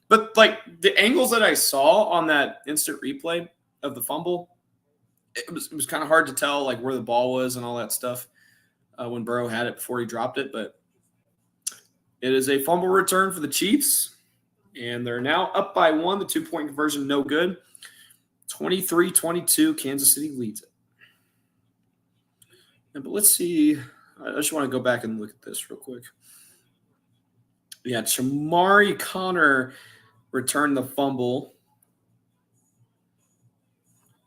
But, the angles that I saw on that instant replay of the fumble, it was kind of hard to tell, where the ball was and all that stuff when Burrow had it before he dropped it. But it is a fumble return for the Chiefs, and they're now up by 1. The 2-point conversion, no good. 23-22, Kansas City leads it. But let's see. I just want to go back and look at this real quick. Yeah, Shamari Connor returned the fumble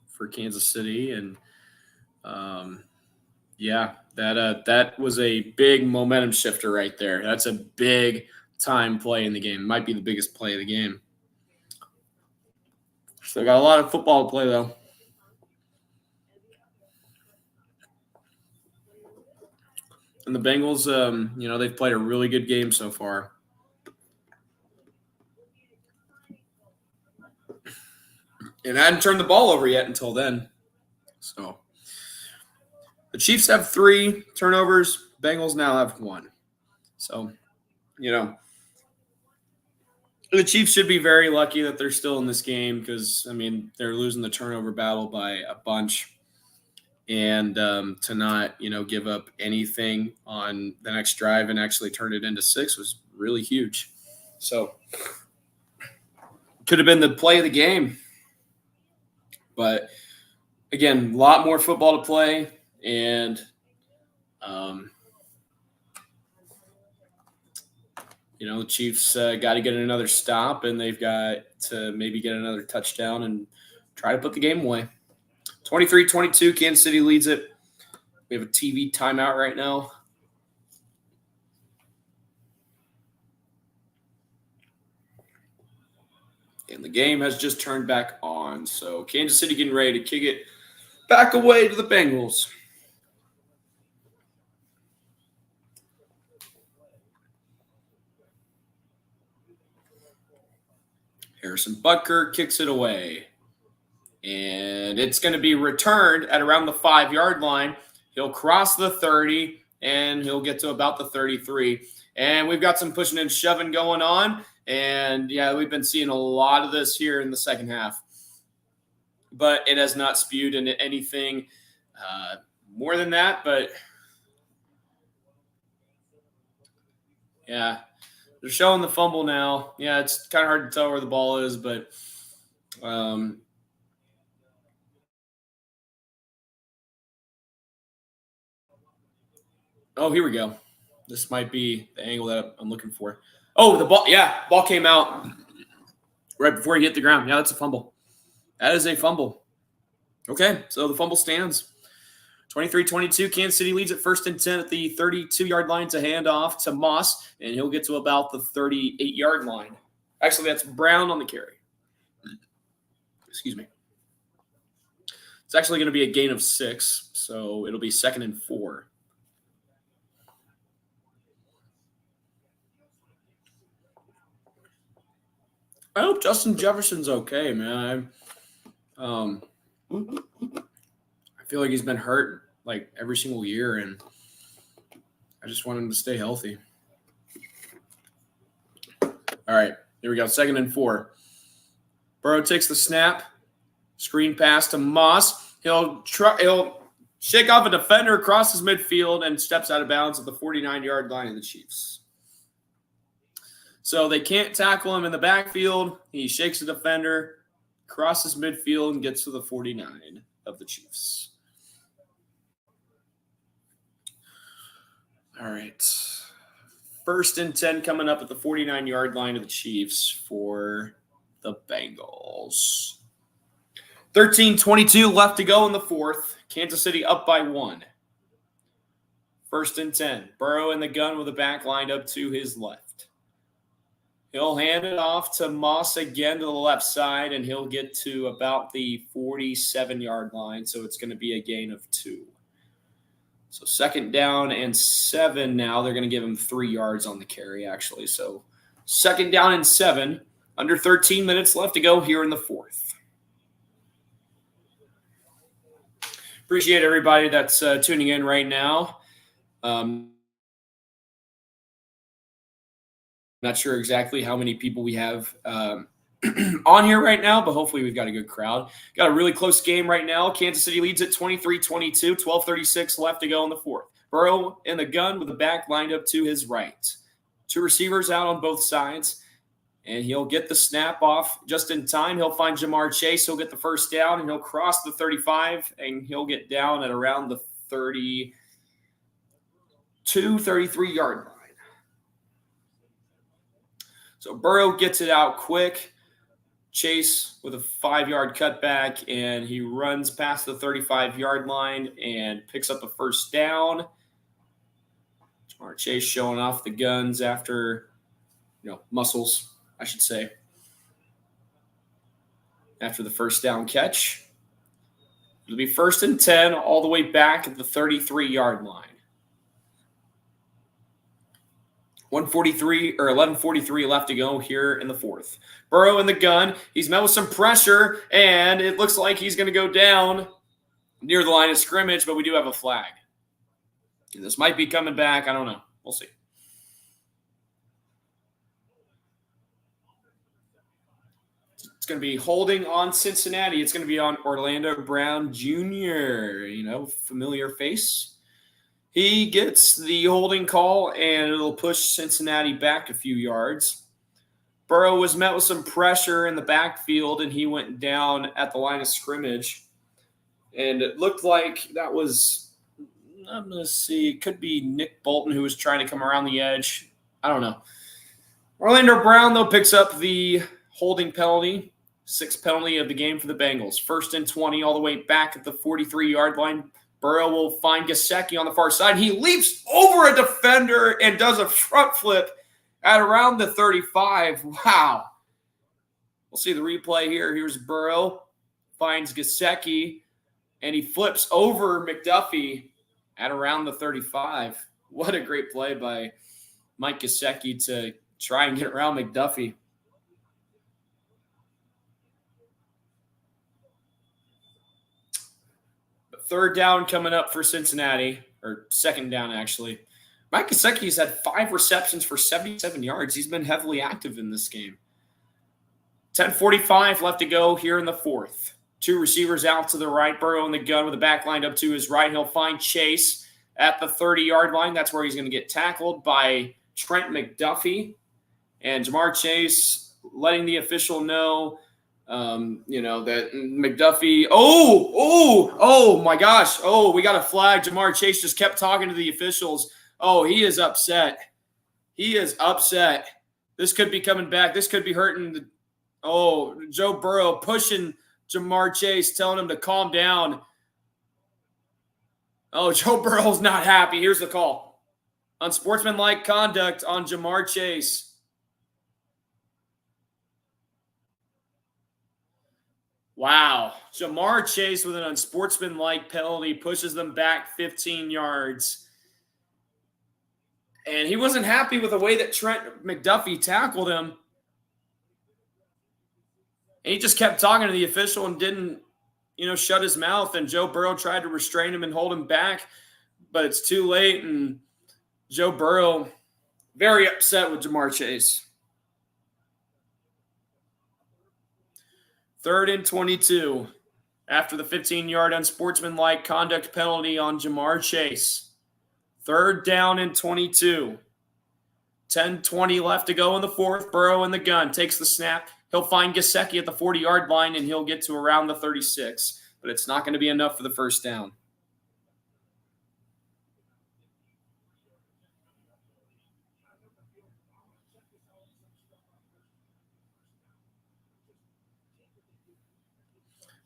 for Kansas City, and that was a big momentum shifter right there. That's a big time play in the game. It might be the biggest play of the game. So got a lot of football to play, though. And the Bengals, they've played a really good game so far. And I hadn't turned the ball over yet until then. So the Chiefs have 3 turnovers. Bengals now have 1. So, the Chiefs should be very lucky that they're still in this game because, they're losing the turnover battle by a bunch. And to not, give up anything on the next drive and actually turn it into 6 was really huge. So could have been the play of the game. But, again, a lot more football to play. And, the Chiefs got to get another stop, and they've got to maybe get another touchdown and try to put the game away. 23-22, Kansas City leads it. We have a TV timeout right now. And the game has just turned back on. So Kansas City getting ready to kick it back away to the Bengals. Harrison Butker kicks it away. And it's going to be returned at around the 5-yard line. He'll cross the 30, and he'll get to about the 33. And we've got some pushing and shoving going on. And, we've been seeing a lot of this here in the second half. But it has not spewed into anything more than that. But, they're showing the fumble now. Yeah, it's kind of hard to tell where the ball is, but oh, here we go. This might be the angle that I'm looking for. Oh, the ball. Yeah, ball came out right before he hit the ground. Yeah, that's a fumble. That is a fumble. Okay, so the fumble stands. 23-22, Kansas City leads at 1st and 10 at the 32-yard line to hand off to Moss, and he'll get to about the 38-yard line. Actually, that's Brown on the carry. Excuse me. It's actually going to be a gain of 6, so it'll be 2nd and 4. I hope Justin Jefferson's okay, man. I feel like he's been hurt like every single year, and I just want him to stay healthy. All right, here we go. 2nd and 4. Burrow takes the snap. Screen pass to Moss. He'll shake off a defender, crosses midfield, and steps out of bounds at the 49-yard line of the Chiefs. So they can't tackle him in the backfield. He shakes a defender, crosses midfield, and gets to the 49 of the Chiefs. All right. 1st and 10 coming up at the 49-yard line of the Chiefs for the Bengals. 13:22 left to go in the 4th. Kansas City up by 1. 1st and 10. Burrow in the gun with the back lined up to his left. He'll hand it off to Moss again to the left side, and he'll get to about the 47-yard line, so it's going to be a gain of 2. So 2nd down and 7 now. They're going to give him 3 yards on the carry, actually. So 2nd down and 7. Under 13 minutes left to go here in the 4th. Appreciate everybody that's tuning in right now. Not sure exactly how many people we have on here right now, but hopefully we've got a good crowd. Got a really close game right now. Kansas City leads at 23-22, 12:36 left to go in the 4th. Burrow in the gun with the back lined up to his right. 2 receivers out on both sides, and he'll get the snap off just in time. He'll find Jamar Chase. He'll get the 1st down, and he'll cross the 35, and he'll get down at around the 32, 33-yard line. So Burrow gets it out quick. Chase with a 5-yard cutback, and he runs past the 35-yard line and picks up a 1st down. Jamar Chase showing off the guns after, muscles, I should say, after the 1st down catch. It'll be 1st and 10 all the way back at the 33-yard line. 11:43 left to go here in the 4th. Burrow in the gun. He's met with some pressure, and it looks like he's going to go down near the line of scrimmage, but we do have a flag. This might be coming back. I don't know. We'll see. It's going to be holding on Cincinnati. It's going to be on Orlando Brown Jr., familiar face. He gets the holding call, and it'll push Cincinnati back a few yards. Burrow was met with some pressure in the backfield, and he went down at the line of scrimmage. And it looked like that was, I'm going to see, it could be Nick Bolton who was trying to come around the edge. I don't know. Orlando Brown, though, picks up the holding penalty, 6th penalty of the game for the Bengals. 1st and 20 all the way back at the 43-yard line. Burrow will find Gesicki on the far side. He leaps over a defender and does a front flip at around the 35. Wow. We'll see the replay here. Here's Burrow, finds Gesicki, and he flips over McDuffie at around the 35. What a great play by Mike Gesicki to try and get around McDuffie. But 3rd down coming up for Cincinnati, or 2nd down actually. Mike Gesicki's had 5 receptions for 77 yards. He's been heavily active in this game. 10:45 left to go here in the 4th. 2 receivers out to the right. Burrow in the gun with the back lined up to his right. He'll find Chase at the 30-yard line. That's where he's going to get tackled by Trent McDuffie. And Jamar Chase letting the official know, that McDuffie. Oh, my gosh. Oh, we got a flag. Jamar Chase just kept talking to the officials. Oh, he is upset. He is upset. This could be coming back. This could be hurting. Joe Burrow pushing Jamar Chase, telling him to calm down. Oh, Joe Burrow's not happy. Here's the call. Unsportsmanlike conduct on Jamar Chase. Wow. Jamar Chase with an unsportsmanlike penalty pushes them back 15 yards. And he wasn't happy with the way that Trent McDuffie tackled him. And he just kept talking to the official and didn't, shut his mouth. And Joe Burrow tried to restrain him and hold him back, but it's too late. And Joe Burrow, very upset with Jamar Chase. 3rd and 22 after the 15-yard unsportsmanlike conduct penalty on Jamar Chase. 3rd down and 22. 10:20 left to go in the 4th. Burrow in the gun. Takes the snap. He'll find Gesicki at the 40-yard line, and he'll get to around the 36. But it's not going to be enough for the first down.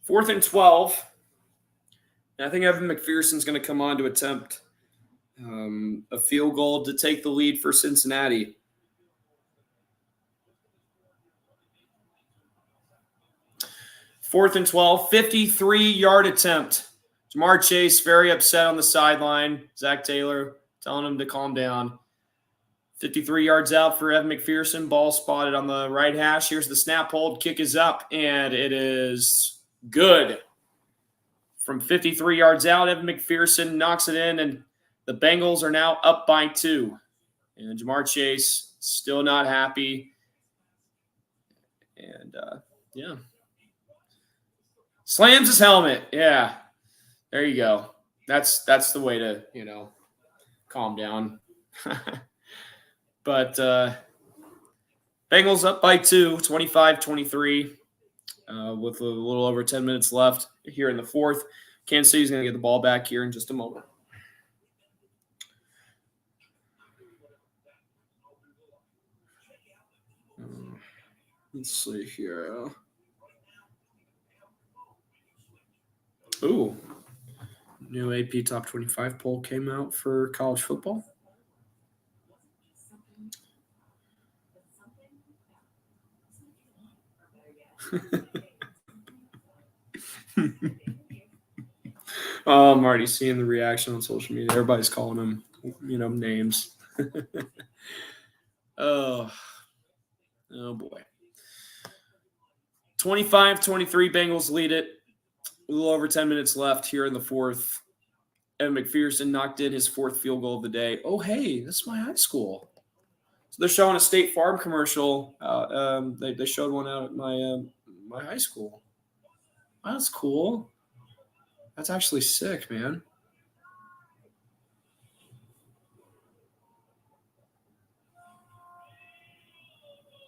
Fourth and 12. And I think Evan McPherson's going to come on to attempt a field goal to take the lead for Cincinnati. Fourth and 12, 53-yard attempt. Jamar Chase very upset on the sideline. Zach Taylor telling him to calm down. 53 yards out for Evan McPherson. Ball spotted on the right hash. Here's the snap hold. Kick is up, and it is good. From 53 yards out, Evan McPherson knocks it in, and the Bengals are now up by 2. And Jamar Chase still not happy. And, yeah. Slams his helmet. Yeah. There you go. That's the way to, calm down. But Bengals up by 2, 25-23, with a little over 10 minutes left here in the 4th. Kansas City's going to get the ball back here in just a moment. Let's see here. Ooh. New AP Top 25 poll came out for college football. I'm already seeing the reaction on social media. Everybody's calling them, names. Oh boy. 25-23, Bengals lead it. A little over 10 minutes left here in the 4th. Evan McPherson knocked in his 4th field goal of the day. Oh, hey, this is my high school. So they're showing a State Farm commercial. They showed one out at my high school. That's cool. That's actually sick, man.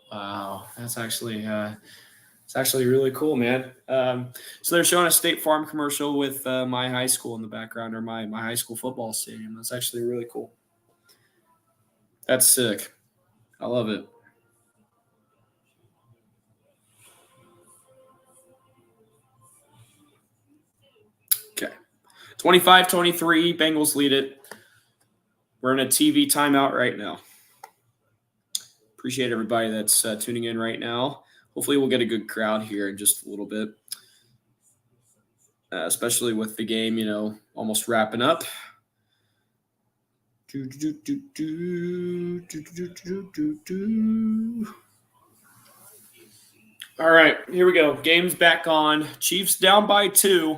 Wow, that's actually really cool, man. So they're showing a State Farm commercial with my high school in the background, or my high school football stadium. That's actually really cool. That's sick. I love it. Okay. 25-23, Bengals lead it. We're in a TV timeout right now. Appreciate everybody that's tuning in right now. Hopefully we'll get a good crowd here in just a little bit, especially with the game, almost wrapping up. All right, here we go. Game's back on. Chiefs down by 2.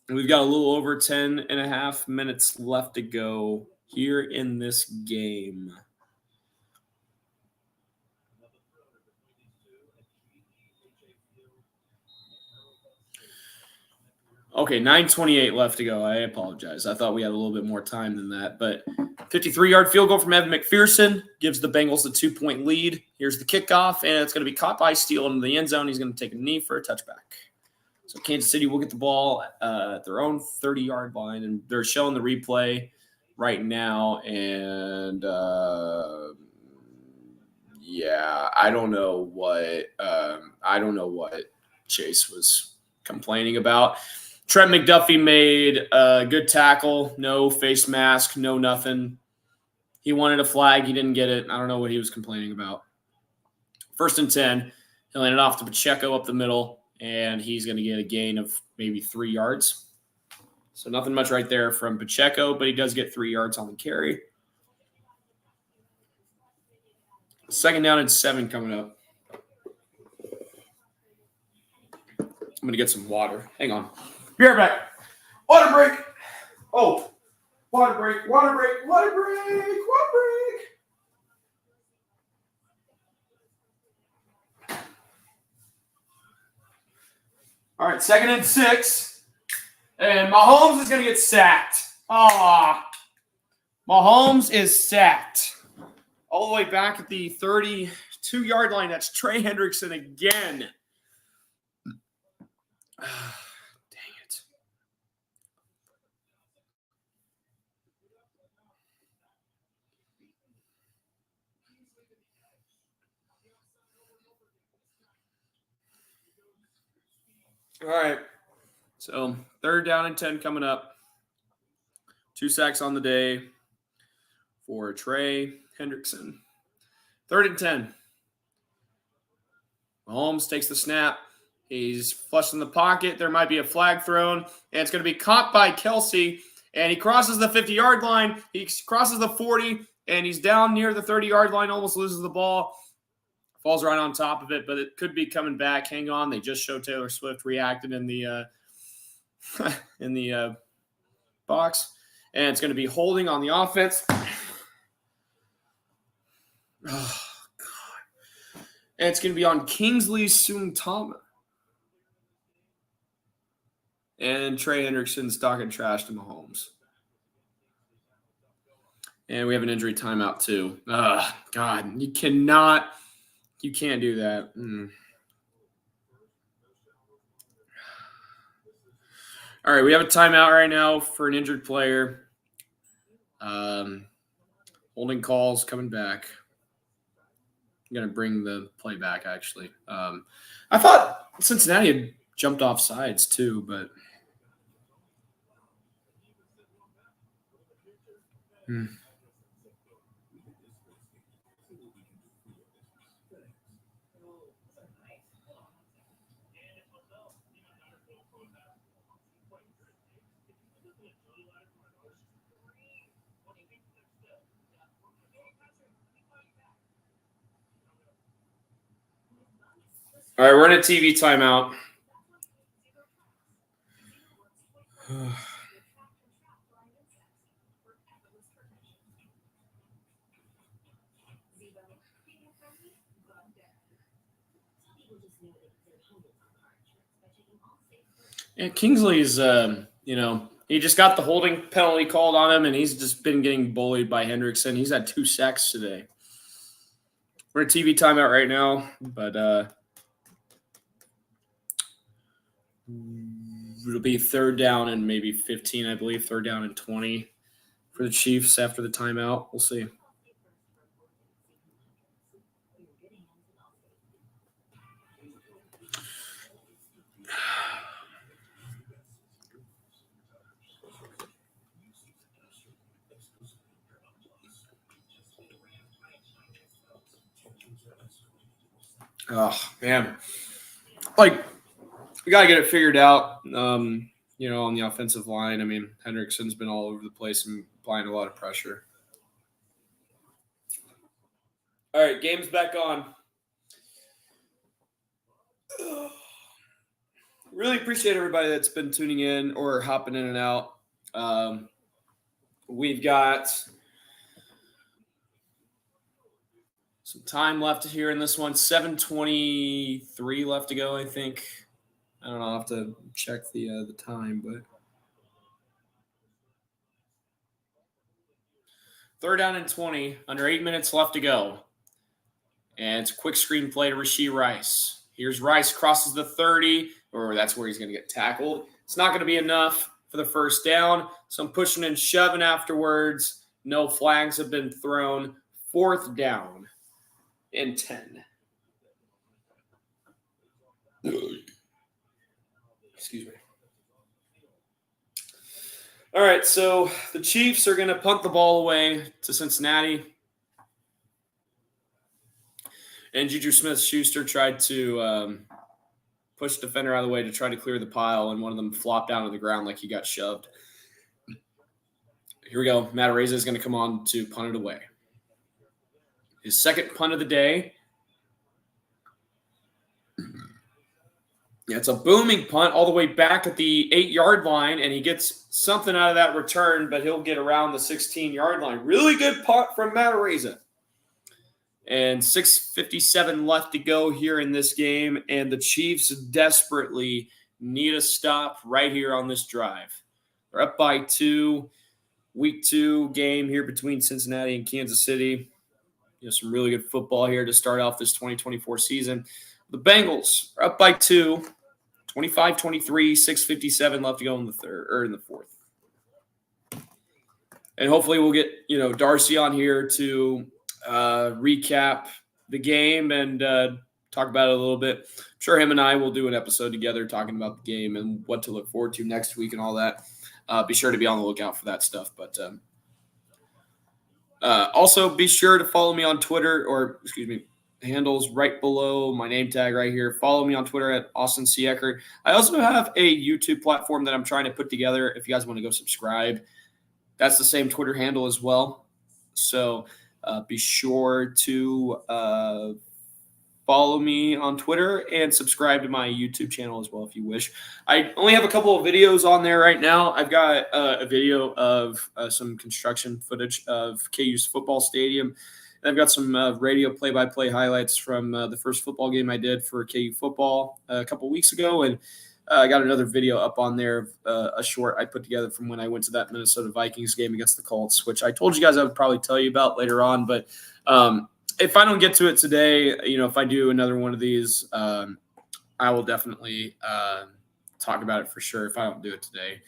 We've got a little over 10 and a half minutes left to go here in this game. Okay, 9:28 left to go. I apologize. I thought we had a little bit more time than that. But 53-yard field goal from Evan McPherson gives the Bengals a 2-point lead. Here's the kickoff, and it's going to be caught by Steele into the end zone. He's going to take a knee for a touchback. So Kansas City will get the ball at their own 30-yard line, and they're showing the replay right now. And, I don't know what Chase was complaining about. Trent McDuffie made a good tackle, no face mask, no nothing. He wanted a flag. He didn't get it. I don't know what he was complaining about. 1st and 10. He'll hand it off to Pacheco up the middle, and he's going to get a gain of maybe 3 yards. So nothing much right there from Pacheco, but he does get 3 yards on the carry. 2nd down and 7 coming up. I'm going to get some water. Hang on. Be right back. Water break. Oh, water break, water break, water break, water break. All right, 2nd and 6. And Mahomes is going to get sacked. Mahomes is sacked. All the way back at the 32-yard line. That's Trey Hendrickson again. Dang it. All right. So 3rd down and 10 coming up. 2 sacks on the day for Trey Hendrickson. 3rd and 10. Mahomes takes the snap. He's flushed in the pocket. There might be a flag thrown, and it's going to be caught by Kelsey. And he crosses the 50-yard line. He crosses the 40, and he's down near the 30-yard line, almost loses the ball. Falls right on top of it, but it could be coming back. Hang on. They just showed Taylor Swift reacted in the box. And it's going to be holding on the offense. Oh, God. And it's going to be on Kingsley Suntama. And Trey Hendrickson's talking trash to Mahomes. And we have an injury timeout, too. God, you can't do that. All right, we have a timeout right now for an injured player. Holding calls coming back. I'm going to bring the play back, actually. I thought Cincinnati had jumped off sides, too, but all right, we're in a TV timeout. Yeah, Kingsley's, he just got the holding penalty called on him, and he's just been getting bullied by Hendrickson. He's had 2 sacks today. We're in a TV timeout right now, but it'll be 3rd down and maybe 15, I believe. 3rd down and 20 for the Chiefs after the timeout. We'll see. Oh, man. We got to get it figured out, on the offensive line. I mean, Hendrickson's been all over the place and applying a lot of pressure. All right, game's back on. Really appreciate everybody that's been tuning in or hopping in and out. We've got some time left here in this one. 7:23 left to go, I think. I don't know. I'll have to check the time, but 3rd down and 20, under 8 minutes left to go. And it's a quick screen play to Rashee Rice. Here's Rice, crosses the 30, or that's where he's going to get tackled. It's not going to be enough for the 1st down. Some pushing and shoving afterwards. No flags have been thrown. 4th down and 10. Excuse me. All right, so the Chiefs are going to punt the ball away to Cincinnati. And Juju Smith-Schuster tried to push the defender out of the way to try to clear the pile, and one of them flopped down to the ground like he got shoved. Here we go. Matt Araiza is going to come on to punt it away. His 2nd punt of the day. Yeah, it's a booming punt all the way back at the 8-yard line, and he gets something out of that return, but he'll get around the 16-yard line. Really good punt from Matareza. And 6:57 left to go here in this game, and the Chiefs desperately need a stop right here on this drive. They're up by 2. Week 2 game here between Cincinnati and Kansas City. Some really good football here to start off this 2024 season. The Bengals are up by 2. 25-23, 6:57 left to go in the third or in the fourth. And hopefully we'll get, Darcy on here to recap the game and talk about it a little bit. I'm sure him and I will do an episode together talking about the game and what to look forward to next week and all that. Be sure to be on the lookout for that stuff. But also be sure to follow me on Twitter, handles right below my name tag right here. Follow me on Twitter at Austin C. Eckert. I also have a YouTube platform that I'm trying to put together. If you guys want to go subscribe, that's the same Twitter handle as well. So be sure to follow me on Twitter and subscribe to my YouTube channel as well if you wish. I only have a couple of videos on there right now. I've got a video of some construction footage of KU's football stadium. And I've got some radio play-by-play highlights from the first football game I did for KU football a couple weeks ago. And I got another video up on there, a short I put together from when I went to that Minnesota Vikings game against the Colts, which I told you guys I would probably tell you about later on. But if I don't get to it today, if I do another one of these, I will definitely talk about it for sure if I don't do it today.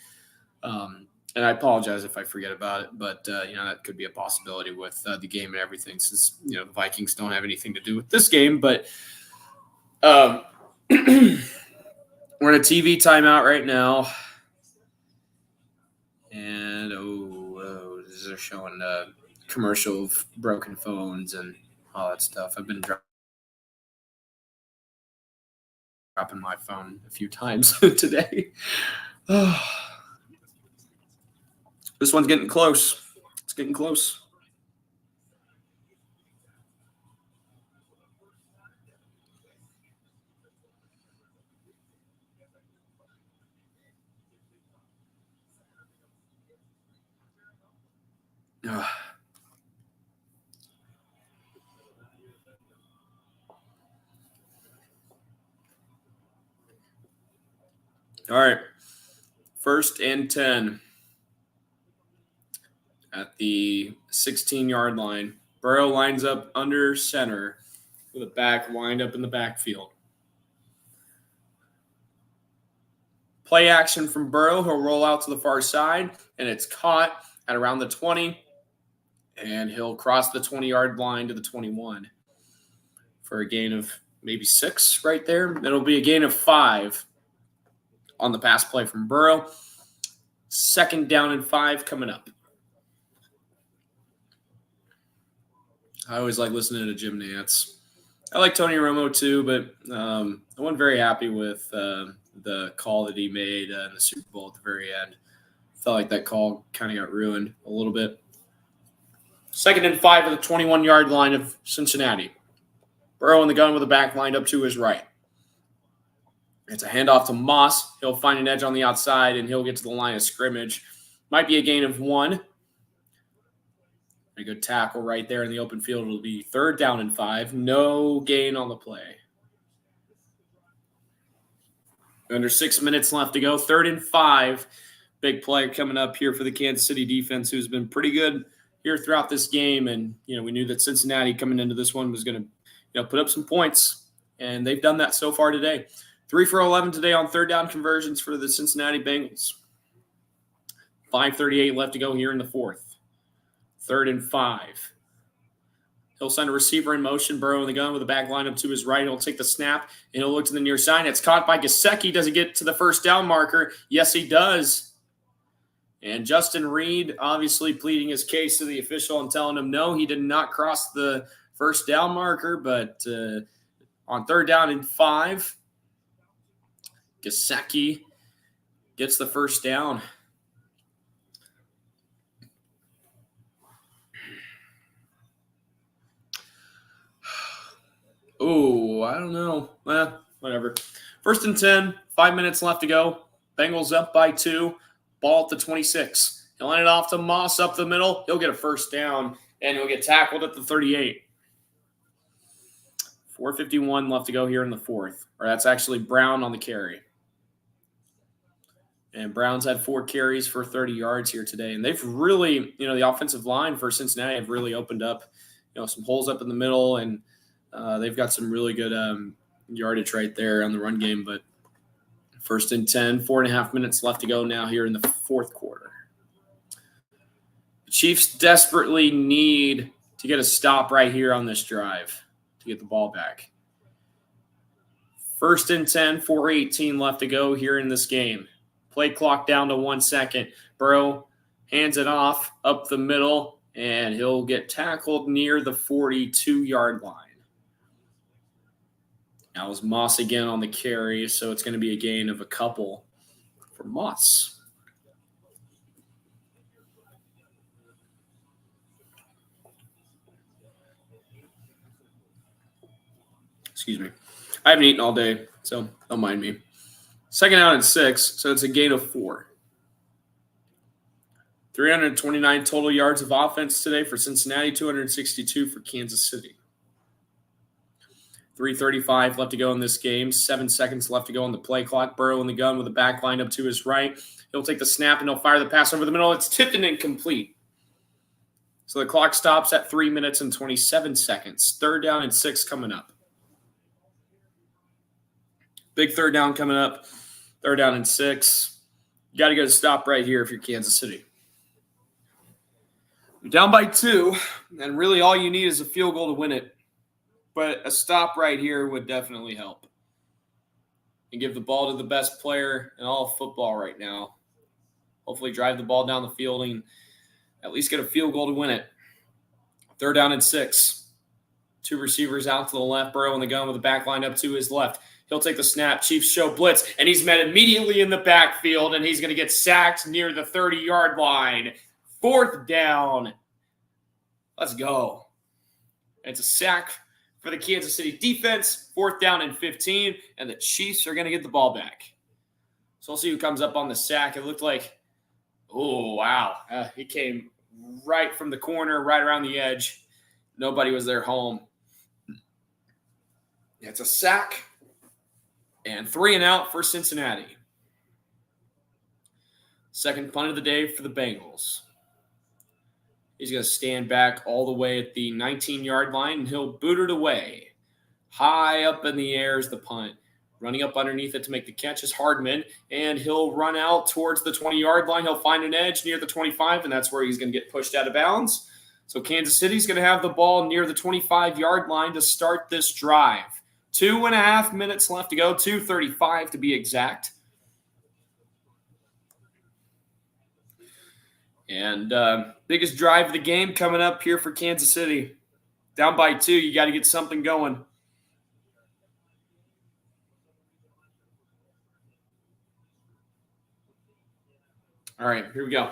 And I apologize if I forget about it, but, that could be a possibility with the game and everything since, the Vikings don't have anything to do with this game. But we're in a TV timeout right now. And, they're showing a commercial of broken phones and all that stuff. I've been dropping my phone a few times today. This one's getting close. It's getting close. All right. 1st and 10 at the 16-yard line. Burrow lines up under center with a back wind up in the backfield. Play action from Burrow. He'll roll out to the far side, and it's caught at around the 20, and he'll cross the 20-yard line to the 21 for a gain of maybe 6 right there. It'll be a gain of 5 on the pass play from Burrow. 2nd down and 5 coming up. I always like listening to Jim Nantz. I like Tony Romo too, but I wasn't very happy with the call that he made in the Super Bowl at the very end. Felt like that call kind of got ruined a little bit. 2nd and 5 at the 21-yard line of Cincinnati. Burrow in the gun with the back lined up to his right. It's a handoff to Moss. He'll find an edge on the outside, and he'll get to the line of scrimmage. Might be a gain of 1. A good tackle right there in the open field. It'll be 3rd down and 5. No gain on the play. Under 6 minutes left to go. 3rd and 5. Big play coming up here for the Kansas City defense, who's been pretty good here throughout this game. And, we knew that Cincinnati coming into this one was going to, put up some points. And they've done that so far today. 3 for 11 today on 3rd down conversions for the Cincinnati Bengals. 5:38 left to go here in the 4th. 3rd and 5. He'll send a receiver in motion. Burrow in the gun with the back line up to his right. He'll take the snap, and he'll look to the near side. It's caught by Gesicki. Does he get to the 1st down marker? Yes, he does. And Justin Reed obviously pleading his case to the official and telling him no, he did not cross the 1st down marker. But on 3rd down and 5, Gesicki gets the 1st down. Oh, I don't know. Whatever. First and 10, 5 minutes left to go. Bengals up by 2. Ball at the 26. He'll hand it off to Moss up the middle. He'll get a first down, and he'll get tackled at the 38. 4:51 left to go here in the fourth. Or that's actually Brown on the carry. And Brown's had 4 carries for 30 yards here today. And they've really, the offensive line for Cincinnati have really opened up, some holes up in the middle. And they've got some really good yardage right there on the run game. But first and 10, 4.5 minutes left to go now here in the fourth quarter. The Chiefs desperately need to get a stop right here on this drive to get the ball back. First and 10, 4:18 left to go here in this game. Play clock down to 1 second. Burrow hands it off up the middle, and he'll get tackled near the 42-yard line. Now it was Moss again on the carry, so it's going to be a gain of a couple for Moss. Excuse me. I haven't eaten all day, so don't mind me. Second out and 6, so it's a gain of 4. 329 total yards of offense today for Cincinnati, 262 for Kansas City. 3:35 left to go in this game. 7 seconds left to go on the play clock. Burrow in the gun with the back line up to his right. He'll take the snap and he'll fire the pass over the middle. It's tipped and incomplete. So the clock stops at 3 minutes and 27 seconds. Third down and 6 coming up. Big third down coming up. Third down and 6. You got to get a stop right here if you're Kansas City. You're down by 2, and really all you need is a field goal to win it. But a stop right here would definitely help. And give the ball to the best player in all of football right now. Hopefully drive the ball down the field and at least get a field goal to win it. Third down and 6. 2 receivers out to the left. Burrow in the gun with the back line up to his left. He'll take the snap. Chiefs show blitz, and he's met immediately in the backfield, and he's going to get sacked near the 30-yard line. Fourth down. Let's go. It's a sack for the Kansas City defense. Fourth down and 15, and the Chiefs are going to get the ball back. So we'll see who comes up on the sack. It looked like, oh, wow. He came right from the corner, right around the edge. Nobody was there home. It's a sack. And 3 and out for Cincinnati. Second punt of the day for the Bengals. He's going to stand back all the way at the 19-yard line, and he'll boot it away. High up in the air is the punt. Running up underneath it to make the catch is Hardman, and he'll run out towards the 20-yard line. He'll find an edge near the 25, and that's where he's going to get pushed out of bounds. So Kansas City's going to have the ball near the 25-yard line to start this drive. 2.5 minutes left to go, 2:35 to be exact. And biggest drive of the game coming up here for Kansas City. Down by 2, you got to get something going. All right, here we go.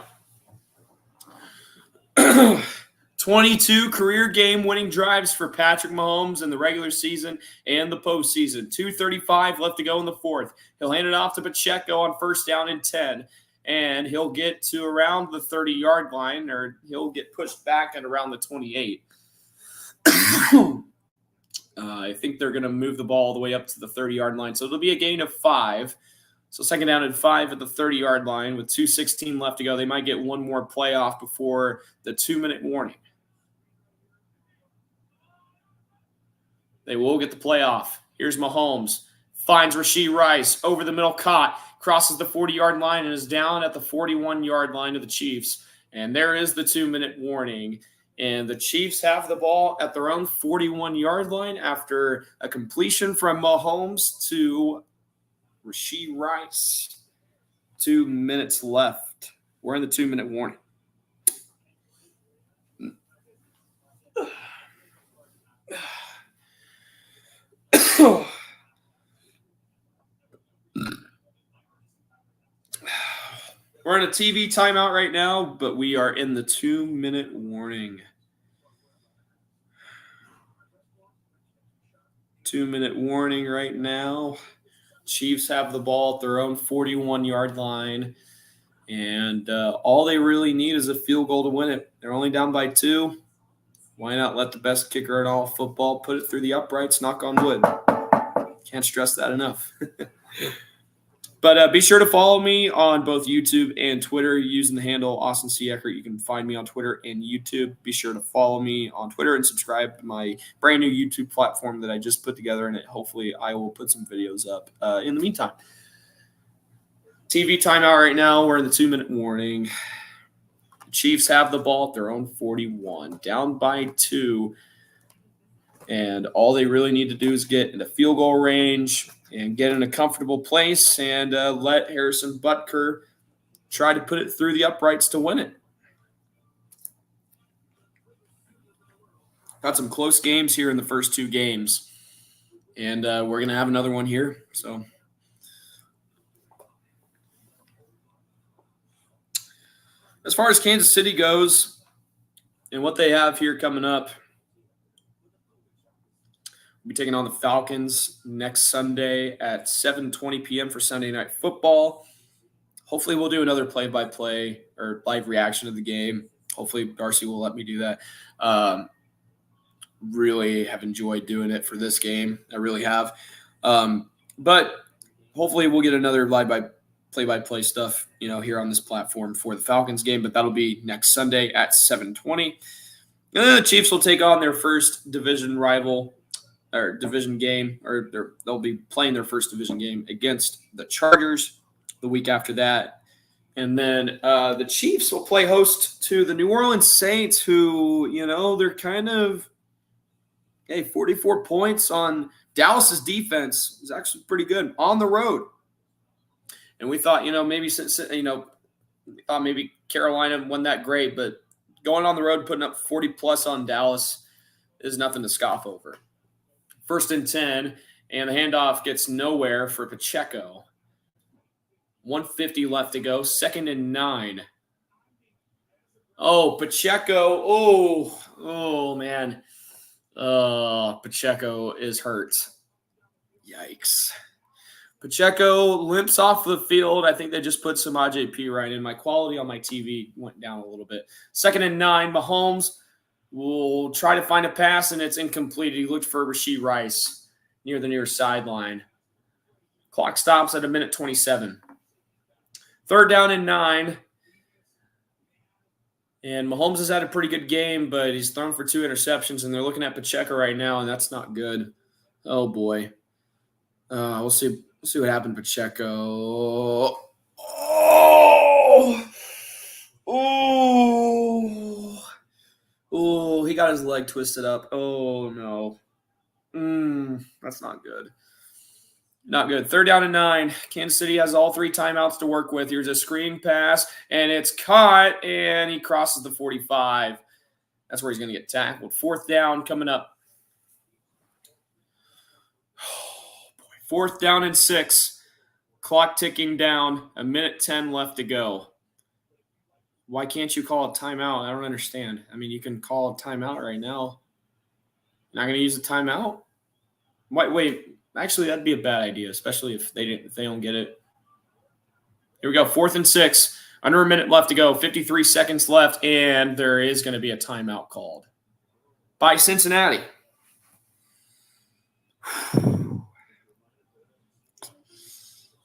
22 career game-winning drives for Patrick Mahomes in the regular season and the postseason. 2:35 left to go in the fourth. He'll hand it off to Pacheco on first down and 10, and he'll get to around the 30-yard line, or he'll get pushed back at around the 28. I think they're going to move the ball all the way up to the 30-yard line, so it'll be a gain of 5. So second down and 5 at the 30-yard line with 2:16 left to go. They might get one more playoff before the 2-minute warning. They will get the playoff. Here's Mahomes. Finds Rashee Rice. Over the middle, caught. Crosses the 40-yard line and is down at the 41-yard line of the Chiefs. And there is the 2-minute warning. And the Chiefs have the ball at their own 41-yard line after a completion from Mahomes to Rashee Rice. 2 minutes left. We're in the 2-minute warning. We're in a TV timeout right now, but we are in the 2-minute warning. 2-minute warning right now. Chiefs have the ball at their own 41-yard line. And all they really need is a field goal to win it. They're only down by 2. Why not let the best kicker in all football put it through the uprights, knock on wood. Can't stress that enough. But be sure to follow me on both YouTube and Twitter using the handle Austin C. Eckert. You can find me on Twitter and YouTube. Be sure to follow me on Twitter and subscribe to my brand new YouTube platform that I just put together, and hopefully I will put some videos up in the meantime. TV timeout right now. We're in the 2-minute warning. The Chiefs have the ball at their own 41, down by 2. And all they really need to do is get in the field goal range and get in a comfortable place and let Harrison Butker try to put it through the uprights to win it. Got some close games here in the first 2 games. And we're going to have another one here. So as far as Kansas City goes and what they have here coming up, we'll be taking on the Falcons next Sunday at 7:20 p.m. for Sunday Night Football. Hopefully we'll do another play-by-play or live reaction of the game. Hopefully Darcy will let me do that. Really have enjoyed doing it for this game. I really have. But hopefully we'll get another play-by-play stuff, here on this platform for the Falcons game. But that'll be next Sunday at 7:20. And then the Chiefs will take on their first division rival or division game, or they'll be playing their first division game against the Chargers the week after that. And then the Chiefs will play host to the New Orleans Saints, who, they're kind of, 44 points on Dallas's defense is actually pretty good on the road. And we thought, maybe Carolina wasn't that great, but going on the road, putting up 40-plus on Dallas is nothing to scoff over. 1st and 10, and the handoff gets nowhere for Pacheco. 1:50 left to go. 2nd and 9. Oh, Pacheco. Oh, man. Pacheco is hurt. Yikes. Pacheco limps off the field. I think they just put some AJP right in. My quality on my TV went down a little bit. 2nd and 9. Mahomes will try to find a pass, and it's incomplete. He looked for Rashee Rice near the near sideline. Clock stops at 1:27. 3rd down and 9. And Mahomes has had a pretty good game, but he's thrown for 2 interceptions, and they're looking at Pacheco right now, and that's not good. Oh, boy. We'll see what happened to Pacheco. Oh, he got his leg twisted up. Oh, no. That's not good. Not good. 3rd down and 9. Kansas City has all 3 timeouts to work with. Here's a screen pass, and it's caught, and he crosses the 45. That's where he's going to get tackled. 4th down coming up. Oh, boy. 4th down and 6. Clock ticking down. 1:10 left to go. Why can't you call a timeout? I don't understand. I mean, you can call a timeout right now. Not going to use a timeout? Wait. Actually, that'd be a bad idea, especially if they don't get it. Here we go, 4th and 6. Under a minute left to go, 53 seconds left, and there is going to be a timeout called by Cincinnati.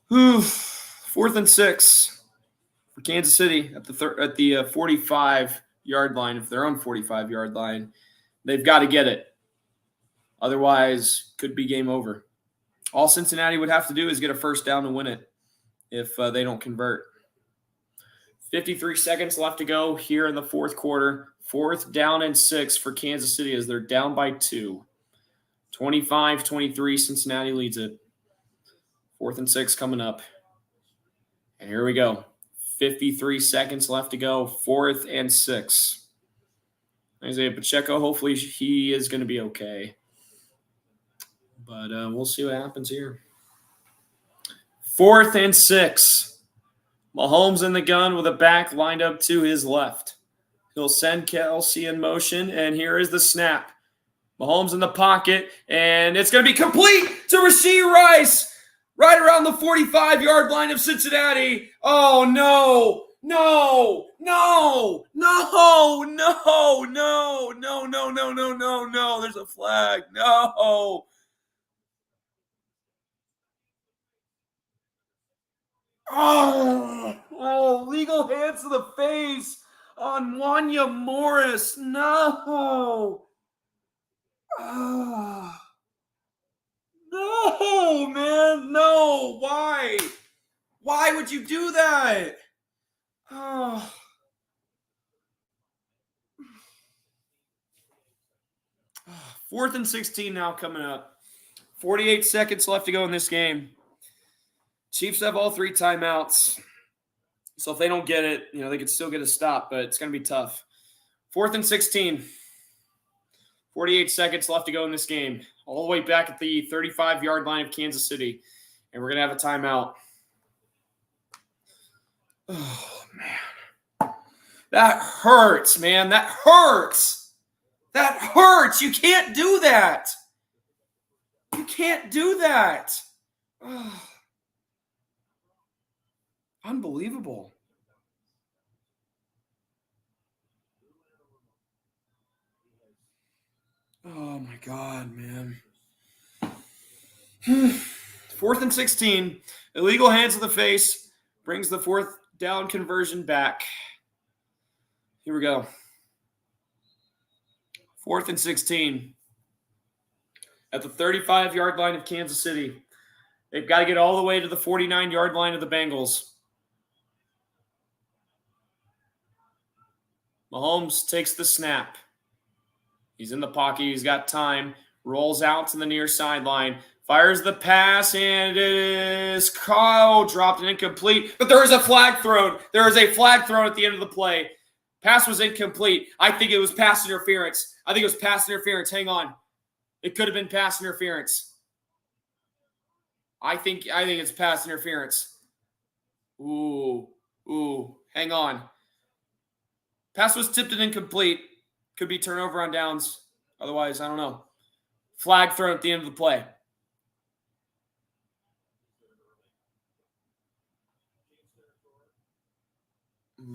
4th and 6 for Kansas City at the 45-yard line. If they're on 45-yard line, they've got to get it. Otherwise, could be game over. All Cincinnati would have to do is get a 1st down to win it if they don't convert. 53 seconds left to go here in the 4th quarter. 4th down and 6 for Kansas City as they're down by 2. 25-23, Cincinnati leads it. 4th and 6 coming up. And here we go. 53 seconds left to go. 4th and 6. Isaiah Pacheco, hopefully he is going to be okay. But we'll see what happens here. 4th and 6. Mahomes in the gun with a back lined up to his left. He'll send Kelsey in motion, and here is the snap. Mahomes in the pocket, and it's going to be complete to Rashee Rice. right around the 45-yard line of Cincinnati. Oh, no. No, no, no, no, no, no, no, no, no, no, no. There's a flag. No. Oh, legal hands to the face on Wanya Morris. No. Oh. No, man. No. Why? Why would you do that? Oh. 4th and 16 now coming up. 48 seconds left to go in this game. Chiefs have all 3 timeouts. So if they don't get it, they could still get a stop, but it's going to be tough. 4th and 16. 48 seconds left to go in this game. All the way back at the 35-yard line of Kansas City. And we're going to have a timeout. Oh, man. That hurts, man. That hurts. That hurts. You can't do that. You can't do that. Oh. Unbelievable. Oh, my God, man. 4th and 16. Illegal hands to the face. Brings the 4th down conversion back. Here we go. 4th and 16. At the 35-yard line of Kansas City. They've got to get all the way to the 49-yard line of the Bengals. Mahomes takes the snap. He's in the pocket. He's got time. Rolls out to the near sideline. Fires the pass, and it is dropped and incomplete. But there is a flag thrown. There is a flag thrown at the end of the play. Pass was incomplete. I think it was pass interference. Hang on. It could have been pass interference. I think it's pass interference. Ooh. Hang on. Pass was tipped and incomplete. Could be turnover on downs. Otherwise, I don't know. Flag thrown at the end of the play.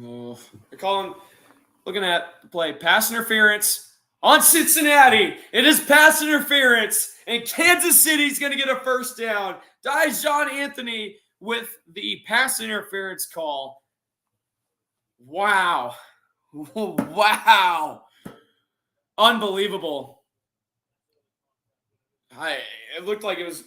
Oh, they're looking at the play. Pass interference on Cincinnati. It is pass interference, and Kansas City's going to get a first down. Dijon Anthony with the pass interference call. Wow. Wow. Unbelievable. It looked like it was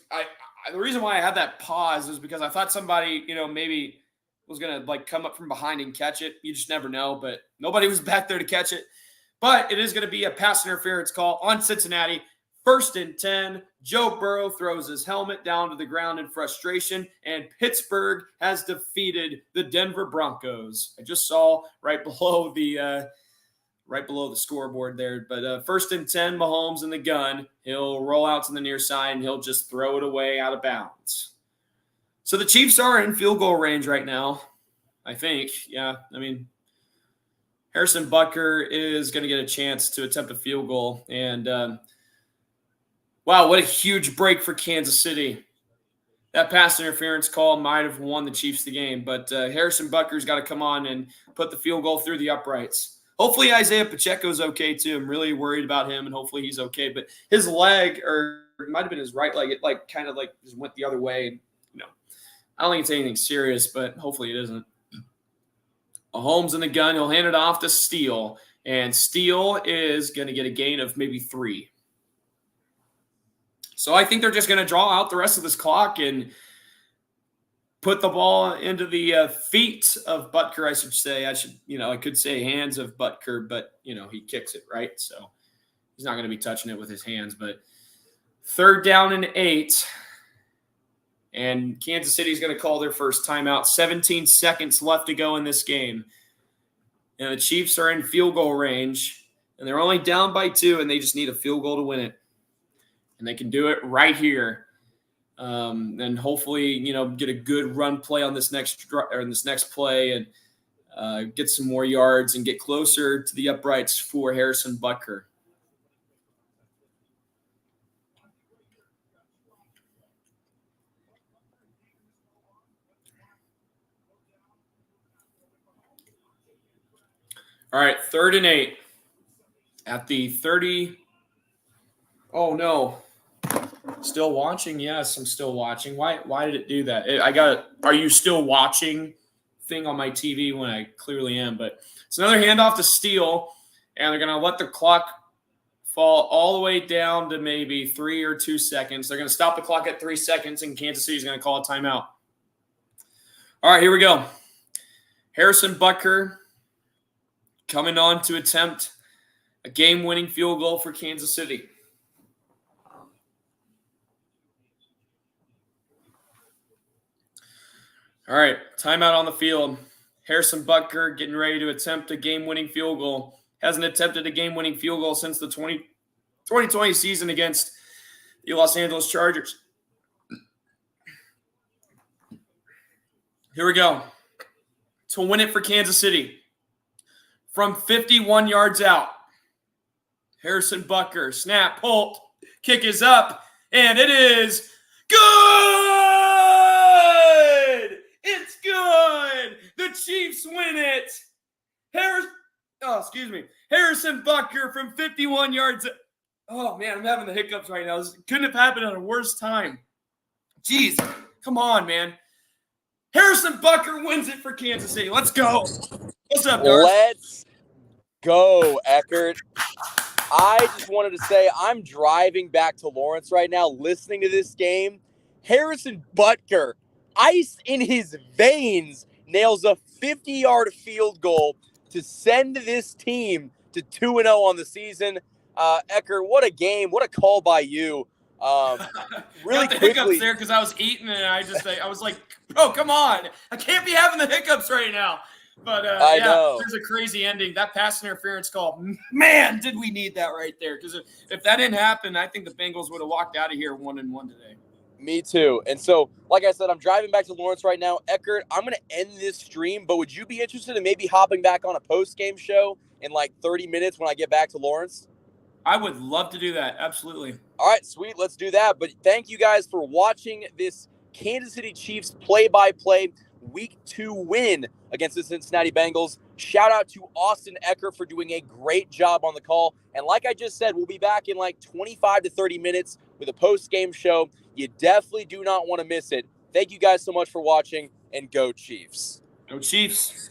the reason why I had that pause was because I thought somebody, maybe was going to come up from behind and catch it. You just never know, but nobody was back there to catch it. But it is going to be a pass interference call on Cincinnati. 1st and 10. Joe Burrow throws his helmet down to the ground in frustration, and Pittsburgh has defeated the Denver Broncos. I just saw right below the scoreboard there. But 1st and 10, Mahomes in the gun. He'll roll out to the near side, and he'll just throw it away out of bounds. So the Chiefs are in field goal range right now, I think. Yeah, Harrison Butker is going to get a chance to attempt a field goal. And, wow, what a huge break for Kansas City. That pass interference call might have won the Chiefs the game. But Harrison Butker's got to come on and put the field goal through the uprights. Hopefully Isaiah Pacheco's okay, too. I'm really worried about him, and hopefully he's okay. But his leg, or it might have been his right leg, it just went the other way. I don't think it's anything serious, but hopefully it isn't. Mahomes in the gun. He'll hand it off to Steele, and Steele is going to get a gain of maybe 3. So I think they're just going to draw out the rest of this clock and put the ball into the feet of Butker, I should say. I could say hands of Butker, but, he kicks it, right? So he's not going to be touching it with his hands. But 3rd down and 8. And Kansas City is going to call their first timeout. 17 seconds left to go in this game. And the Chiefs are in field goal range. And they're only down by 2, and they just need a field goal to win it. And they can do it right here. And hopefully, get a good run play on this next play and get some more yards and get closer to the uprights for Harrison Butker. All right, 3rd and 8 at the 30. Oh, no. Still watching? Yes, I'm still watching. Why did it do that? Are you still watching thing on my TV when I clearly am? But it's another handoff to Steele, and they're going to let the clock fall all the way down to maybe 3 or 2 seconds. They're going to stop the clock at 3 seconds, and Kansas City's going to call a timeout. All right, here we go. Harrison Butker coming on to attempt a game-winning field goal for Kansas City. All right, timeout on the field. Harrison Butker getting ready to attempt a game-winning field goal. Hasn't attempted a game-winning field goal since the 2020 season against the Los Angeles Chargers. Here we go. To win it for Kansas City. From 51 yards out, Harrison Butker, snap, hold, kick is up, and it is good! It's good! The Chiefs win it! Harrison Butker from 51 yards. Oh, man, I'm having the hiccups right now. This couldn't have happened at a worse time. Jeez, come on, man. Harrison Butker wins it for Kansas City. Let's go. What's up, Darth? Let's go, Eckert. I just wanted to say I'm driving back to Lawrence right now listening to this game. Harrison Butker, ice in his veins, nails a 50-yard field goal to send this team to 2-0 on the season. Eckert, what a game. What a call by you. Really got the hiccups there because I was eating and I was like, bro, come on. I can't be having the hiccups right now. But I know. There's a crazy ending. That pass interference call, man, did we need that right there? Because if that didn't happen, I think the Bengals would have walked out of here 1-1 today. Me too. And so, like I said, I'm driving back to Lawrence right now. Eckert, I'm going to end this stream, but would you be interested in maybe hopping back on a post-game show in like 30 minutes when I get back to Lawrence? I would love to do that. Absolutely. All right, sweet. Let's do that. But thank you guys for watching this Kansas City Chiefs play-by-play Week 2 win against the Cincinnati Bengals. Shout out to Austin Eckert for doing a great job on the call. And like I just said, we'll be back in like 25 to 30 minutes with a post-game show. You definitely do not want to miss it. Thank you guys so much for watching, and go Chiefs. Go Chiefs.